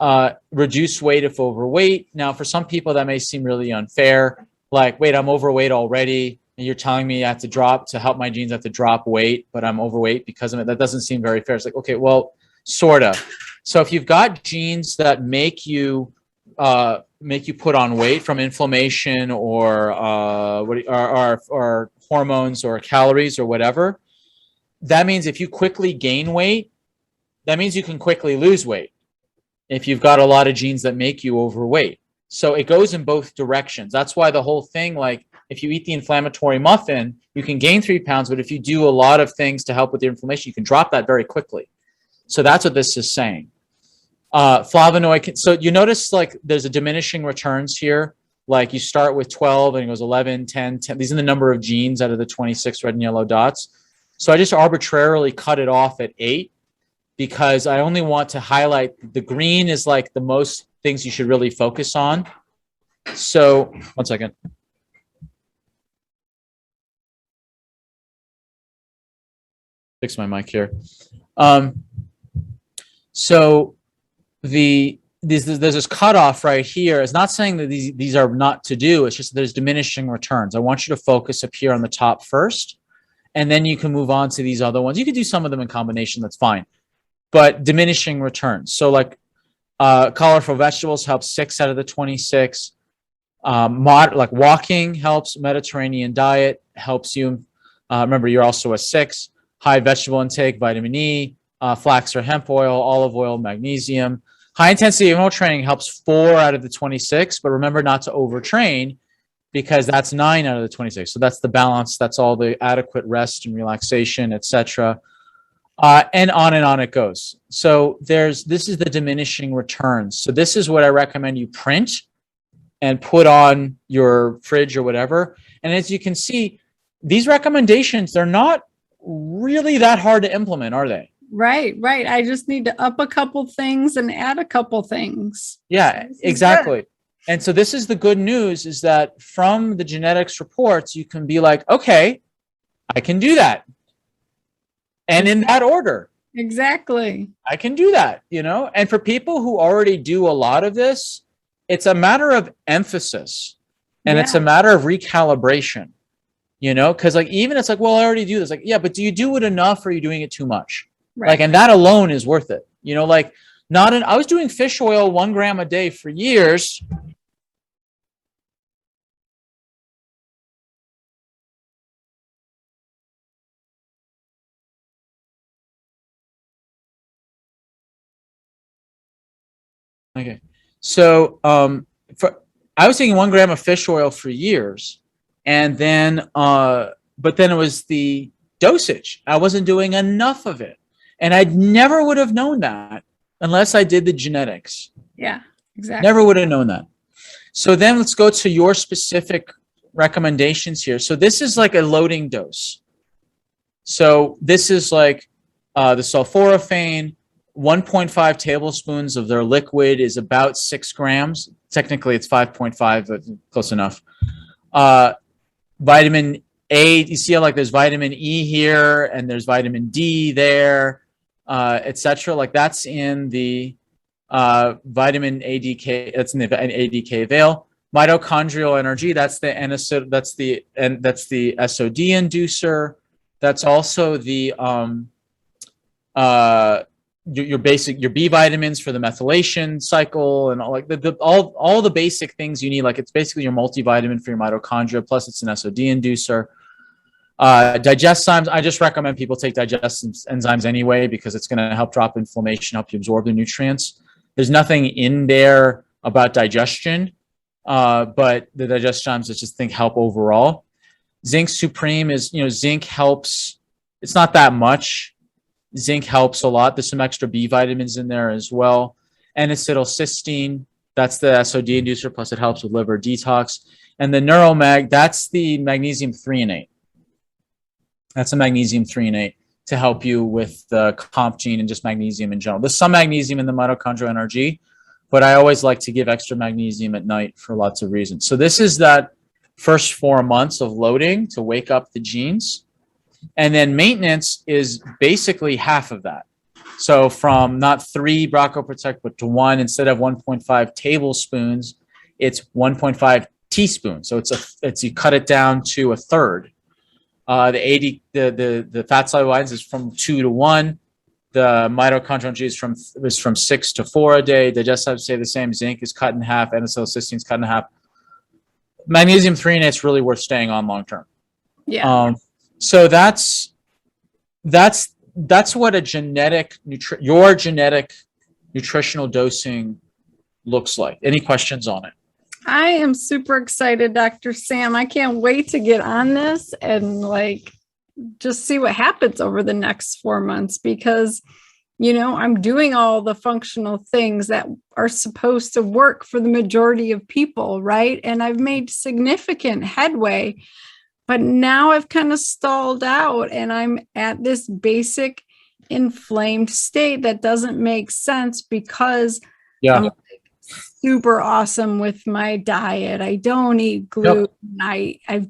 reduce weight if overweight. Now, for some people, that may seem really unfair. Like, wait, I'm overweight already, and you're telling me I have to help my genes, I have to drop weight, but I'm overweight because of it. That doesn't seem very fair. It's like, okay, well, sort of. So if you've got genes that make you put on weight from inflammation or hormones or calories or whatever, that means if you quickly gain weight, that means you can quickly lose weight. if you've got a lot of genes that make you overweight. So it goes in both directions. That's why the whole thing, like if you eat the inflammatory muffin, you can gain 3 pounds, but if you do a lot of things to help with the inflammation, you can drop that very quickly. So that's what this is saying. Flavonoid. So you notice like there's a diminishing returns here. Like you start with 12 and it goes 11, 10, 10. These are the number of genes out of the 26 red and yellow dots. So I just arbitrarily cut it off at 8 because I only want to highlight the green is like the most things you should really focus on. So 1 second. Fix my mic here. So there's this cutoff right here. It's not saying that these are not to do. It's just there's diminishing returns. I want you to focus up here on the top first, and then you can move on to these other ones. You could do some of them in combination. That's fine. But diminishing returns. So like colorful vegetables helps 6 out of the 26. Like walking helps. Mediterranean diet helps you. Remember, you're also a 6. High vegetable intake, vitamin E, flax or hemp oil, olive oil, magnesium. High intensity interval training helps 4 out of the 26, but remember not to overtrain because that's 9 out of the 26. So that's the balance. That's all the adequate rest and relaxation, etc. And on it goes. So this is the diminishing returns. So this is what I recommend you print and put on your fridge or whatever. And as you can see, these recommendations, they're not really that hard to implement, are they? Right. I just need to up a couple things and add a couple things. Yeah, exactly. Good. And so this is the good news is that from the genetics reports, you can be like, okay, I can do that. And in that order. Exactly. I can do that, And for people who already do a lot of this, it's a matter of emphasis and it's a matter of recalibration. Because like even it's like, well, I already do this. Like, yeah, but do you do it enough or are you doing it too much? Right. Like, and that alone is worth it. Like I was doing fish oil 1 gram a day for years. Okay. So I was taking 1 gram of fish oil for years. And then, but then it was the dosage. I wasn't doing enough of it. And I never would have known that unless I did the genetics. Yeah, exactly. Never would have known that. So then let's go to your specific recommendations here. So this is like a loading dose. So this is like the sulforaphane, 1.5 tablespoons of their liquid is about 6 grams. Technically it's 5.5, but close enough. Vitamin A, you see how like there's vitamin E here and there's vitamin D there, etc. Like that's in the vitamin ADK, that's in the ADK veil. Mitochondrial energy, that's the SOD inducer. That's also the your B vitamins for the methylation cycle and all like all the basic things you need. Like it's basically your multivitamin for your mitochondria, plus it's an SOD inducer. Digestive, I just recommend people take digestive enzymes anyway because it's going to help drop inflammation, help you absorb the nutrients. There's nothing in there about digestion, but the digestive enzymes I just think help overall. Zinc Supreme is, zinc helps. It's not that much. Zinc helps a lot. There's some extra B vitamins in there as well. N-acetylcysteine, that's the SOD inducer, plus it helps with liver detox. And the Neuromag, that's the magnesium threonate. That's a magnesium threonate to help you with the comp gene and just magnesium in general. There's some magnesium in the mitochondrial energy, but I always like to give extra magnesium at night for lots of reasons. So this is that first 4 months of loading to wake up the genes. And then maintenance is basically half of that. So from not 3 Bronchoprotect, but to 1, instead of 1.5 tablespoons, it's 1.5 teaspoons. So it's you cut it down to a third. The fat soluble vitamins is from 2 to 1. The mitochondrial energy is from 6 to 4 a day. Digestive stay the same. Zinc is cut in half. N-acetylcysteine is cut in half. Magnesium threonate is really worth staying on long term. Yeah. So that's what a genetic your genetic nutritional dosing looks like. Any questions on it? I am super excited, Dr. Sam. I can't wait to get on this and just see what happens over the next 4 months, because, I'm doing all the functional things that are supposed to work for the majority of people, right? And I've made significant headway, but now I've kind of stalled out and I'm at this basic inflamed state that doesn't make sense because I'm super awesome with my diet. I don't eat gluten. I've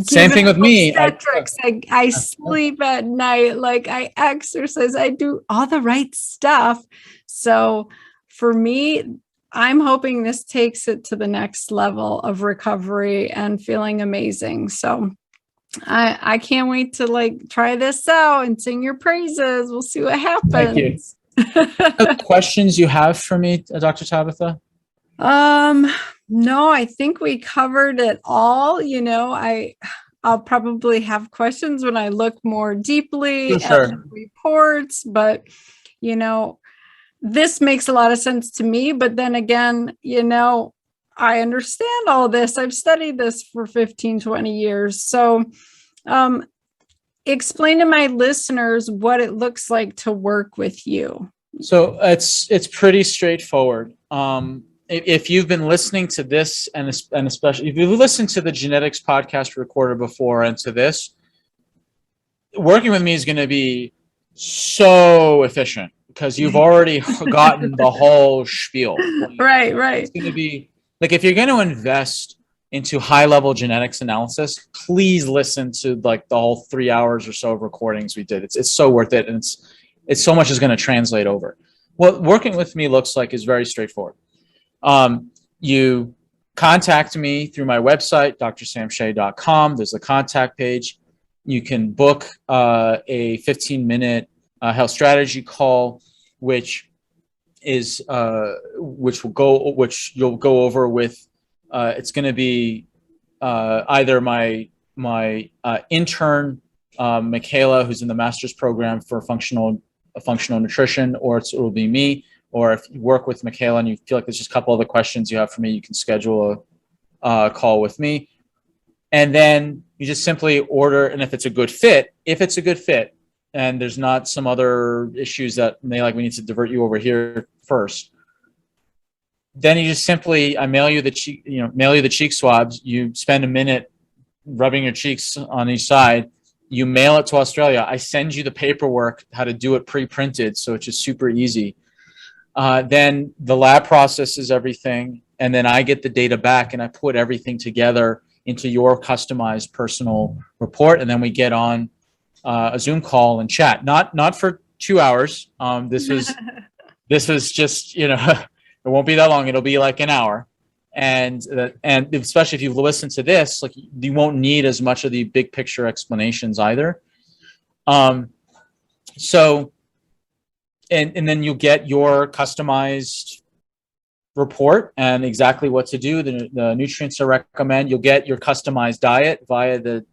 same thing with me. I sleep at night. I exercise. I do all the right stuff. So for me, I'm hoping this takes it to the next level of recovery and feeling amazing. So I can't wait to try this out and sing your praises. We'll see what happens. Thank you. Questions you have for me, Dr. Tabitha? No, I think we covered it all. I'll probably have questions when I look more deeply at the reports, but this makes a lot of sense to me. But then again, I understand all this. I've studied this for 15, 20 years. So, explain to my listeners what it looks like to work with you. So it's pretty straightforward. If you've been listening to this, and especially if you've listened to the genetics podcast recorded before and to this, working with me is going to be so efficient because you've already gotten the whole spiel. Right. It's going to be if you're going to invest into high-level genetics analysis, please listen to the whole 3 hours or so of recordings we did. It's so worth it, and it's so much is going to translate over. What working with me looks like is very straightforward. You contact me through my website, drsamshay.com. There's a contact page. You can book a 15-minute health strategy call, which you'll go over with. It's going to be either my intern, Michaela, who's in the master's program for functional nutrition, or it will be me. Or if you work with Michaela and you feel like there's just a couple other questions you have for me, you can schedule a call with me. And then you just simply order. And if it's a good fit, and there's not some other issues that we need to divert you over here first, then you just simply, I mail you the cheek swabs. You spend a minute rubbing your cheeks on each side. You mail it to Australia. I send you the paperwork, how to do it pre-printed. So it's just super easy. Then the lab processes everything, and then I get the data back and I put everything together into your customized personal report. And then we get on a Zoom call and chat, not for 2 hours. This was just, it won't be that long. It'll be like an hour. And especially if you've listened to this, you won't need as much of the big picture explanations either. And then you'll get your customized report and exactly what to do, the nutrients to recommend. You'll get your customized diet via the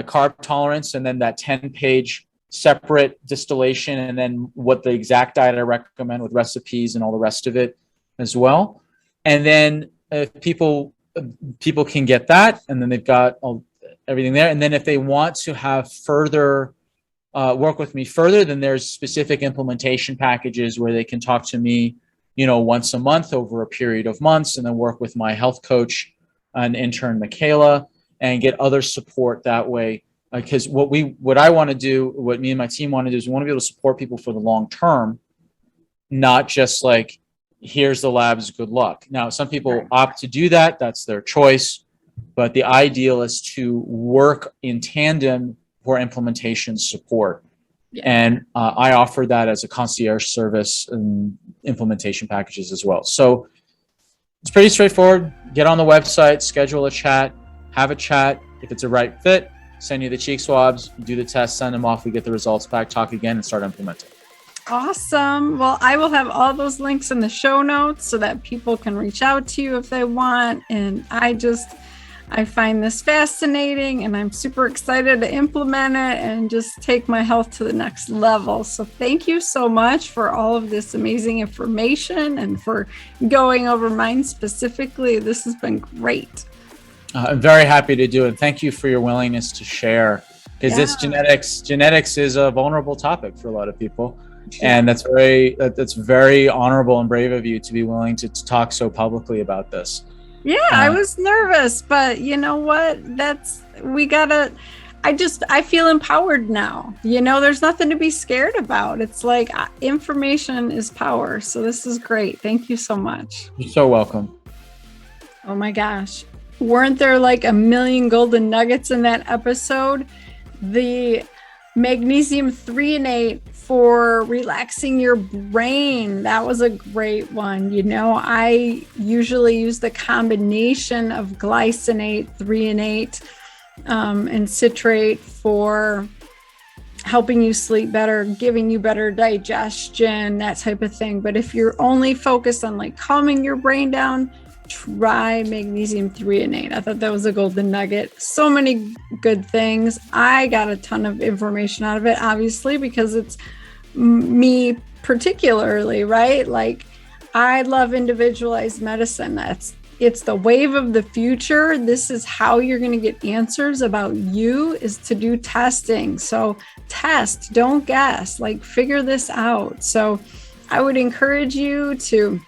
carb tolerance, and then that 10-page separate distillation, and then what the exact diet I recommend with recipes and all the rest of it as well. And then if people can get that, and then they've got everything there. And then if they want to have further work with me further, then there's specific implementation packages where they can talk to me, once a month over a period of months, and then work with my health coach and intern Michaela and get other support that way. Because what I want to do, what me and my team want to do, is we want to be able to support people for the long term, not just here's the labs, good luck. Now, some people opt to do that. That's their choice. But the ideal is to work in tandem for implementation support. Yeah. And I offer that as a concierge service and implementation packages as well. So it's pretty straightforward. Get on the website, schedule a chat, have a chat. If it's a right fit, send you the cheek swabs, do the test, send them off. We get the results back, talk again, and start implementing. Awesome. Well, I will have all those links in the show notes so that people can reach out to you if they want. And I find this fascinating and I'm super excited to implement it and just take my health to the next level. So thank you so much for all of this amazing information and for going over mine specifically. This has been great. I'm very happy to do it. Thank you for your willingness to share, because this genetics is a vulnerable topic for a lot of people. And that's very honorable and brave of you to be willing to talk so publicly about this. Yeah, I was nervous, but you know what? I feel empowered now. There's nothing to be scared about. It's like information is power. So this is great. Thank you so much. You're so welcome. Oh my gosh. Weren't there like a million golden nuggets in that episode? The magnesium threonate for relaxing your brain. That was a great one. I usually use the combination of glycinate, threonate, and citrate for helping you sleep better, giving you better digestion, that type of thing. But if you're only focused on like calming your brain down, try magnesium threonate. I thought that was a golden nugget. So many good things. I got a ton of information out of it, obviously, because it's me particularly, right? Like, I love individualized medicine. It's the wave of the future. This is how you're going to get answers about you, is to do testing. So test, don't guess, like figure this out. So I would encourage you to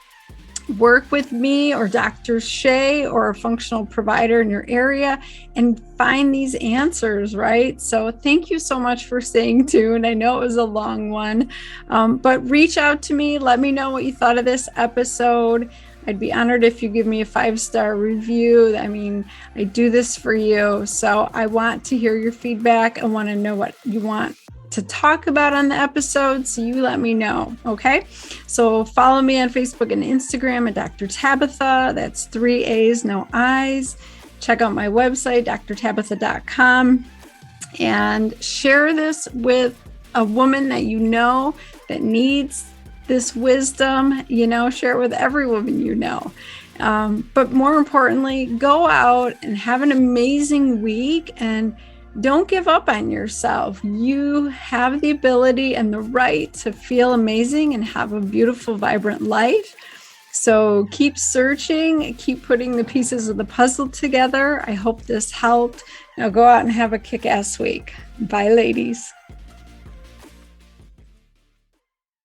work with me or Dr. Shay or a functional provider in your area and find these answers, right? So thank you so much for staying tuned. I know it was a long one, but reach out to me. Let me know what you thought of this episode. I'd be honored if you give me a 5-star review. I mean, I do this for you. So I want to hear your feedback. I want to know what you want to talk about on the episode, so you let me know. Okay, so follow me on Facebook and Instagram at Dr. Tabitha. That's 3 A's, no I's. Check out my website, drtabitha.com, and share this with a woman that you know that needs this wisdom. Share it with every woman you know. But more importantly, go out and have an amazing week and don't give up on yourself. You have the ability and the right to feel amazing and have a beautiful, vibrant life. So keep searching, keep putting the pieces of the puzzle together. I hope this helped. Now go out and have a kick-ass week. Bye, ladies.